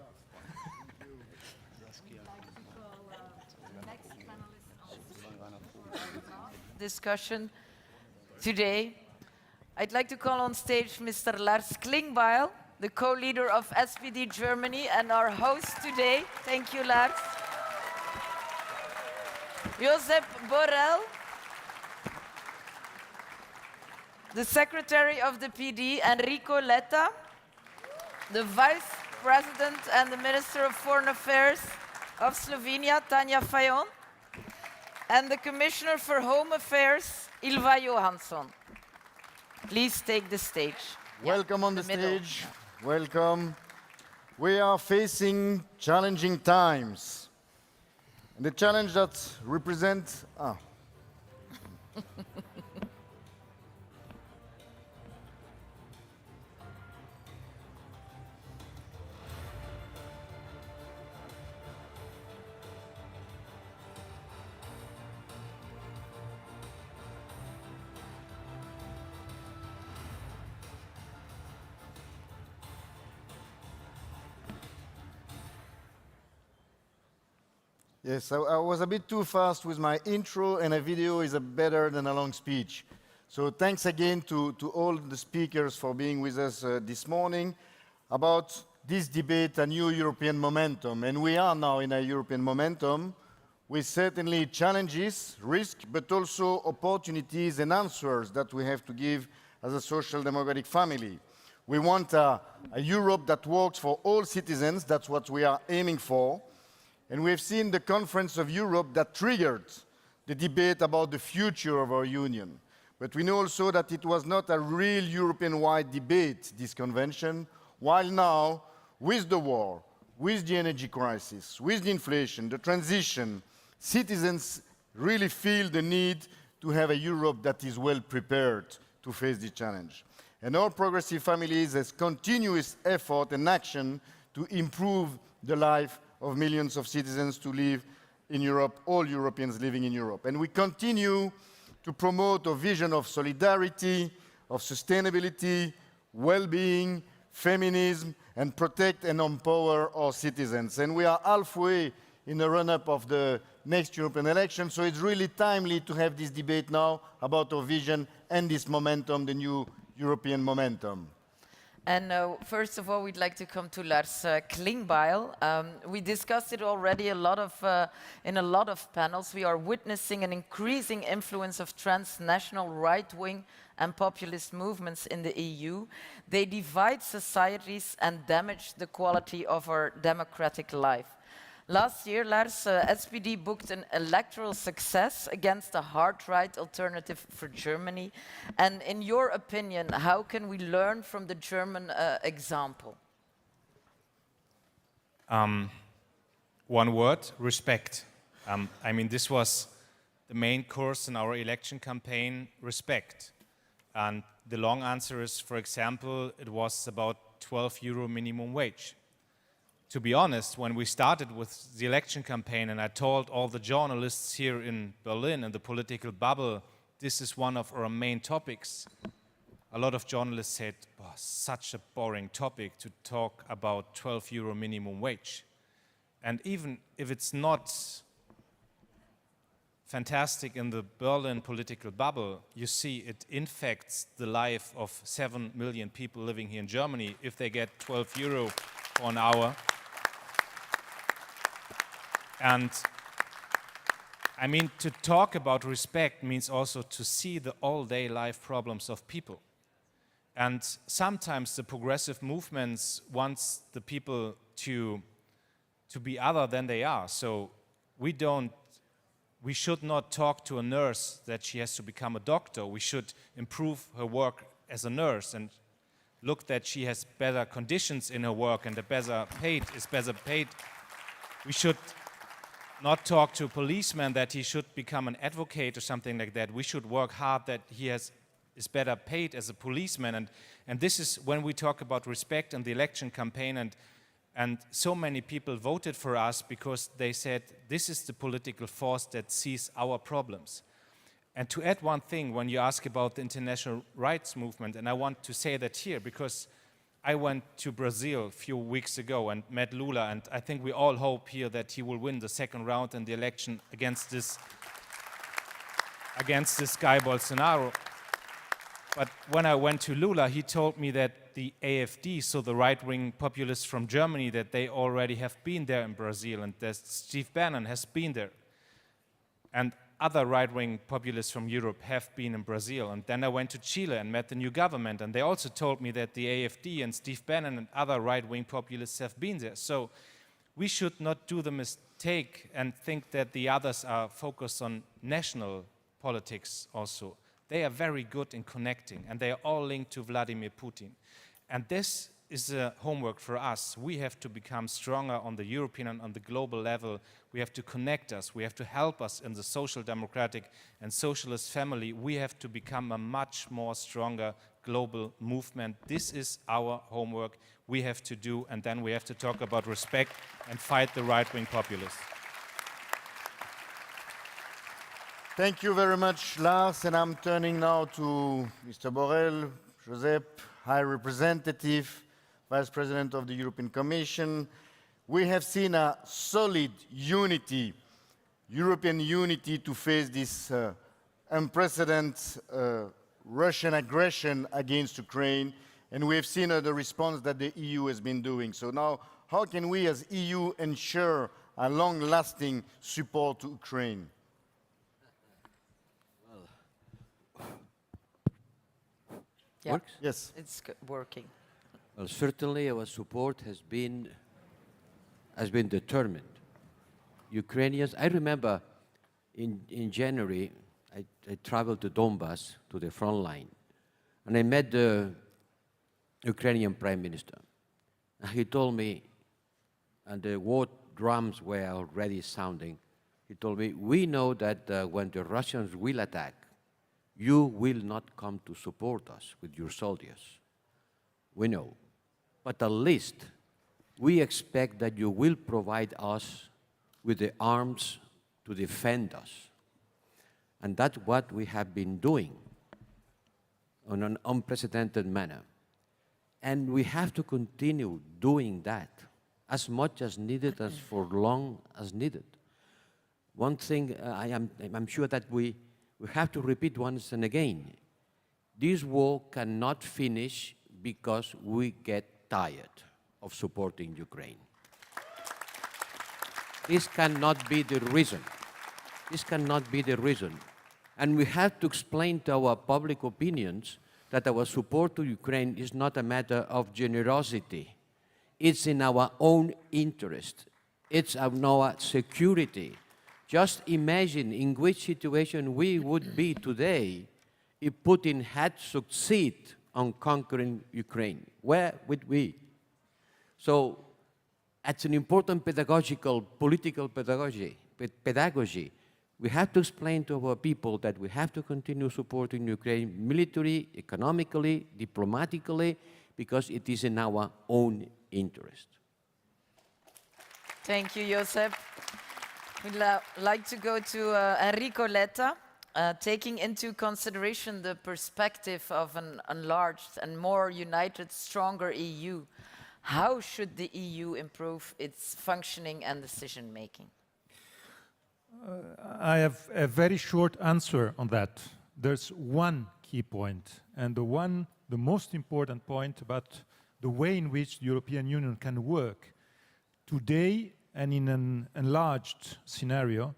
Discussion today. I'd like to call on stage Mr. Lars Klingbeil, the co-leader of SPD Germany and our host today. Thank you, Lars. Josep Borrell, the Secretary of the PD, Enrico Letta, the Vice President and the Minister of Foreign Affairs of Slovenia, Tanja Fajon, and the Commissioner for Home Affairs, Ylva Johansson. Please take the stage. Welcome on the stage. Welcome. We are facing challenging times. And the challenge that represents... Yes, I was a bit too fast with my intro, and a video is better than a long speech. So thanks again to all the speakers for being with us this morning about this debate, a new European momentum. And we are now in a European momentum with certainly challenges, risks, but also opportunities and answers that we have to give as a social democratic family. We want a Europe that works for all citizens. That's what we are aiming for. And we have seen the Conference of Europe that triggered the debate about the future of our union. But we know also that it was not a real European-wide debate, this convention, while now, with the war, with the energy crisis, with the inflation, the transition, citizens really feel the need to have a Europe that is well prepared to face the challenge. And our progressive families has continuous effort and action to improve the life of millions of citizens to live in Europe, all Europeans living in Europe. And we continue to promote a vision of solidarity, of sustainability, well-being, feminism, and protect and empower our citizens. And we are halfway in the run-up of the next European election, so it's really timely to have this debate now about our vision and this momentum, the new European momentum. And first of all, we'd like to come to Lars Klingbeil. We discussed it already in a lot of panels. We are witnessing an increasing influence of transnational right-wing and populist movements in the EU. They divide societies and damage the quality of our democratic life. Last year, Lars, SPD booked an electoral success against a hard-right alternative for Germany. And in your opinion, how can we learn from the German example? One word, respect. I mean, this was the main course in our election campaign, respect. And the long answer is, for example, it was about 12 euro minimum wage. To be honest, when we started with the election campaign and I told all the journalists here in Berlin in the political bubble, this is one of our main topics, a lot of journalists said, oh, such a boring topic to talk about 12 euro minimum wage. And even if it's not fantastic in the Berlin political bubble, you see it infects the life of 7 million people living here in Germany if they get 12 euro for an hour. And I mean, to talk about respect means also to see the all-day life problems of people. And sometimes the progressive movements want the people to be other than they are. So we should not talk to a nurse that she has to become a doctor. We should improve her work as a nurse and look that she has better conditions in her work and is better paid. We should not talk to a policeman that he should become an advocate or something like that. We should work hard that he is better paid as a policeman. And this is when we talk about respect in the election campaign. And so many people voted for us because they said, this is the political force that sees our problems. And to add one thing, when you ask about the international rights movement, and I want to say that here because I went to Brazil a few weeks ago and met Lula, and I think we all hope here that he will win the second round in the election against this guy Bolsonaro. But when I went to Lula, he told me that the AfD, so the right-wing populists from Germany, that they already have been there in Brazil, and that Steve Bannon has been there. And other right-wing populists from Europe have been in Brazil. And then I went to Chile and met the new government, and they also told me that the AfD and Steve Bannon and other right-wing populists have been there. So we should not do the mistake and think that the others are focused on national politics also. They are very good in connecting, and they are all linked to Vladimir Putin. And this is a homework for us. We have to become stronger on the European and on the global level. We have to connect us. We have to help us in the social democratic and socialist family. We have to become a much more stronger global movement. This is our homework we have to do, and then we have to talk about respect and fight the right-wing populists. Thank you very much, Lars, and I'm turning now to Mr. Borrell, Josep, High Representative, Vice President of the European Commission. We have seen a solid unity, European unity to face this unprecedented Russian aggression against Ukraine, and we have seen the response that the EU has been doing. So now, how can we as EU ensure a long-lasting support to Ukraine? Yeah, Works? yes, it's working. Well, certainly our support has been determined. Ukrainians, I remember in January, I traveled to Donbass, to the front line, and I met the Ukrainian Prime Minister. And he told me, and the war drums were already sounding, he told me, we know that when the Russians will attack, you will not come to support us with your soldiers. We know. But at least we expect that you will provide us with the arms to defend us. And that's what we have been doing in an unprecedented manner. And we have to continue doing that as much as needed, as for long as needed. One thing I'm sure that we have to repeat once and again. This war cannot finish because we get tired of supporting Ukraine. This cannot be the reason. This cannot be the reason. And we have to explain to our public opinions that our support to Ukraine is not a matter of generosity. It's in our own interest. It's in our security. Just imagine in which situation we would be today if Putin had succeeded on conquering Ukraine. Where would we? So it's an important pedagogical, political pedagogy. We have to explain to our people that we have to continue supporting Ukraine militarily, economically, diplomatically, because it is in our own interest. Thank you, Josep. We'd like to go to Enrico Letta, taking into consideration the perspective of an enlarged and more united, stronger EU. How should the EU improve its functioning and decision-making? I have a very short answer on that. There's one key point, and the most important point about the way in which the European Union can work today and in an enlarged scenario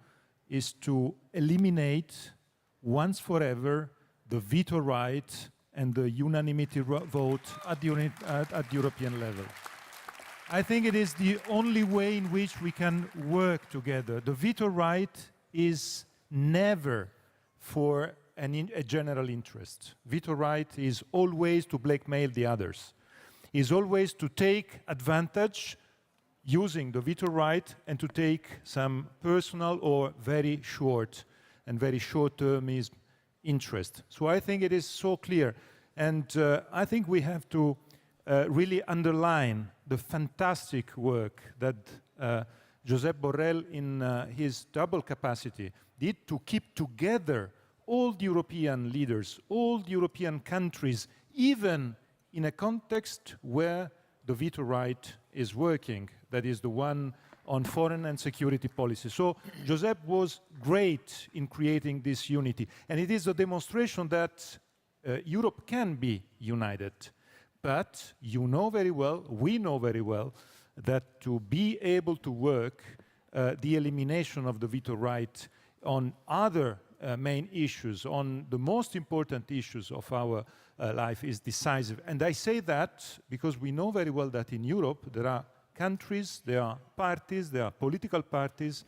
is to eliminate once forever the veto right and the unanimity vote at the European level. I think it is the only way in which we can work together. The veto right is never for a general interest. Veto right is always to blackmail the others, is always to take advantage using the veto right and to take some personal or very short and very short-termism interest. So I think it is so clear. And I think we have to really underline the fantastic work that Josep Borrell, in his double capacity, did to keep together all the European leaders, all the European countries, even in a context where the veto right is working, that is the one on foreign and security policy. So Josep was great in creating this unity. And it is a demonstration that Europe can be united. But you know very well, we know very well, that to be able to work the elimination of the veto right on other main issues, on the most important issues of our life is decisive. And I say that because we know very well that in Europe there are countries, there are parties, there are political parties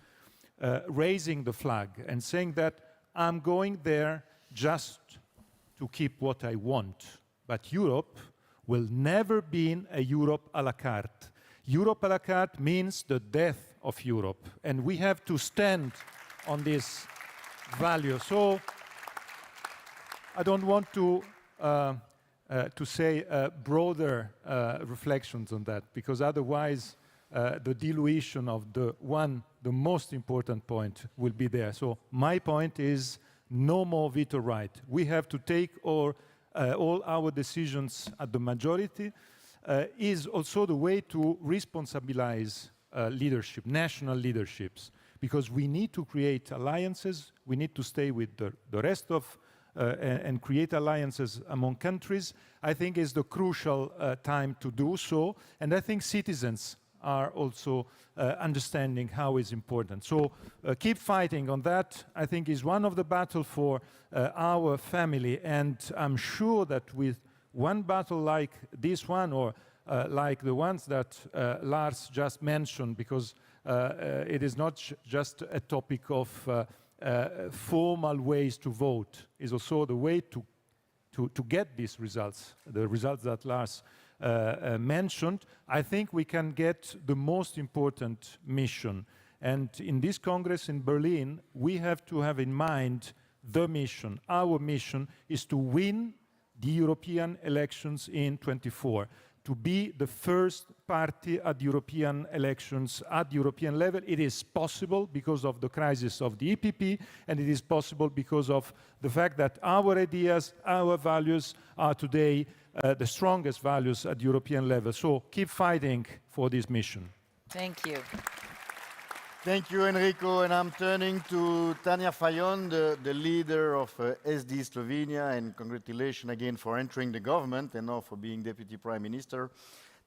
raising the flag and saying that I'm going there just to keep what I want. But Europe will never be a Europe à la carte. Europe à la carte means the death of Europe. And we have to stand on this value. So I don't want to say broader reflections on that, because otherwise the dilution of the most important point will be there. So my point is no more veto right. We have to take all our decisions at the majority. Is also the way to responsibilize leadership, national leaderships, because we need to create alliances, we need to stay with the rest of and create alliances among countries. I think is the crucial time to do so, and I think citizens are also understanding how it's important. So keep fighting on that. I think is one of the battles for our family, and I'm sure that with one battle like this one, or like the ones that Lars just mentioned, because it is not just a topic of formal ways to vote. Is also the way to get these results, the results that Lars mentioned. I think we can get the most important mission. And in this Congress in Berlin, we have to have in mind the mission. Our mission is to win the European elections in 24, to be the first party at European elections at the European level. It is possible because of the crisis of the EPP, and it is possible because of the fact that our ideas, our values are today the strongest values at European level. So keep fighting for this mission. Thank you. Thank you, Enrico. And I'm turning to Tanja Fajon, the leader of SD Slovenia, and congratulations again for entering the government and now for being Deputy Prime Minister.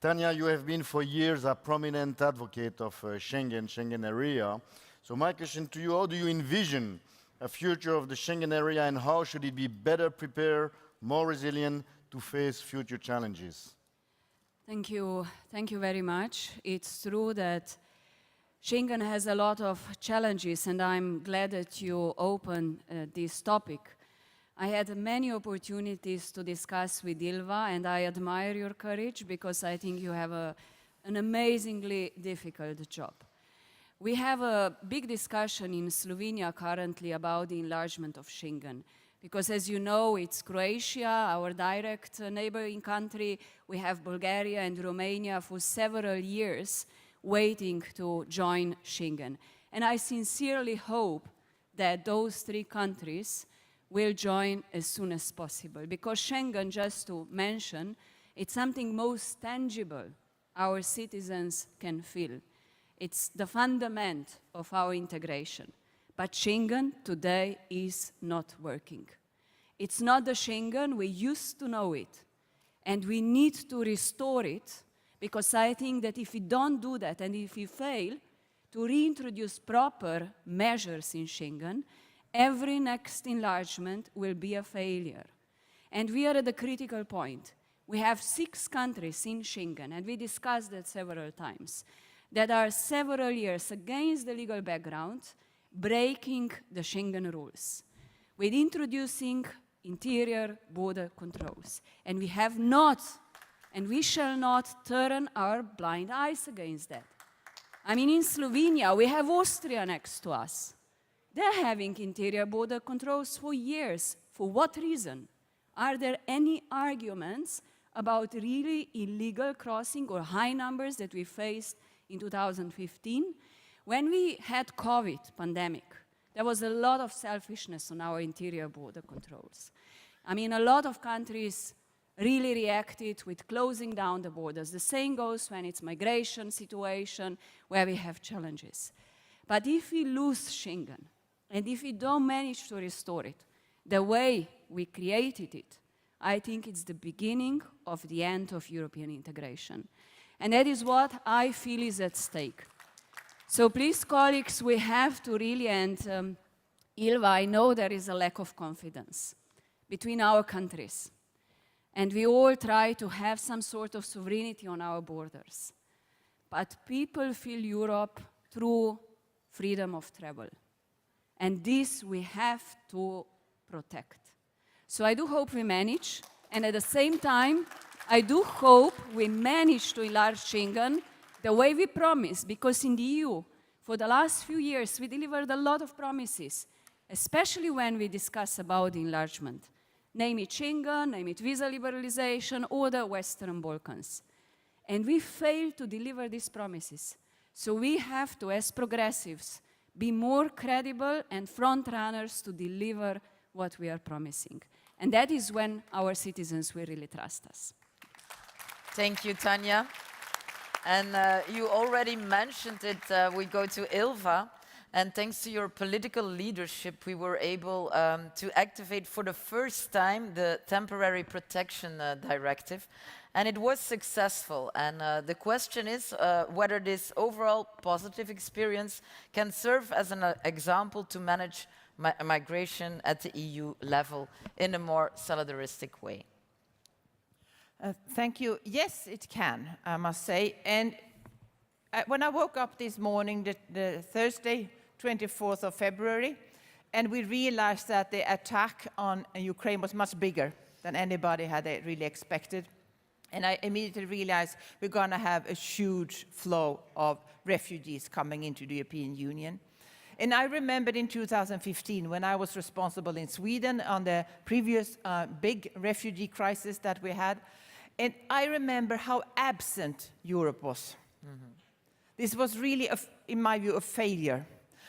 Tanja, you have been for years a prominent advocate of Schengen area. So my question to you, how do you envision a future of the Schengen area, and how should it be better prepared, more resilient to face future challenges? Thank you very much. It's true that Schengen has a lot of challenges, and I'm glad that you opened this topic. I had many opportunities to discuss with Ilva, and I admire your courage because I think you have an amazingly difficult job. We have a big discussion in Slovenia currently about the enlargement of Schengen, because as you know, it's Croatia, our direct neighboring country. We have Bulgaria and Romania for several years waiting to join Schengen. And I sincerely hope that those three countries will join as soon as possible, because Schengen, just to mention, it's something most tangible our citizens can feel. It's the fundament of our integration. But Schengen today is not working. It's not the Schengen we used to know it, and we need to restore it, because I think that if we don't do that, and if we fail to reintroduce proper measures in Schengen, every next enlargement will be a failure. And we are at the critical point. We have 6 countries in Schengen, and we discussed that several times, that are several years against the legal background, breaking the Schengen rules, with introducing interior border controls. And we have not, and we shall not turn our blind eyes against that. I mean, in Slovenia, we have Austria next to us. They're having interior border controls for years. For what reason? Are there any arguments about really illegal crossing or high numbers that we faced in 2015? When we had COVID pandemic, there was a lot of selfishness on our interior border controls. I mean, a lot of countries really reacted with closing down the borders. The same goes when it's migration situation, where we have challenges. But if we lose Schengen, and if we don't manage to restore it the way we created it, I think it's the beginning of the end of European integration. And that is what I feel is at stake. So please, colleagues, we have to really, and Ilva, I know there is a lack of confidence between our countries. And we all try to have some sort of sovereignty on our borders. But people feel Europe through freedom of travel. And this we have to protect. So I do hope we manage, and at the same time, I do hope we manage to enlarge Schengen the way we promised, because in the EU, for the last few years, we delivered a lot of promises, especially when we discuss about enlargement. Name it Schengen, name it visa liberalization, or the Western Balkans. And we failed to deliver these promises. So we have to, as progressives, be more credible and front runners to deliver what we are promising. And that is when our citizens will really trust us. Thank you, Tanja. And you already mentioned it, we go to Ilva. And thanks to your political leadership, we were able to activate for the first time the Temporary Protection Directive. And it was successful. And the question is whether this overall positive experience can serve as an example to manage migration at the EU level in a more solidaristic way. Thank you. Yes, it can, I must say. And when I woke up this morning, the Thursday, 24th of February, And we realized that the attack on Ukraine was much bigger than anybody had really expected. And I immediately realized we're going to have a huge flow of refugees coming into the European Union. And I remembered in 2015, when I was responsible in Sweden on the previous big refugee crisis that we had, and I remember how absent Europe was. This was really, in my view, a failure,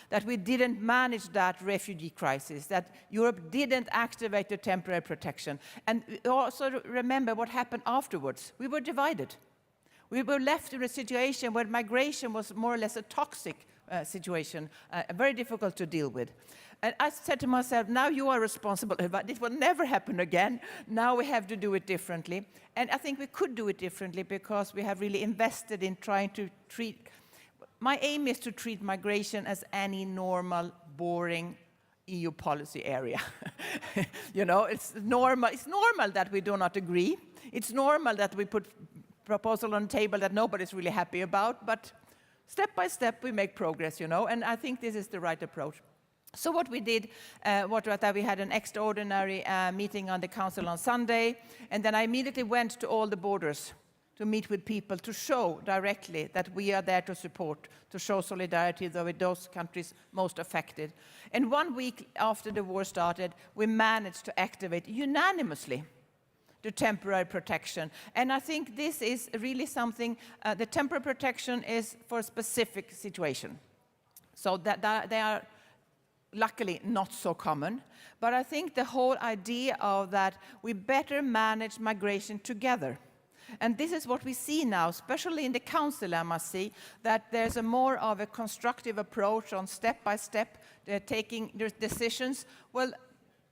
that we didn't manage that refugee crisis, that Europe didn't activate the temporary protection. And also remember what happened afterwards. We were divided. We were left in a situation where migration was more or less a toxic situation, very difficult to deal with. And I said to myself, now you are responsible, but it will never happen again. Now we have to do it differently. And I think we could do it differently because we have really invested in trying to treat. My aim is to treat migration as any normal, boring EU policy area. You know, it's normal that we do not agree. It's normal that we put proposal on the table that nobody's really happy about, but step by step we make progress, you know, and I think this is the right approach. So what we did was that we had an extraordinary meeting on the council on Sunday, and then I immediately went to all the borders to meet with people, to show directly that we are there to support, to show solidarity with those countries most affected. And 1 week after the war started, we managed to activate unanimously the temporary protection. And I think this is really something, the temporary protection is for a specific situation. So that they are luckily not so common. But I think the whole idea of that we better manage migration together. And this is what we see now, especially in the Council, I must say, that there's a more of a constructive approach on step-by-step, taking their decisions, well,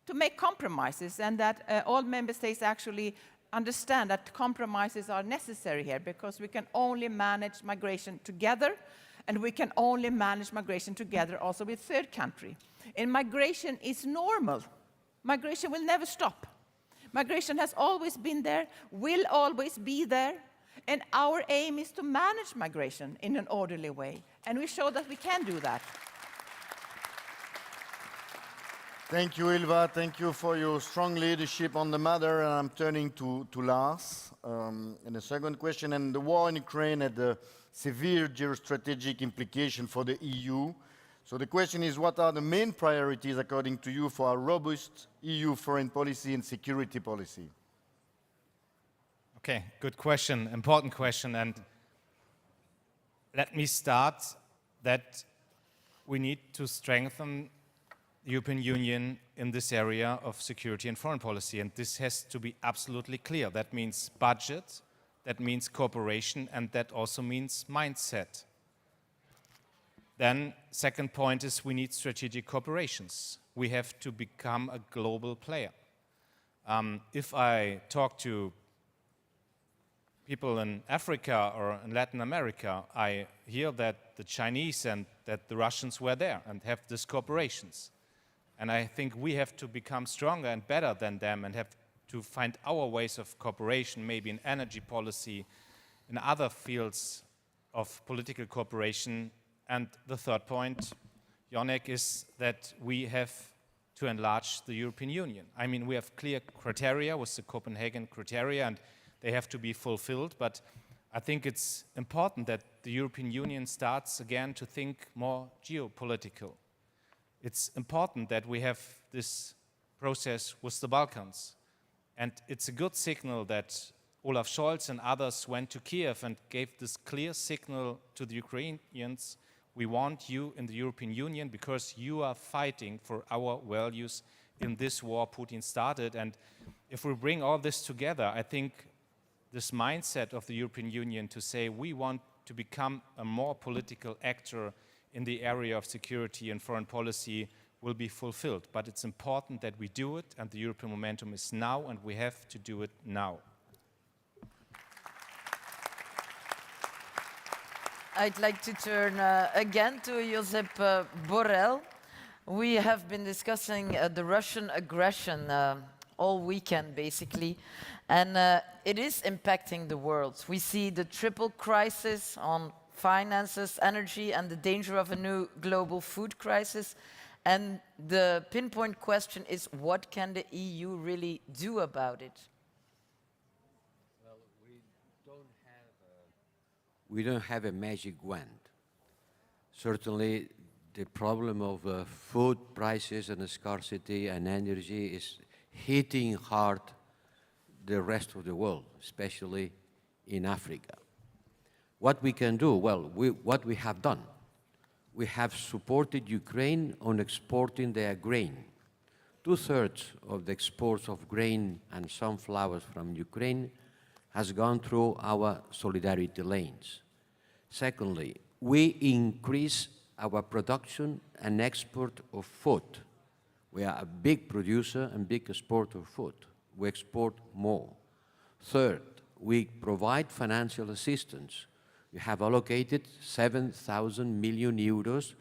to make compromises, and that all member states actually understand that compromises are necessary here, because we can only manage migration together, and we can only manage migration together also with third country. And migration is normal. Migration will never stop. Migration has always been there, will always be there, and our aim is to manage migration in an orderly way, and we show that we can do that. Thank you, Ylva. Thank you for your strong leadership on the matter, and I'm turning to Lars. And the second question, and the war in Ukraine had a severe geostrategic implication for the EU. So the question is, what are the main priorities, according to you, for a robust EU foreign policy and security policy? Okay, good question, important question. And let me start that we need to strengthen the European Union in this area of security and foreign policy. And this has to be absolutely clear. That means budget, that means cooperation, and that also means mindset. Then, second point is we need strategic cooperations. We have to become a global player. If I talk to people in Africa or in Latin America, I hear that the Chinese and that the Russians were there and have these cooperations. And I think we have to become stronger and better than them and have to find our ways of cooperation, maybe in energy policy, in other fields of political cooperation. And the third point, Jonek, is that we have to enlarge the European Union. I mean, we have clear criteria with the Copenhagen criteria, and they have to be fulfilled. But I think it's important that the European Union starts again to think more geopolitical. It's important that we have this process with the Balkans. And it's a good signal that Olaf Scholz and others went to Kiev and gave this clear signal to the Ukrainians: we want you in the European Union because you are fighting for our values in this war Putin started. And if we bring all this together, I think this mindset of the European Union to say we want to become a more political actor in the area of security and foreign policy will be fulfilled. But it's important that we do it, and the European momentum is now, and we have to do it now. I'd like to turn again to Josep Borrell. We have been discussing the Russian aggression all weekend, basically, and it is impacting the world. We see the triple crisis on finances, energy, and the danger of a new global food crisis. And the pinpoint question is, what can the EU really do about it? Well, we don't have a magic wand. Certainly, the problem of food prices and scarcity and energy is hitting hard the rest of the world, especially in Africa. What we can do? Well, what we have done. We have supported Ukraine on exporting their grain. 2/3 of the exports of grain and sunflowers from Ukraine has gone through our solidarity lanes. Secondly, we increase our production and export of food. We are a big producer and big exporter of food. We export more. Third, we provide financial assistance. We have allocated 7,000 million euros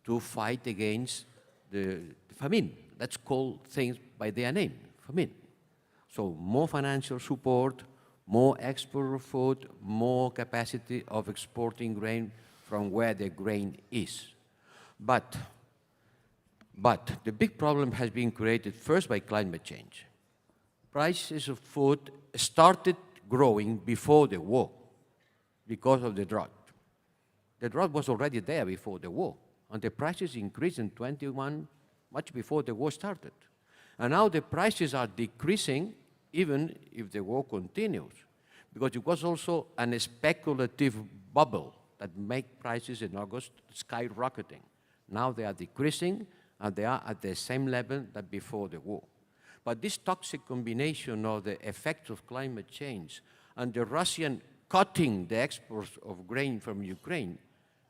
to fight against the famine. Let's call things by their name, famine. So more financial support, more export of food, more capacity of exporting grain from where the grain is. But the big problem has been created first by climate change. Prices of food started growing before the war because of the drought. The drought was already there before the war, and the prices increased in 21 much before the war started. And now the prices are decreasing even if the war continues, because it was also a speculative bubble that made prices in August skyrocketing. Now they are decreasing, and they are at the same level that before the war. But this toxic combination of the effects of climate change and the Russian cutting the exports of grain from Ukraine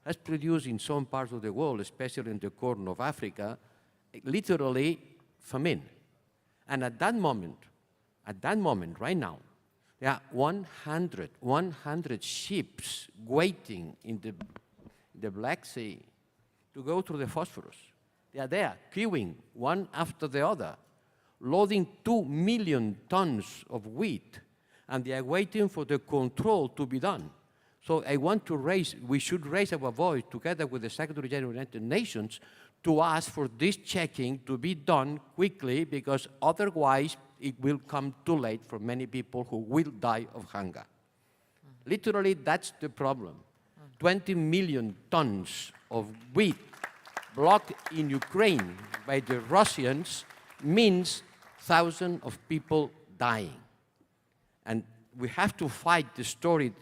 has produced in some parts of the world, especially in the Corn of Africa, literally famine. And at that moment, right now, there are 100 ships waiting in the Black Sea to go through the phosphorus. They are there, queuing, one after the other, loading 2 million tons of wheat, and they are waiting for the control to be done. So we should raise our voice together with the Secretary General of the United Nations to ask for this checking to be done quickly, because otherwise it will come too late for many people who will die of hunger. Literally, that's the problem. 20 million tons of wheat blocked in Ukraine by the Russians means thousands of people dying. And we have to fight the story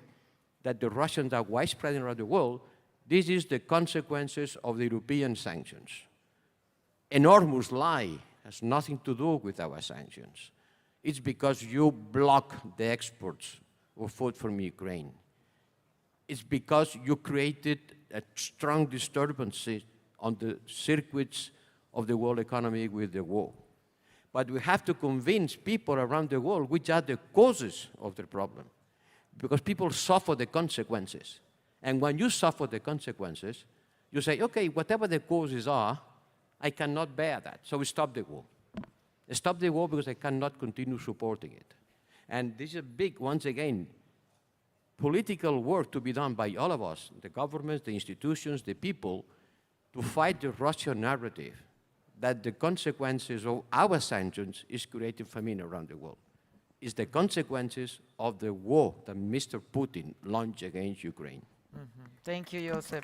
that the Russians are widespread around the world. This is the consequences of the European sanctions. Enormous lie, has nothing to do with our sanctions. It's because you block the exports of food from Ukraine. It's because you created a strong disturbances on the circuits of the world economy with the war. But we have to convince people around the world which are the causes of the problem, because people suffer the consequences. And when you suffer the consequences, you say, okay, whatever the causes are, I cannot bear that, so we stop the war. Stop the war because I cannot continue supporting it. And this is a big, once again, political work to be done by all of us, the governments, the institutions, the people, to fight the Russian narrative that the consequences of our sanctions is creating famine around the world. It's the consequences of the war that Mr. Putin launched against Ukraine. Thank you, Josep.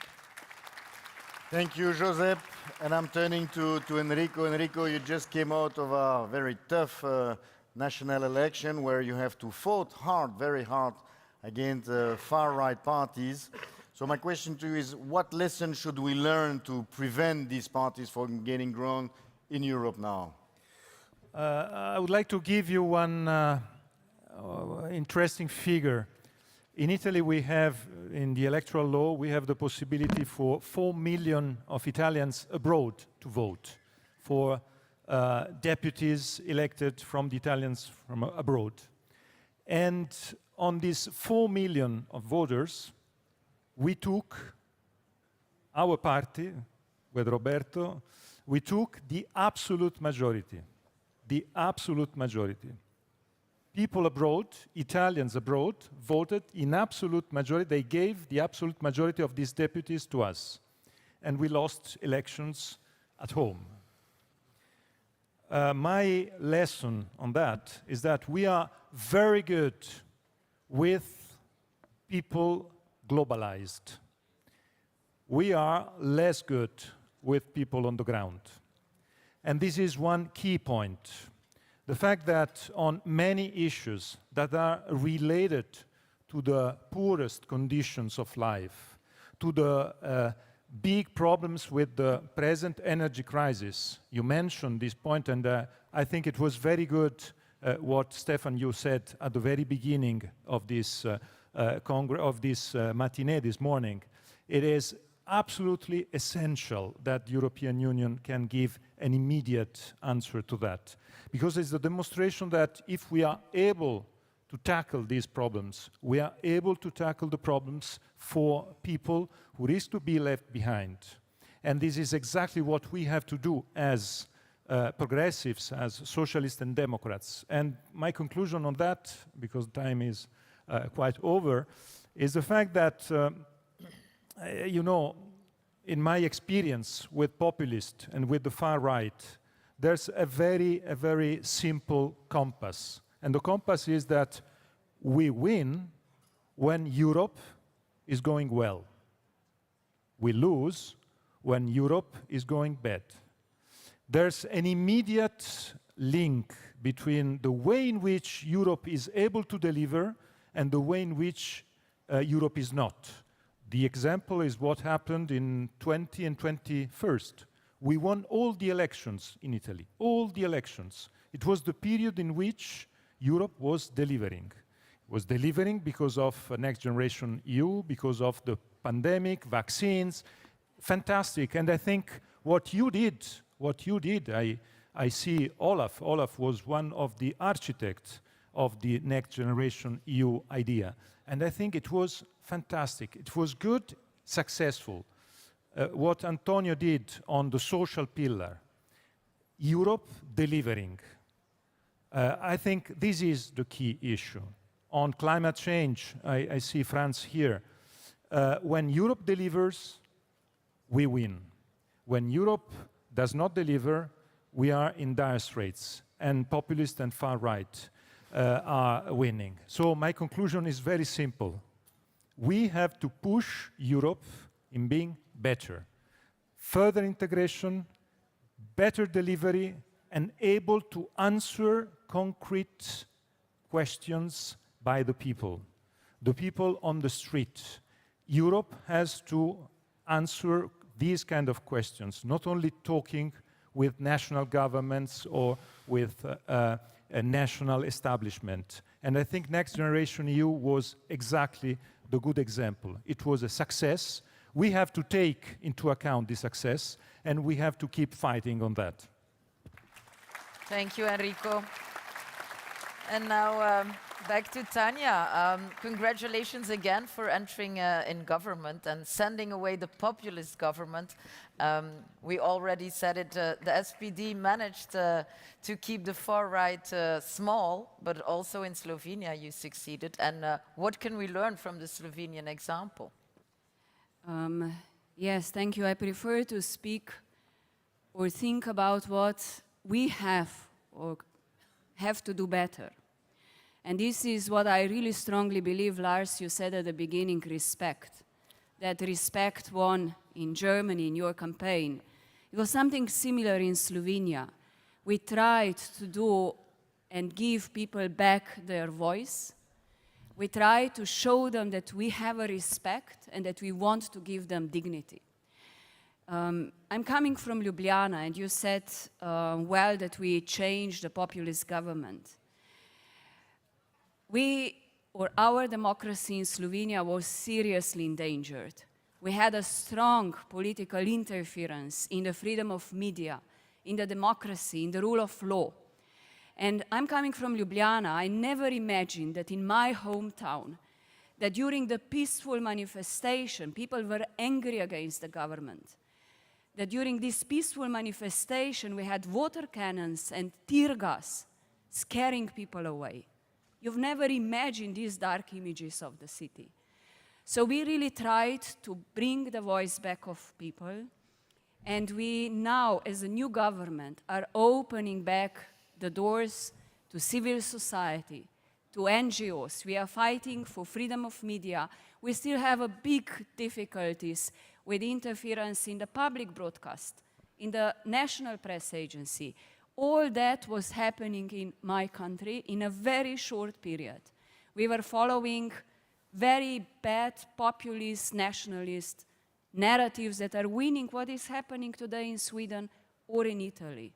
Thank you, Josep. And I'm turning to Enrico. Enrico, you just came out of a very tough national election where you have to fight hard, very hard, against far-right parties. So my question to you is, what lessons should we learn to prevent these parties from gaining ground in Europe now? I would like to give you one interesting figure. In Italy, we have, in the electoral law, we have the possibility for 4 million of Italians abroad to vote for deputies elected from the Italians from abroad. And on these 4 million of voters, we took, our party, with Roberto, we took the absolute majority. The absolute majority. People abroad, Italians abroad, voted in absolute majority. They gave the absolute majority of these deputies to us. And we lost elections at home. My lesson on that is that we are very good with people globalized. We are less good with people on the ground. And this is one key point. The fact that on many issues that are related to the poorest conditions of life, to the big problems with the present energy crisis, you mentioned this point, and I think it was very good what Stefan, you said at the very beginning of this matinee this morning. It is absolutely essential that the European Union can give an immediate answer to that, because it's a demonstration that if we are able to tackle these problems, we are able to tackle the problems for people who risk to be left behind. And this is exactly what we have to do as progressives, as socialists and democrats. And my conclusion on that, because time is quite over, is the fact that you know, in my experience with populists and with the far right, there's a very simple compass. And the compass is that we win when Europe is going well. We lose when Europe is going bad. There's an immediate link between the way in which Europe is able to deliver and the way in which Europe is not. The example is what happened in 20 and 21st. We won all the elections in Italy, all the elections. It was the period in which Europe was delivering. It was delivering because of Next Generation EU, because of the pandemic, vaccines, fantastic. And I think what you did, I see Olaf. Olaf was one of the architects of the Next Generation EU idea. And I think it was fantastic. It was good, successful. What Antonio did on the social pillar, Europe delivering. I think this is the key issue. On climate change, I see France here. When Europe delivers, we win. When Europe does not deliver, we are in dire straits, and populist and far right are winning. So my conclusion is very simple. We have to push Europe in being better. Further integration, better delivery, and able to answer concrete questions by the people on the street. Europe has to answer these kind of questions, not only talking with national governments or with a national establishment. And I think Next Generation EU was exactly the good example. It was a success. We have to take into account the success, and we have to keep fighting on that. Thank you, Enrico. And now back to Tanya. Congratulations again for entering in government and sending away the populist government. We already said it, the SPD managed to keep the far right small, but also in Slovenia you succeeded. And what can we learn from the Slovenian example? Yes, thank you. I prefer to speak or think about what we have or have to do better. And this is what I really strongly believe, Lars, you said at the beginning, respect. That respect won in Germany in your campaign. It was something similar in Slovenia. We tried to do and give people back their voice. We tried to show them that we have a respect and that we want to give them dignity. I'm coming from Ljubljana, and you said well that we changed the populist government. Our democracy in Slovenia was seriously endangered. We had a strong political interference in the freedom of media, in the democracy, in the rule of law. And I'm coming from Ljubljana. I never imagined that in my hometown, that during the peaceful manifestation, people were angry against the government. That during this peaceful manifestation, we had water cannons and tear gas scaring people away. You've never imagined these dark images of the city. So we really tried to bring the voice back of people And we now, as a new government, are opening back the doors to civil society, to NGOs. We are fighting for freedom of media. We still have a big difficulties with interference in the public broadcast, in the National Press Agency. All that was happening in my country in a very short period. We were following very bad populist, nationalist narratives that are winning what is happening today in Sweden or in Italy.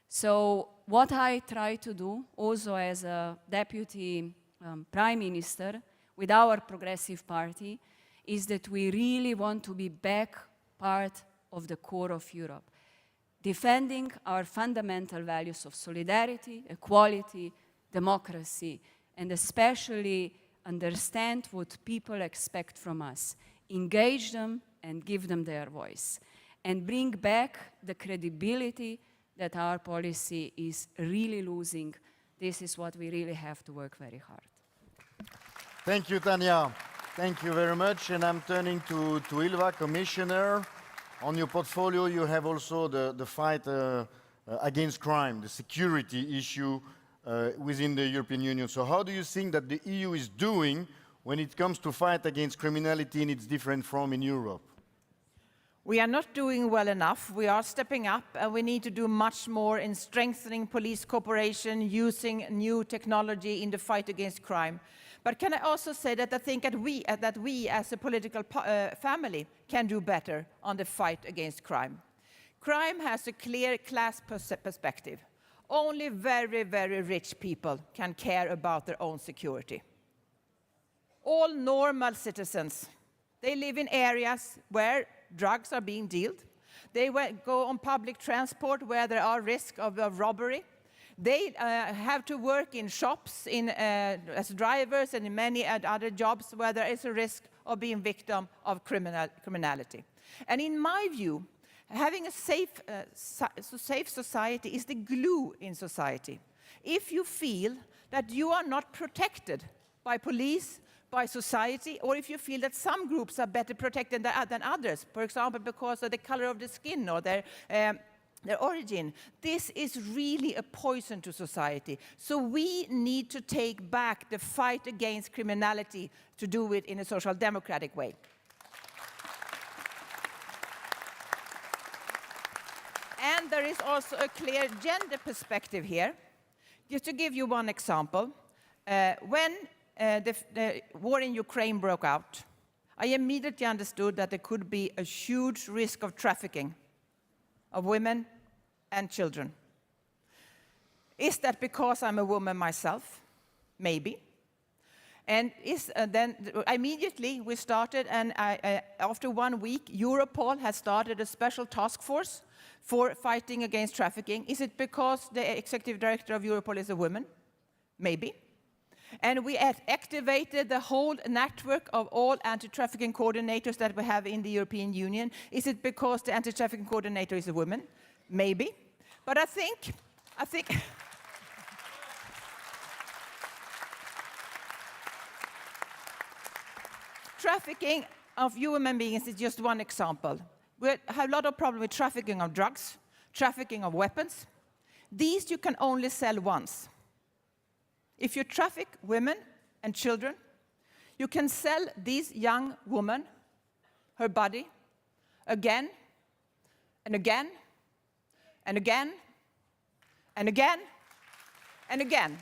So what I try to do, also as a deputy prime minister with our progressive party, is that we really want to be back part of the core of Europe, defending our fundamental values of solidarity, equality, democracy, and especially understand what people expect from us, engage them and give them their voice, and bring back the credibility that our policy is really losing. This is what we really have to work very hard. Thank you, Tanya. Thank you very much. And I'm turning to Ilva, Commissioner. On your portfolio, you have also the fight against crime, the security issue within the European Union. So how do you think that the EU is doing when it comes to fight against criminality in its different form in Europe? We are not doing well enough. We are stepping up, and we need to do much more in strengthening police cooperation, using new technology in the fight against crime. But can I also say that I think that we as a political family can do better on the fight against crime. Crime has a clear class perspective. Only very, very rich people can care about their own security. All normal citizens, they live in areas where drugs are being dealt. They go on public transport where there are risks of robbery. They have to work in shops as drivers and in many other jobs where there is a risk of being victim of criminality. And in my view, having a safe society is the glue in society. If you feel that you are not protected by police, by society, or if you feel that some groups are better protected than others, for example, because of the color of the skin or their origin, this is really a poison to society. So we need to take back the fight against criminality to do it in a social democratic way. And there is also a clear gender perspective here. Just to give you one example, when the war in Ukraine broke out, I immediately understood that there could be a huge risk of trafficking of women and children. Is that because I'm a woman myself? Maybe. And then immediately we started, and after 1 week, Europol has started a special task force for fighting against trafficking. Is it because the executive director of Europol is a woman? Maybe. And we have activated the whole network of all anti-trafficking coordinators that we have in the European Union. Is it because the anti-trafficking coordinator is a woman? Maybe. But I think trafficking of human beings is just one example. We have a lot of problems with trafficking of drugs, trafficking of weapons. These you can only sell once. If you traffic women and children, you can sell this young woman, her body, again, and again, and again, and again, and again.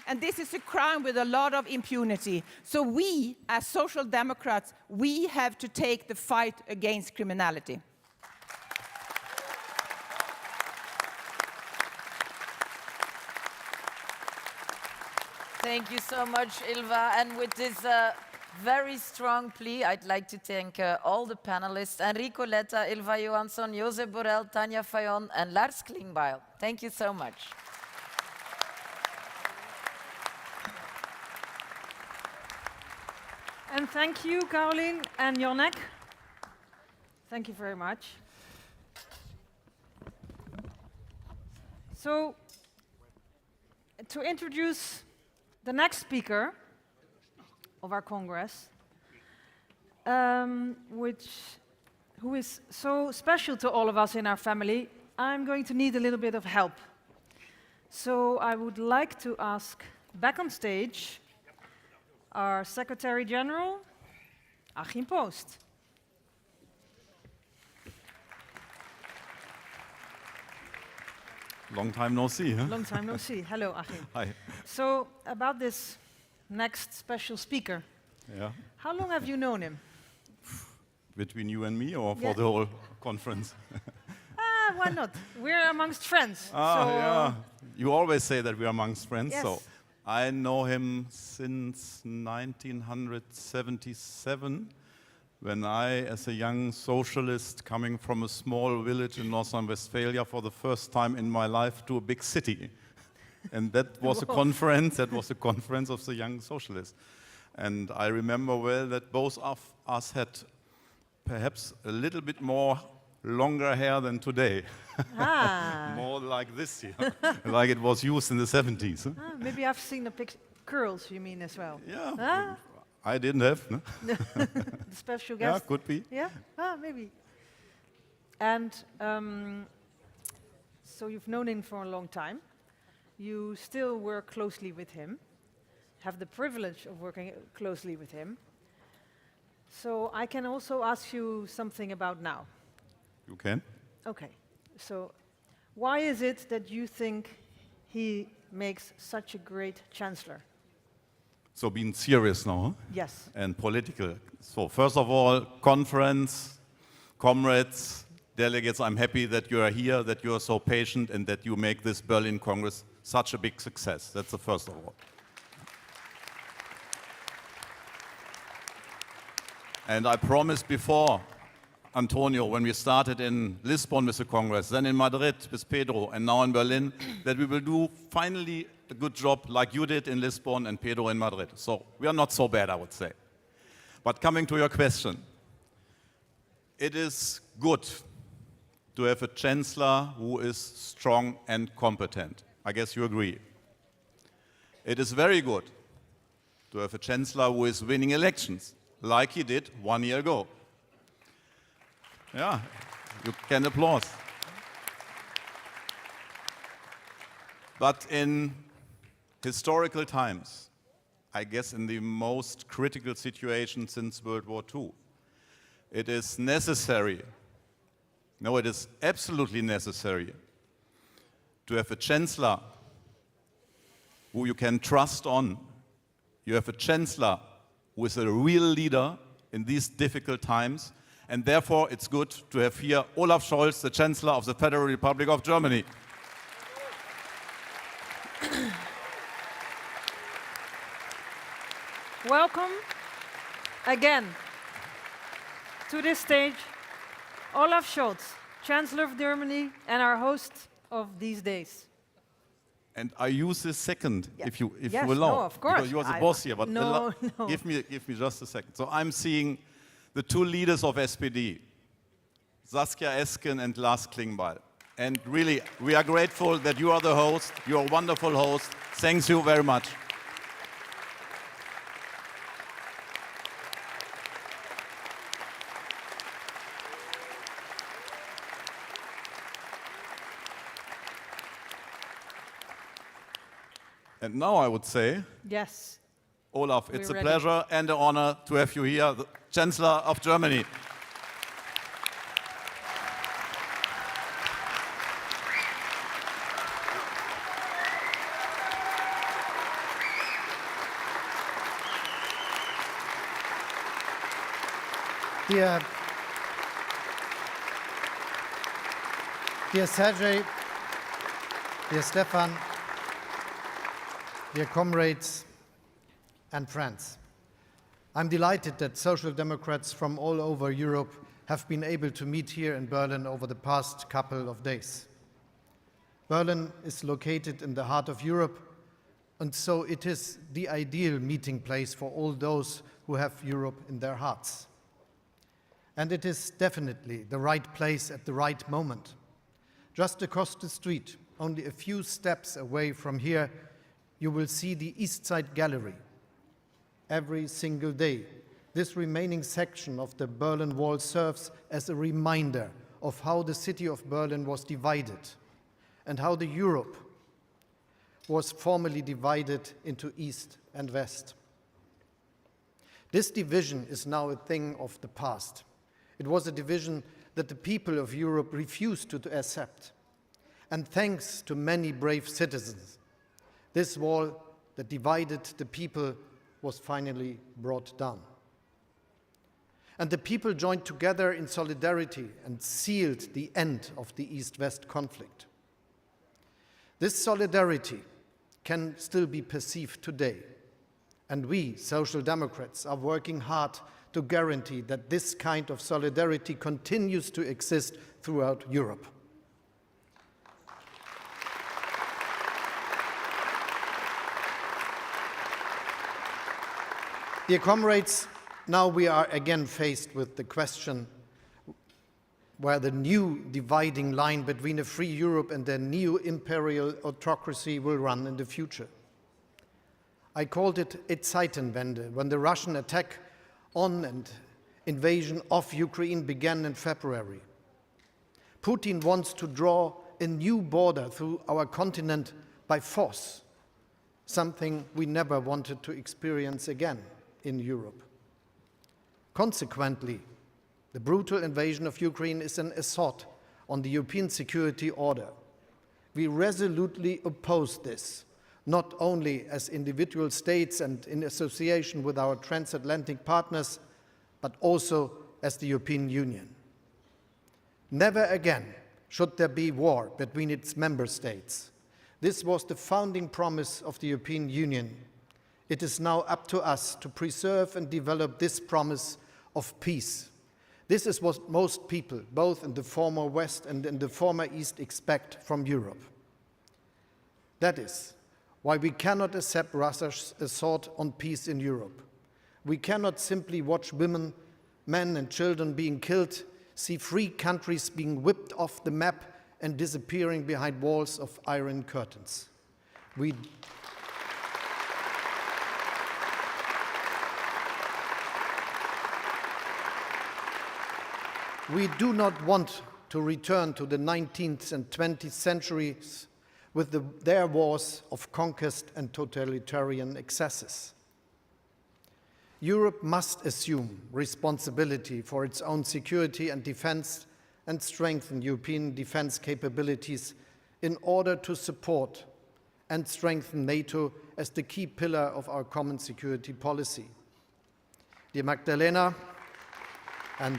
And this is a crime with a lot of impunity. So we, as social democrats, we have to take the fight against criminality. Thank you so much, Ilva. And with this very strong plea, I'd like to thank all the panelists, Enrico Letta, Ilva Johansson, Josep Borrell, Tanja Fajon, and Lars Klingbeil. Thank you so much. And thank you, Caroline and Jonnek. Thank you very much. So, to introduce the next speaker of our Congress, which who is so special to all of us in our family, I'm going to need a little bit of help. So I would like to ask back on stage our Secretary General, Achim Post. Long time no see, huh? Long time no see. Hello, Achim. Hi. So about this next special speaker, Yeah. how long have you known him? Between you and me, or for Yeah. the whole conference? Why not? We're amongst friends. Yeah. You always say that we are amongst friends. Yes. So I know him since 1977, when I, as a young socialist coming from a small village in North Rhine-Westphalia for the first time in my life to a big city. And that was a conference, of the young socialists. And I remember well that both of us had perhaps a little bit more longer hair than today. More like this here, like it was used in the 70s. Huh? Maybe I've seen the curls, you mean, as well. Yeah. I didn't have, no? The special guest? Yeah, could be. Yeah, maybe. And so you've known him for a long time. You still work closely with him, have the privilege of working closely with him. So I can also ask you something about now. You can. Okay. So why is it that you think he makes such a great chancellor? So being serious now, huh? Yes. And political. So first of all, conference, comrades, delegates, I'm happy that you are here, that you are so patient, and that you make this Berlin Congress such a big success. That's the first of all. And I promised before, Antonio, when we started in Lisbon with the Congress, then in Madrid with Pedro, and now in Berlin, that we will do finally a good job like you did in Lisbon and Pedro in Madrid. So we are not so bad, I would say. But coming to your question, it is good to have a chancellor who is strong and competent. I guess you agree. It is very good to have a chancellor who is winning elections, like he did 1 year ago. Yeah, you can applaud. But in historical times, I guess in the most critical situation since World War II, it is necessary, no, it is absolutely necessary to have a chancellor who you can trust on. You have a chancellor who is a real leader in these difficult times, and therefore it's good to have here Olaf Scholz, the Chancellor of the Federal Republic of Germany. Welcome again to this stage, Olaf Scholz, Chancellor of Germany and our host of these days. And I use this second, if you Yes, allow. no, of course. Because you are the boss here, but no. give me just a second. So I'm seeing the two leaders of SPD, Saskia Esken and Lars Klingbeil. And really, we are grateful that you are the host. You are a wonderful host. Thanks you very much. And now I would say, yes, Olaf, it's We're a ready. pleasure and an honor to have you here, the Chancellor of Germany. Dear Sergei, dear Stefan, dear comrades and friends, I'm delighted that Social Democrats from all over Europe have been able to meet here in Berlin over the past couple of days. Berlin is located in the heart of Europe, and so it is the ideal meeting place for all those who have Europe in their hearts. And it is definitely the right place at the right moment. Just across the street, only a few steps away from here, you will see the East Side Gallery. Every single day, This remaining section of the Berlin Wall serves as a reminder of how the city of Berlin was divided and how the Europe was formally divided into East and West. This division is now a thing of the past. It was a division that the people of Europe refused to accept. And thanks to many brave citizens, this wall that divided the people was finally brought down. And the people joined together in solidarity and sealed the end of the East-West conflict. This solidarity can still be perceived today, and we, Social Democrats, are working hard to guarantee that this kind of solidarity continues to exist throughout Europe. Dear comrades, now we are again faced with the question where the new dividing line between a free Europe and a neo-imperial autocracy will run in the future. I called it a Zeitenwende when the Russian attack on and invasion of Ukraine began in February. Putin wants to draw a new border through our continent by force, something we never wanted to experience again in Europe. Consequently, the brutal invasion of Ukraine is an assault on the European security order. We resolutely oppose this, not only as individual states and in association with our transatlantic partners, but also as the European Union. Never again should there be war between its member states. This was the founding promise of the European Union. It is now up to us to preserve and develop this promise of peace. This is what most people, both in the former West and in the former East, expect from Europe. That is why we cannot accept Russia's assault on peace in Europe. We cannot simply watch women, men and children being killed, see free countries being whipped off the map and disappearing behind walls of iron curtains. We do not want to return to the 19th and 20th centuries with their wars of conquest and totalitarian excesses. Europe must assume responsibility for its own security and defense and strengthen European defense capabilities in order to support and strengthen NATO as the key pillar of our common security policy. Dear Magdalena, and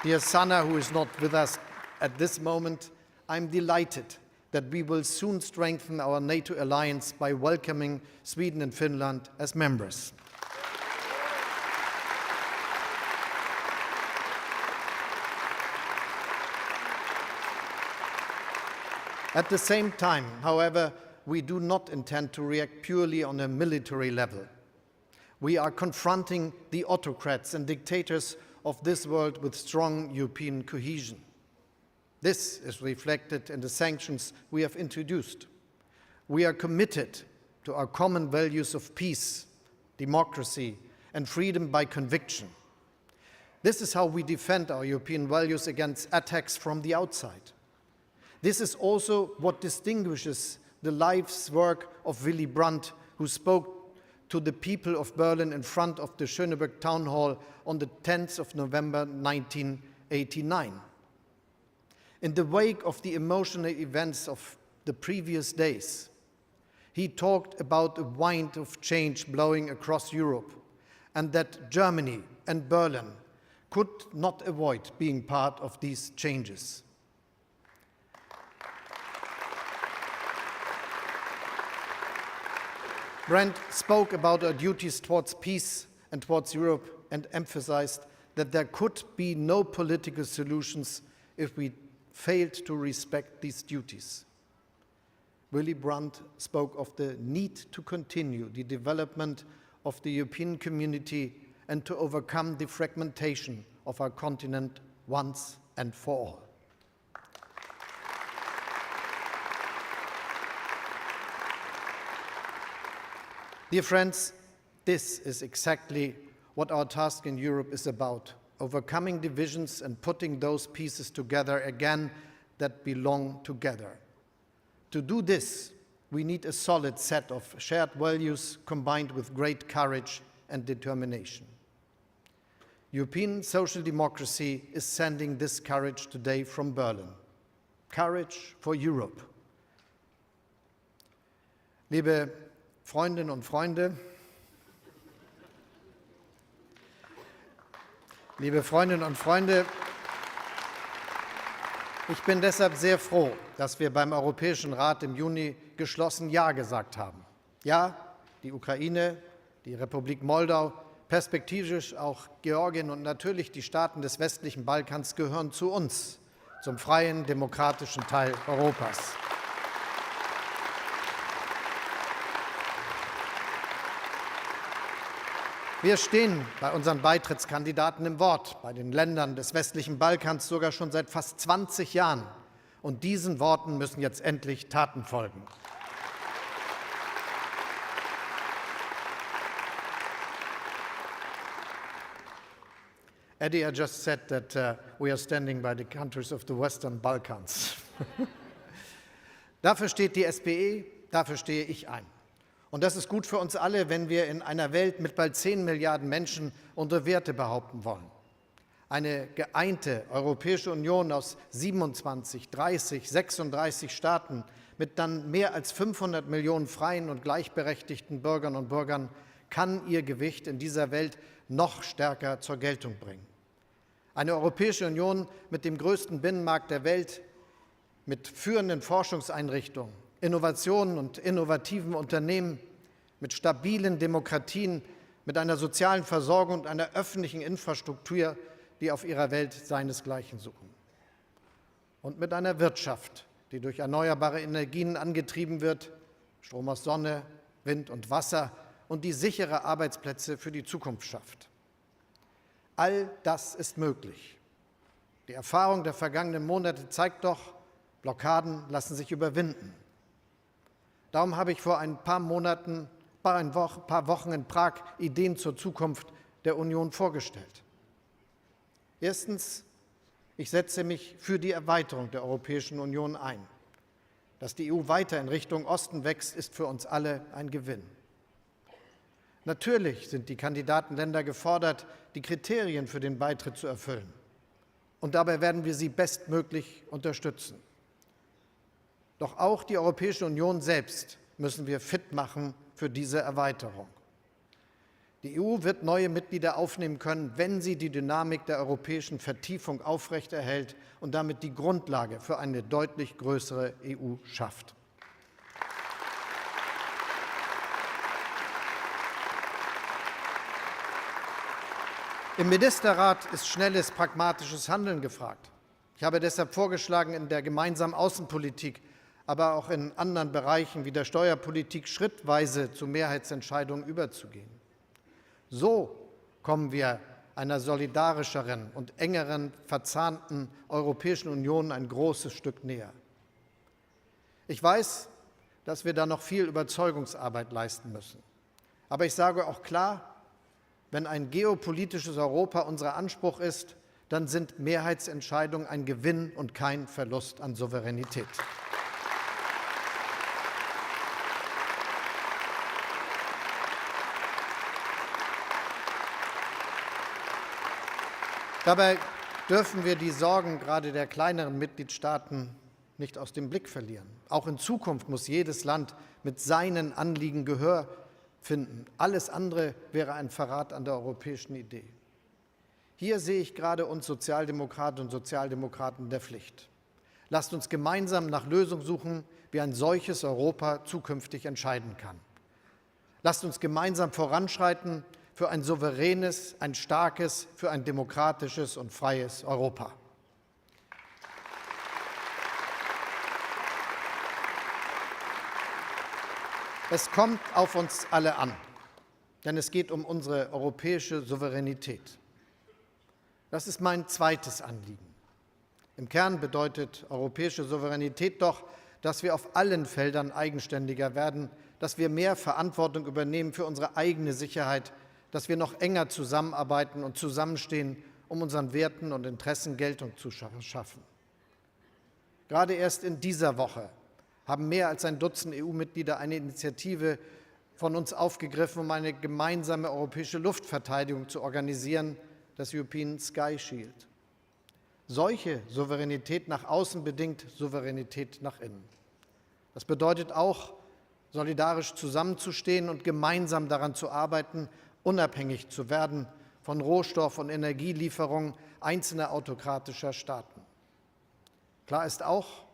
dear Sanna, who is not with us at this moment, I'm delighted that we will soon strengthen our NATO alliance by welcoming Sweden and Finland as members. At the same time, however, we do not intend to react purely on a military level. We are confronting the autocrats and dictators of this world with strong European cohesion. This is reflected in the sanctions we have introduced. We are committed to our common values of peace, democracy, and freedom by conviction. This is how we defend our European values against attacks from the outside. This is also what distinguishes the life's work of Willy Brandt, who spoke to the people of Berlin in front of the Schöneberg Town Hall on the 10th of November 1989. In the wake of the emotional events of the previous days, he talked about a wind of change blowing across Europe and that Germany and Berlin could not avoid being part of these changes. Brandt spoke about our duties towards peace and towards Europe and emphasized that there could be no political solutions if we failed to respect these duties. Willy Brandt spoke of the need to continue the development of the European community and to overcome the fragmentation of our continent once and for all. Dear friends, this is exactly what our task in Europe is about, overcoming divisions and putting those pieces together again that belong together. To do this, we need a solid set of shared values combined with great courage and determination. European social democracy is sending this courage today from Berlin. Courage for Europe. Liebe Freundinnen und Freunde, liebe Freundinnen und Freunde, ich bin deshalb sehr froh, dass wir beim Europäischen Rat im Juni geschlossen Ja gesagt haben. Ja, die Ukraine, die Republik Moldau, perspektivisch auch Georgien und natürlich die Staaten des westlichen Balkans gehören zu uns, zum freien, demokratischen Teil Europas. Wir stehen bei unseren Beitrittskandidaten im Wort, bei den Ländern des westlichen Balkans sogar schon seit fast 20 Jahren. Und diesen Worten müssen jetzt endlich Taten folgen. Eddie, I just said that we are standing by the countries of the Western Balkans. Dafür steht die SPE, dafür stehe ich ein. Und das ist gut für uns alle, wenn wir in einer Welt mit bald 10 Milliarden Menschen unsere Werte behaupten wollen. Eine geeinte Europäische Union aus 27, 30, 36 Staaten mit dann mehr als 500 Millionen freien und gleichberechtigten Bürgern und Bürgern kann ihr Gewicht in dieser Welt noch stärker zur Geltung bringen. Eine Europäische Union mit dem größten Binnenmarkt der Welt, mit führenden Forschungseinrichtungen, Innovationen und innovativen Unternehmen, mit stabilen Demokratien, mit einer sozialen Versorgung und einer öffentlichen Infrastruktur, die auf ihrer Welt seinesgleichen suchen. Und mit einer Wirtschaft, die durch erneuerbare Energien angetrieben wird, Strom aus Sonne, Wind und Wasser, und die sichere Arbeitsplätze für die Zukunft schafft. All das ist möglich. Die Erfahrung der vergangenen Monate zeigt doch, Blockaden lassen sich überwinden. Darum habe ich vor ein paar Wochen in Prag Ideen zur Zukunft der Union vorgestellt. Erstens, ich setze mich für die Erweiterung der Europäischen Union ein. Dass die EU weiter in Richtung Osten wächst, ist für uns alle ein Gewinn. Natürlich sind die Kandidatenländer gefordert, die Kriterien für den Beitritt zu erfüllen. Und dabei werden wir sie bestmöglich unterstützen. Doch auch die Europäische Union selbst müssen wir fit machen für diese Erweiterung. Die EU wird neue Mitglieder aufnehmen können, wenn sie die Dynamik der europäischen Vertiefung aufrechterhält und damit die Grundlage für eine deutlich größere EU schafft. Im Ministerrat ist schnelles, pragmatisches Handeln gefragt. Ich habe deshalb vorgeschlagen, in der gemeinsamen Außenpolitik, aber auch in anderen Bereichen wie der Steuerpolitik schrittweise zu Mehrheitsentscheidungen überzugehen. So kommen wir einer solidarischeren und engeren, verzahnten Europäischen Union ein großes Stück näher. Ich weiß, dass wir da noch viel Überzeugungsarbeit leisten müssen. Aber ich sage auch klar, wenn ein geopolitisches Europa unser Anspruch ist, dann sind Mehrheitsentscheidungen ein Gewinn und kein Verlust an Souveränität. Dabei dürfen wir die Sorgen gerade der kleineren Mitgliedstaaten nicht aus dem Blick verlieren. Auch in Zukunft muss jedes Land mit seinen Anliegen Gehör finden. Alles andere wäre ein Verrat an der europäischen Idee. Hier sehe ich gerade uns Sozialdemokratinnen und Sozialdemokraten in der Pflicht. Lasst uns gemeinsam nach Lösungen suchen, wie ein solches Europa zukünftig entscheiden kann. Lasst uns gemeinsam voranschreiten für ein souveränes, ein starkes, für ein demokratisches und freies Europa. Es kommt auf uns alle an, denn es geht um unsere europäische Souveränität. Das ist mein zweites Anliegen. Im Kern bedeutet europäische Souveränität doch, dass wir auf allen Feldern eigenständiger werden, dass wir mehr Verantwortung übernehmen für unsere eigene Sicherheit, dass wir noch enger zusammenarbeiten und zusammenstehen, um unseren Werten und Interessen Geltung zu schaffen. Gerade erst in dieser Woche haben mehr als ein Dutzend EU-Mitglieder eine Initiative von uns aufgegriffen, um eine gemeinsame europäische Luftverteidigung zu organisieren, das European Sky Shield. Solche Souveränität nach außen bedingt Souveränität nach innen. Das bedeutet auch, solidarisch zusammenzustehen und gemeinsam daran zu arbeiten, unabhängig zu werden von Rohstoff- und Energielieferungen einzelner autokratischer Staaten. Klar ist auch,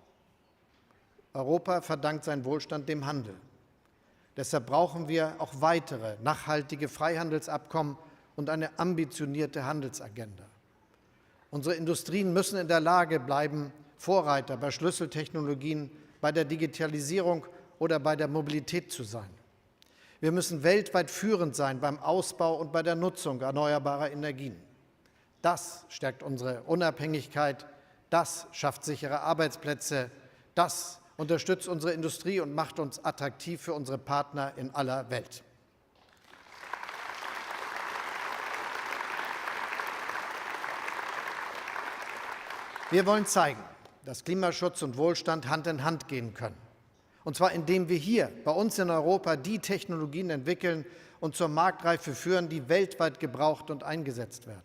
Europa verdankt seinen Wohlstand dem Handel. Deshalb brauchen wir auch weitere nachhaltige Freihandelsabkommen und eine ambitionierte Handelsagenda. Unsere Industrien müssen in der Lage bleiben, Vorreiter bei Schlüsseltechnologien, bei der Digitalisierung oder bei der Mobilität zu sein. Wir müssen weltweit führend sein beim Ausbau und bei der Nutzung erneuerbarer Energien. Das stärkt unsere Unabhängigkeit, das schafft sichere Arbeitsplätze, das unterstützt unsere Industrie und macht uns attraktiv für unsere Partner in aller Welt. Wir wollen zeigen, dass Klimaschutz und Wohlstand Hand in Hand gehen können. Und zwar indem wir hier bei uns in Europa die Technologien entwickeln und zur Marktreife führen, die weltweit gebraucht und eingesetzt werden.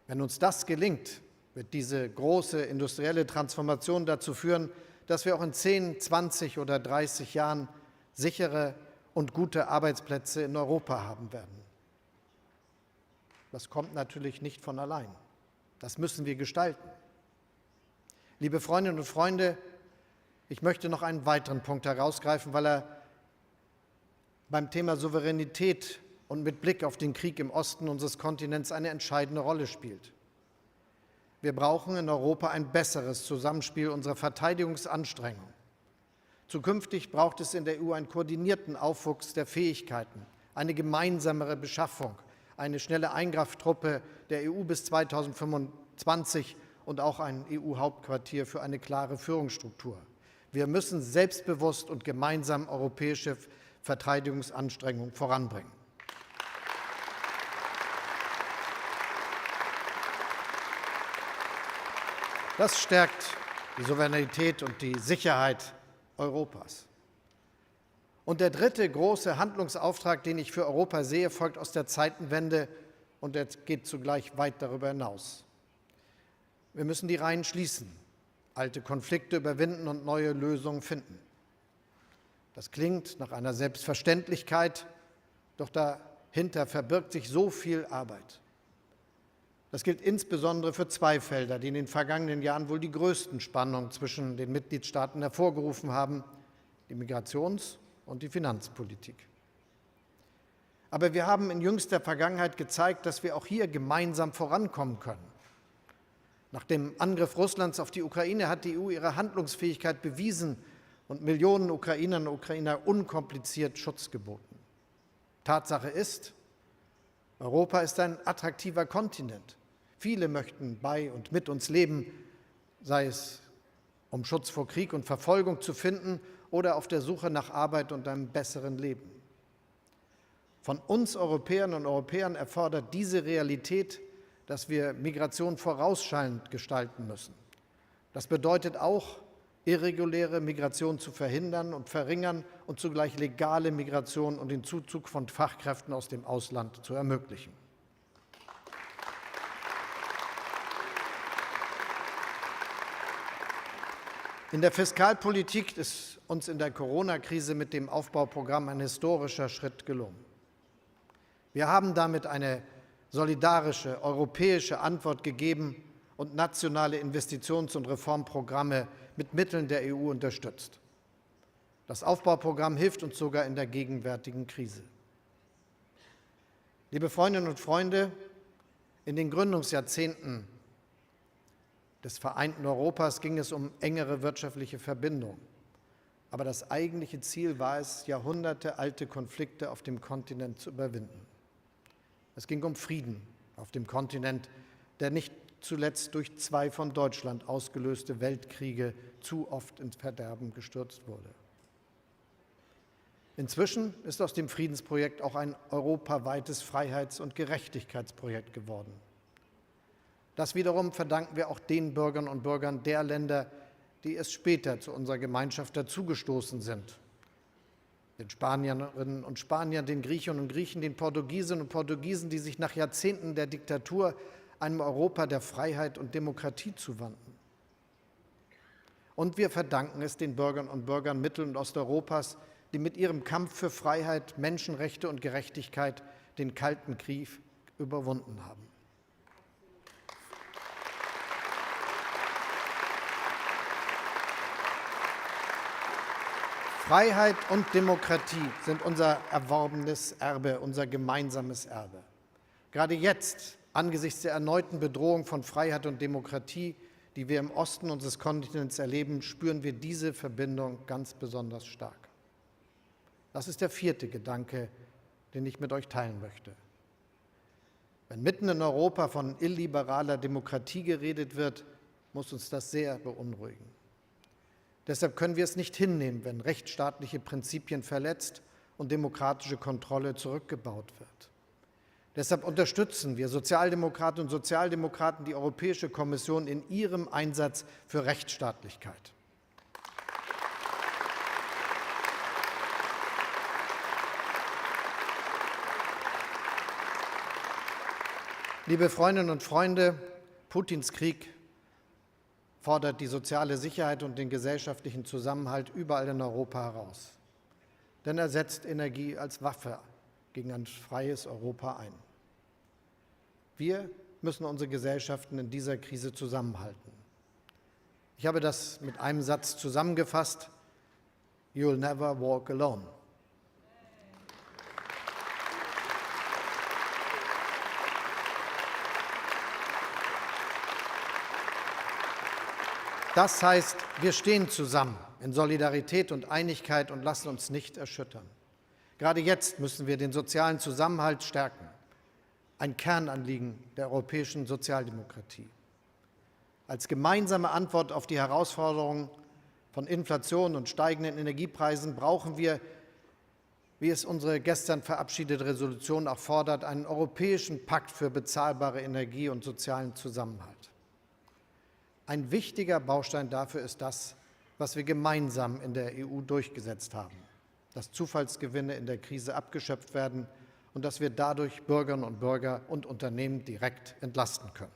Wenn uns das gelingt, wird diese große industrielle Transformation dazu führen, dass wir auch in 10, 20 oder 30 Jahren sichere und gute Arbeitsplätze in Europa haben werden. Das kommt natürlich nicht von allein. Das müssen wir gestalten. Liebe Freundinnen und Freunde, ich möchte noch einen weiteren Punkt herausgreifen, weil er beim Thema Souveränität und mit Blick auf den Krieg im Osten unseres Kontinents eine entscheidende Rolle spielt. Wir brauchen in Europa ein besseres Zusammenspiel unserer Verteidigungsanstrengungen. Zukünftig braucht es in der EU einen koordinierten Aufwuchs der Fähigkeiten, eine gemeinsamere Beschaffung, eine schnelle Eingreiftruppe der EU bis 2025 und auch ein EU-Hauptquartier für eine klare Führungsstruktur. Wir müssen selbstbewusst und gemeinsam europäische Verteidigungsanstrengungen voranbringen. Das stärkt die Souveränität und die Sicherheit Europas. Und der dritte große Handlungsauftrag, den ich für Europa sehe, folgt aus der Zeitenwende und er geht zugleich weit darüber hinaus. Wir müssen die Reihen schließen, alte Konflikte überwinden und neue Lösungen finden. Das klingt nach einer Selbstverständlichkeit, doch dahinter verbirgt sich so viel Arbeit. Das gilt insbesondere für zwei Felder, die in den vergangenen Jahren wohl die größten Spannungen zwischen den Mitgliedstaaten hervorgerufen haben, die Migrations- und die Finanzpolitik. Aber wir haben in jüngster Vergangenheit gezeigt, dass wir auch hier gemeinsam vorankommen können. Nach dem Angriff Russlands auf die Ukraine hat die EU ihre Handlungsfähigkeit bewiesen und Millionen Ukrainerinnen und Ukrainer unkompliziert Schutz geboten. Tatsache ist, Europa ist ein attraktiver Kontinent. Viele möchten bei und mit uns leben, sei es um Schutz vor Krieg und Verfolgung zu finden oder auf der Suche nach Arbeit und einem besseren Leben. Von uns Europäerinnen und Europäern erfordert diese Realität, dass wir Migration vorausschauend gestalten müssen. Das bedeutet auch, irreguläre Migration zu verhindern und verringern und zugleich legale Migration und den Zuzug von Fachkräften aus dem Ausland zu ermöglichen. In der Fiskalpolitik ist uns in der Corona-Krise mit dem Aufbauprogramm ein historischer Schritt gelungen. Wir haben damit eine solidarische europäische Antwort gegeben und nationale Investitions- und Reformprogramme mit Mitteln der EU unterstützt. Das Aufbauprogramm hilft uns sogar in der gegenwärtigen Krise. Liebe Freundinnen und Freunde, in den Gründungsjahrzehnten des vereinten Europas ging es um engere wirtschaftliche Verbindungen. Aber das eigentliche Ziel war es, jahrhundertealte Konflikte auf dem Kontinent zu überwinden. Es ging um Frieden auf dem Kontinent, der nicht zuletzt durch zwei von Deutschland ausgelöste Weltkriege zu oft ins Verderben gestürzt wurde. Inzwischen ist aus dem Friedensprojekt auch ein europaweites Freiheits- und Gerechtigkeitsprojekt geworden. Das wiederum verdanken wir auch den Bürgerinnen und Bürgern der Länder, die erst später zu unserer Gemeinschaft dazugestoßen sind. Den Spanierinnen und Spaniern, den Griechinnen und Griechen, den Portugiesinnen und Portugiesen, die sich nach Jahrzehnten der Diktatur einem Europa der Freiheit und Demokratie zuwandten. Und wir verdanken es den Bürgerinnen und Bürgern Mittel- und Osteuropas, die mit ihrem Kampf für Freiheit, Menschenrechte und Gerechtigkeit den Kalten Krieg überwunden haben. Freiheit und Demokratie sind unser erworbenes Erbe, unser gemeinsames Erbe. Gerade jetzt, angesichts der erneuten Bedrohung von Freiheit und Demokratie, die wir im Osten unseres Kontinents erleben, spüren wir diese Verbindung ganz besonders stark. Das ist der vierte Gedanke, den ich mit euch teilen möchte. Wenn mitten in Europa von illiberaler Demokratie geredet wird, muss uns das sehr beunruhigen. Deshalb können wir es nicht hinnehmen, wenn rechtsstaatliche Prinzipien verletzt und demokratische Kontrolle zurückgebaut wird. Deshalb unterstützen wir Sozialdemokratinnen und Sozialdemokraten die Europäische Kommission in ihrem Einsatz für Rechtsstaatlichkeit. Liebe Freundinnen und Freunde, Putins Krieg fordert die soziale Sicherheit und den gesellschaftlichen Zusammenhalt überall in Europa heraus. Denn er setzt Energie als Waffe gegen ein freies Europa ein. Wir müssen unsere Gesellschaften in dieser Krise zusammenhalten. Ich habe das mit einem Satz zusammengefasst: You'll never walk alone. Das heißt, wir stehen zusammen in Solidarität und Einigkeit und lassen uns nicht erschüttern. Gerade jetzt müssen wir den sozialen Zusammenhalt stärken. Ein Kernanliegen der europäischen Sozialdemokratie. Als gemeinsame Antwort auf die Herausforderungen von Inflation und steigenden Energiepreisen brauchen wir, wie es unsere gestern verabschiedete Resolution auch fordert, einen europäischen Pakt für bezahlbare Energie und sozialen Zusammenhalt. Ein wichtiger Baustein dafür ist das, was wir gemeinsam in der EU durchgesetzt haben, dass Zufallsgewinne in der Krise abgeschöpft werden und dass wir dadurch Bürgerinnen und Bürger und Unternehmen direkt entlasten können.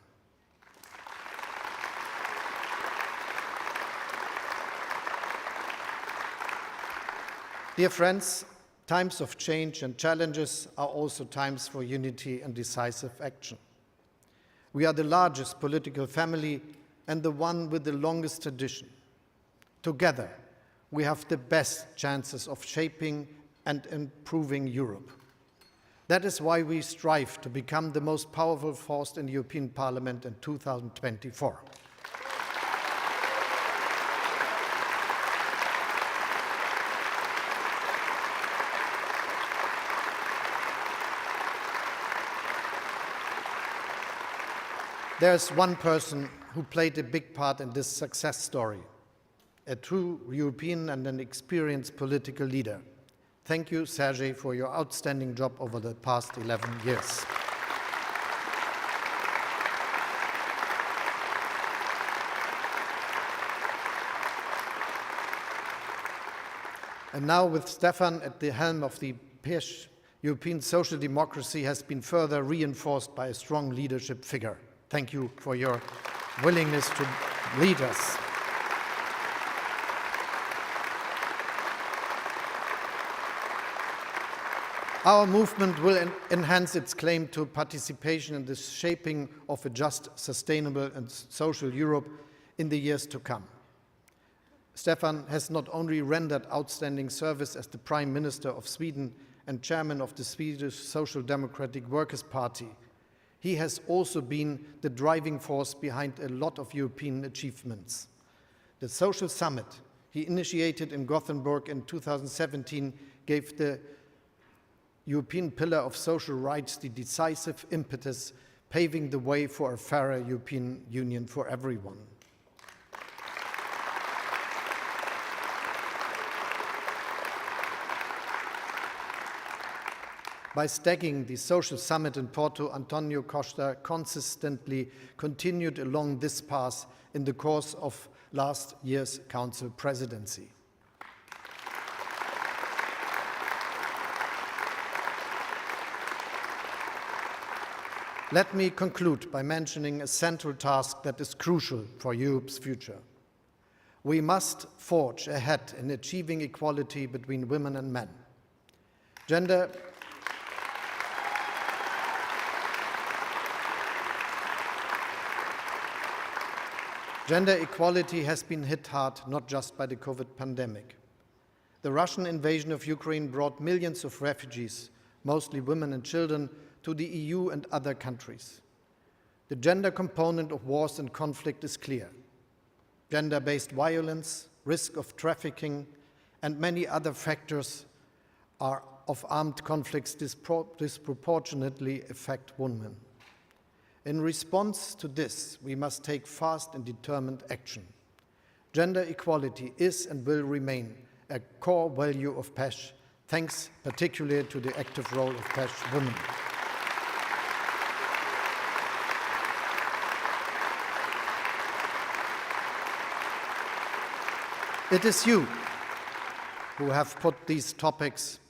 Dear friends, times of change and challenges are also times for unity and decisive action. We are the largest political family and the one with the longest tradition. Together, we have the best chances of shaping and improving Europe. That is why we strive to become the most powerful force in the European Parliament in 2024. There is one person who played a big part in this success story, a true European and an experienced political leader. Thank you, Sergej, for your outstanding job over the past 11 years. And now, with Stefan at the helm of the PES, European social democracy has been further reinforced by a strong leadership figure. Thank you for your willingness to lead us. Our movement will enhance its claim to participation in the shaping of a just, sustainable and social Europe in the years to come. Stefan has not only rendered outstanding service as the Prime Minister of Sweden and Chairman of the Swedish Social Democratic Workers' Party, he has also been the driving force behind a lot of European achievements. The Social Summit he initiated in Gothenburg in 2017 gave the European Pillar of Social Rights the decisive impetus, paving the way for a fairer European Union for everyone. By stacking the social summit in Porto, Antonio Costa consistently continued along this path in the course of last year's Council presidency. Let me conclude by mentioning a central task that is crucial for Europe's future. We must forge ahead in achieving equality between women and men. Gender equality has been hit hard not just by the COVID pandemic. The Russian invasion of Ukraine brought millions of refugees, mostly women and children, to the EU and other countries. The gender component of wars and conflict is clear. Gender-based violence, risk of trafficking, and many other factors of armed conflicts disproportionately affect women. In response to this, we must take fast and determined action. Gender equality is and will remain a core value of PES, thanks particularly to the active role of PES women. It is you who have put these topics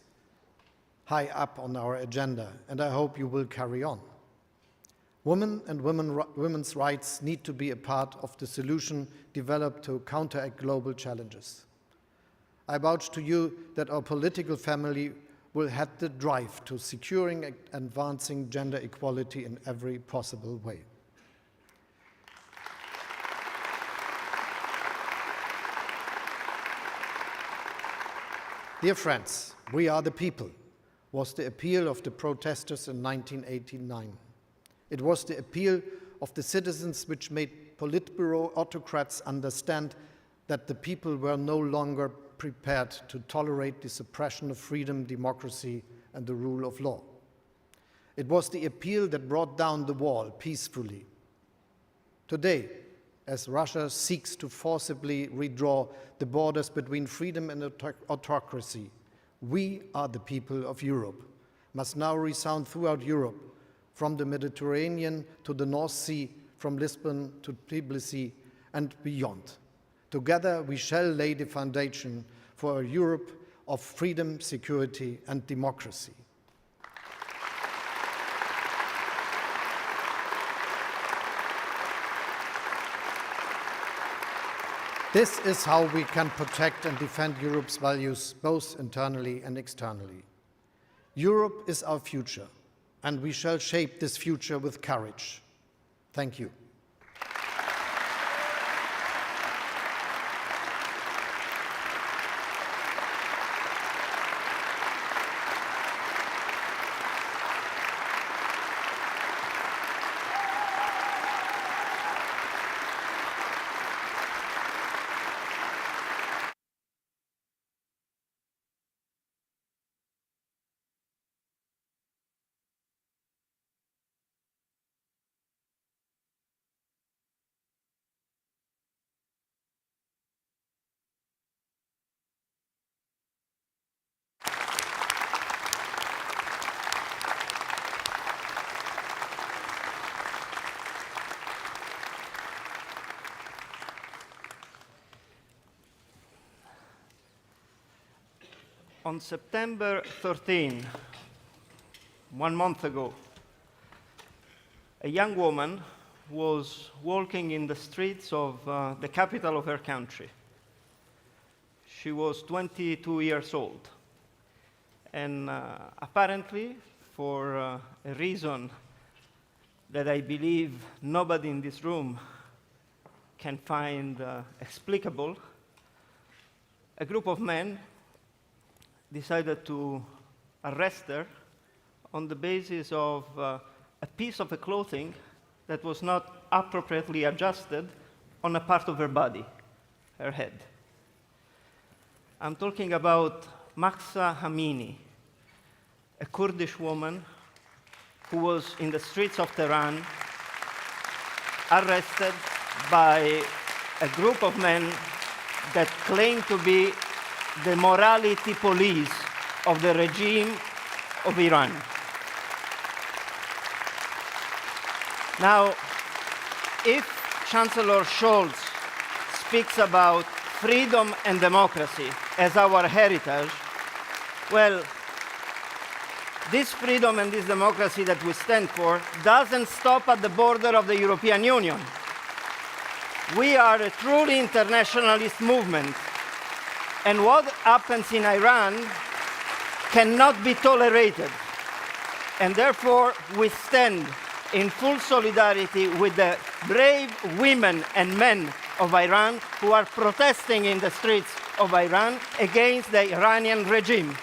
high up on our agenda, and I hope you will carry on. Women and women's rights need to be a part of the solution developed to counteract global challenges. I vouch to you that our political family will have the drive to securing and advancing gender equality in every possible way. Dear friends, we are the people, was the appeal of the protesters in 1989. It was the appeal of the citizens which made Politburo autocrats understand that the people were no longer prepared to tolerate the suppression of freedom, democracy, and the rule of law. It was the appeal that brought down the wall peacefully. Today, as Russia seeks to forcibly redraw the borders between freedom and autocracy, we are the people of Europe, must now resound throughout Europe, from the Mediterranean to the North Sea, from Lisbon to Tbilisi and beyond. Together we shall lay the foundation for a Europe of freedom, security and democracy. This is how we can protect and defend Europe's values, both internally and externally. Europe is our future, and we shall shape this future with courage. Thank you. On September 13, 1 month ago, a young woman was walking in the streets of the capital of her country. She was 22 years old. And apparently, for a reason that I believe nobody in this room can find explicable, a group of men decided to arrest her on the basis of a piece of clothing that was not appropriately adjusted on a part of her body, her head. I'm talking about Mahsa Amini, a Kurdish woman who was in the streets of Tehran, arrested by a group of men that claim to be the morality police of the regime of Iran. Now, if Chancellor Scholz speaks about freedom and democracy as our heritage, well, this freedom and this democracy that we stand for doesn't stop at the border of the European Union. We are a truly internationalist movement, and what happens in Iran cannot be tolerated. And therefore, we stand in full solidarity with the brave women and men of Iran who are protesting in the streets of Iran against the Iranian regime.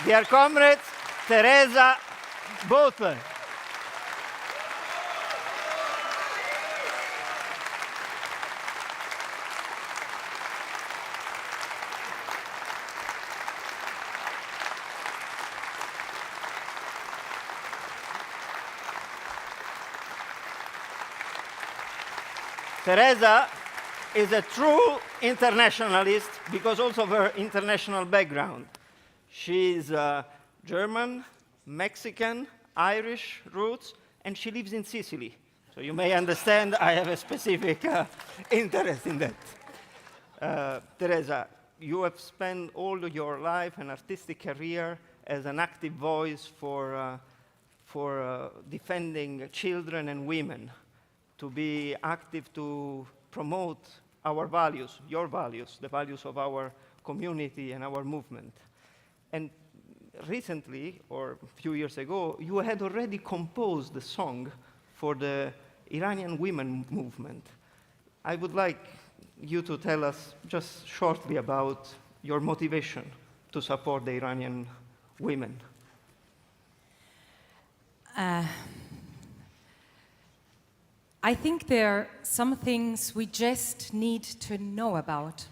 Dear comrades, Teresa Bothe. Teresa is a true internationalist because also of her international background. She is German, Mexican, Irish roots, and she lives in Sicily. So you may understand I have a specific interest in that. Teresa, you have spent all your life and artistic career as an active voice for defending children and women, to be active to promote our values, your values, the values of our community and our movement. And recently, or a few years ago, you had already composed the song for the Iranian women movement. I would like you to tell us just shortly about your motivation to support the Iranian women. I think there are some things we just need to know about.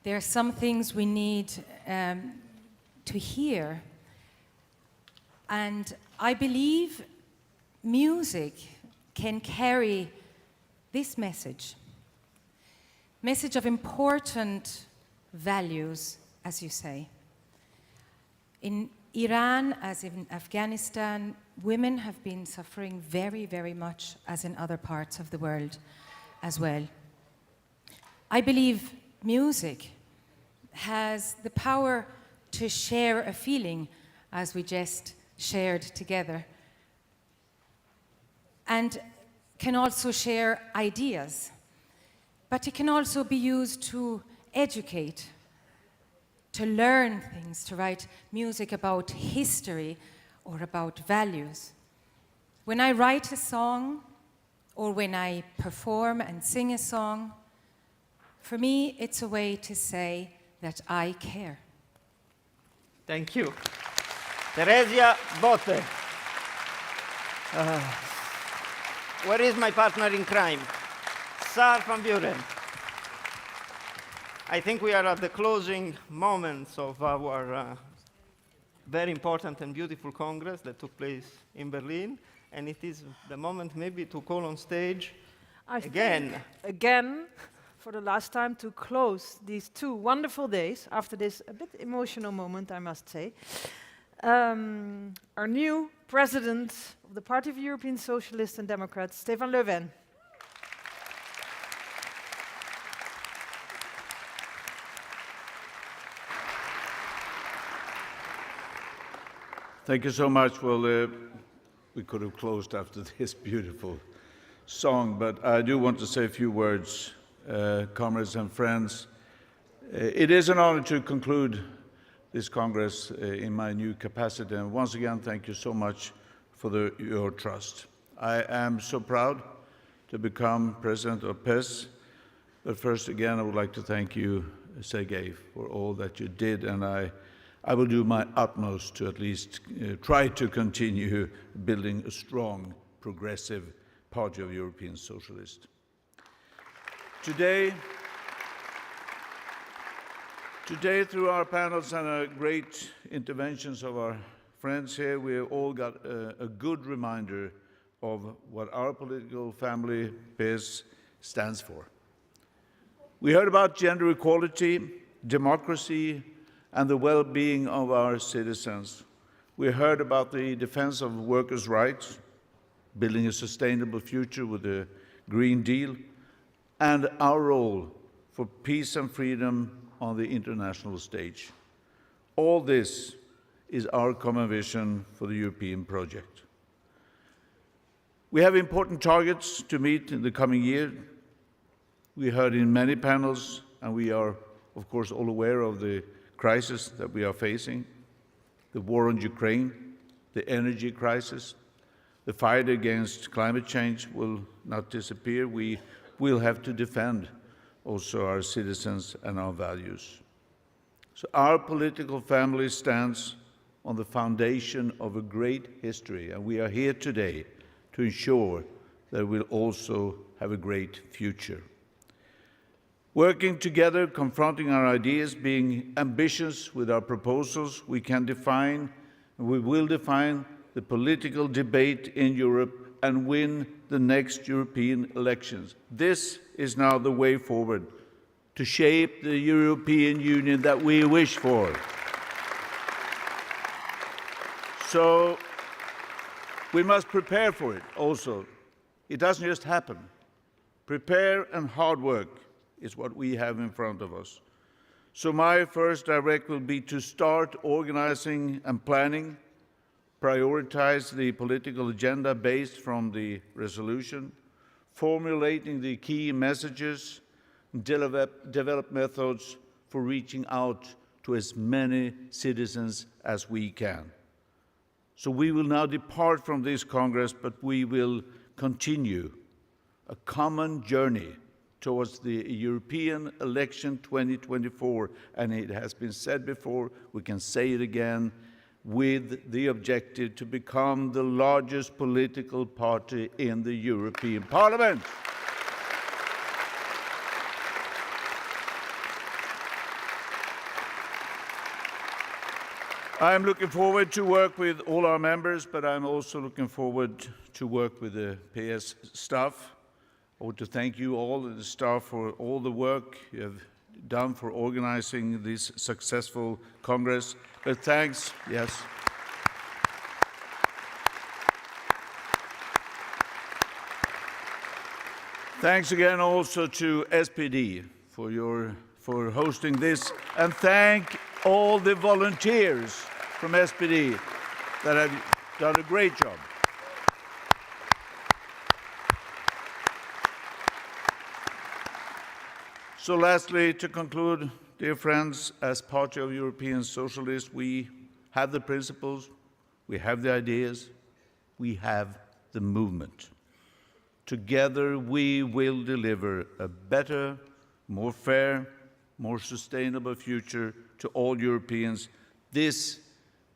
There are some things we need to hear. And I believe music can carry this message of important values, as you say. In Iran, as in Afghanistan, women have been suffering very, very much, as in other parts of the world as well. I believe music has the power to share a feeling, as we just shared together, and can also share ideas. But it can also be used to educate, to learn things, to write music about history or about values. When I write a song, or when I perform and sing a song, for me, it's a way to say that I care. Thank you. Teresa Bothe. Where is my partner in crime? Saar van Buren. I think we are at the closing moments of our very important and beautiful Congress that took place in Berlin, and it is the moment maybe to call on stage again, for the last time, to close these 2 wonderful days, after this a bit emotional moment, I must say, our new president of the Party of European Socialists and Democrats, Stefan Löfven. Thank you so much. Well, we could have closed after this beautiful song, but I do want to say a few words, comrades and friends. It is an honor to conclude this Congress in my new capacity, and once again, thank you so much for your trust. I am so proud to become president of PES, but first again, I would like to thank you, Sergei, for all that you did, and I will do my utmost to at least try to continue building a strong, progressive Party of European Socialists. Today, through our panels and great interventions of our friends here, we have all got a good reminder of what our political family, PES, stands for. We heard about gender equality, democracy, and the well-being of our citizens. We heard about the defense of workers' rights, building a sustainable future with the Green Deal, and our role for peace and freedom on the international stage. All this is our common vision for the European project. We have important targets to meet in the coming year. We heard in many panels, and we are, of course, all aware of the crisis that we are facing, the war on Ukraine, the energy crisis, the fight against climate change will not disappear. We will have to defend also our citizens and our values. So our political family stands on the foundation of a great history, and we are here today to ensure that we'll also have a great future. Working together, confronting our ideas, being ambitious with our proposals, we can define, and we will define, the political debate in Europe and win the next European elections. This is now the way forward to shape the European Union that we wish for. So we must prepare for it also. It doesn't just happen. Prepare and hard work is what we have in front of us. So my first direct will be to start organizing and planning, prioritize the political agenda based from the resolution, formulating the key messages, develop methods for reaching out to as many citizens as we can. So we will now depart from this Congress, but we will continue a common journey towards the European election 2024. And it has been said before, we can say it again, with the objective to become the largest political party in the European Parliament. I'm looking forward to work with all our members, but I'm also looking forward to work with the PES staff. I want to thank you all, the staff, for all the work you have done for organizing this successful Congress. But thanks, yes. Thanks again also to SPD for hosting this, and thank all the volunteers from SPD that have done a great job. So lastly, to conclude, dear friends, as Party of European Socialists, we have the principles, we have the ideas, we have the movement. Together we will deliver a better, more fair, more sustainable future to all Europeans. This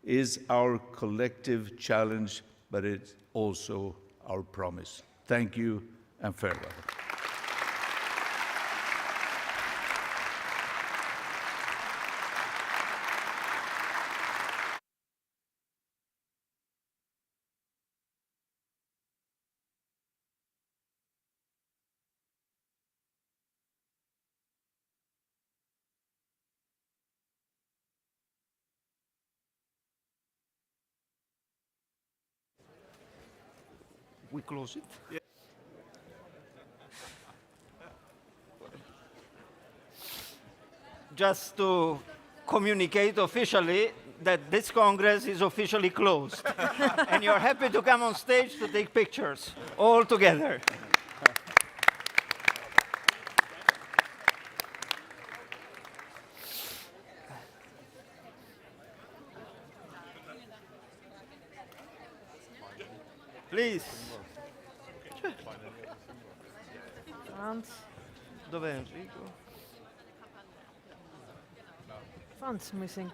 is our collective challenge, but it's also our promise. Thank you and farewell. We close it? Yeah. Just to communicate officially that this Congress is officially closed. And you're happy to come on stage to take pictures, all together. Please. Franz. Dov'è Enrico? Franz missing.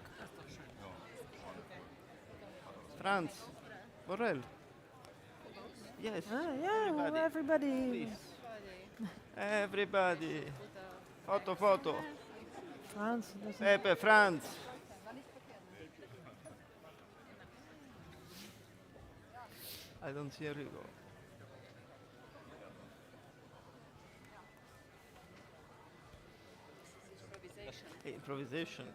Franz. Borrell. Yes. Yeah, well, everybody. Please. Everybody. Photo. Franz. Pepe, Franz. I don't see Enrico. Improvisation.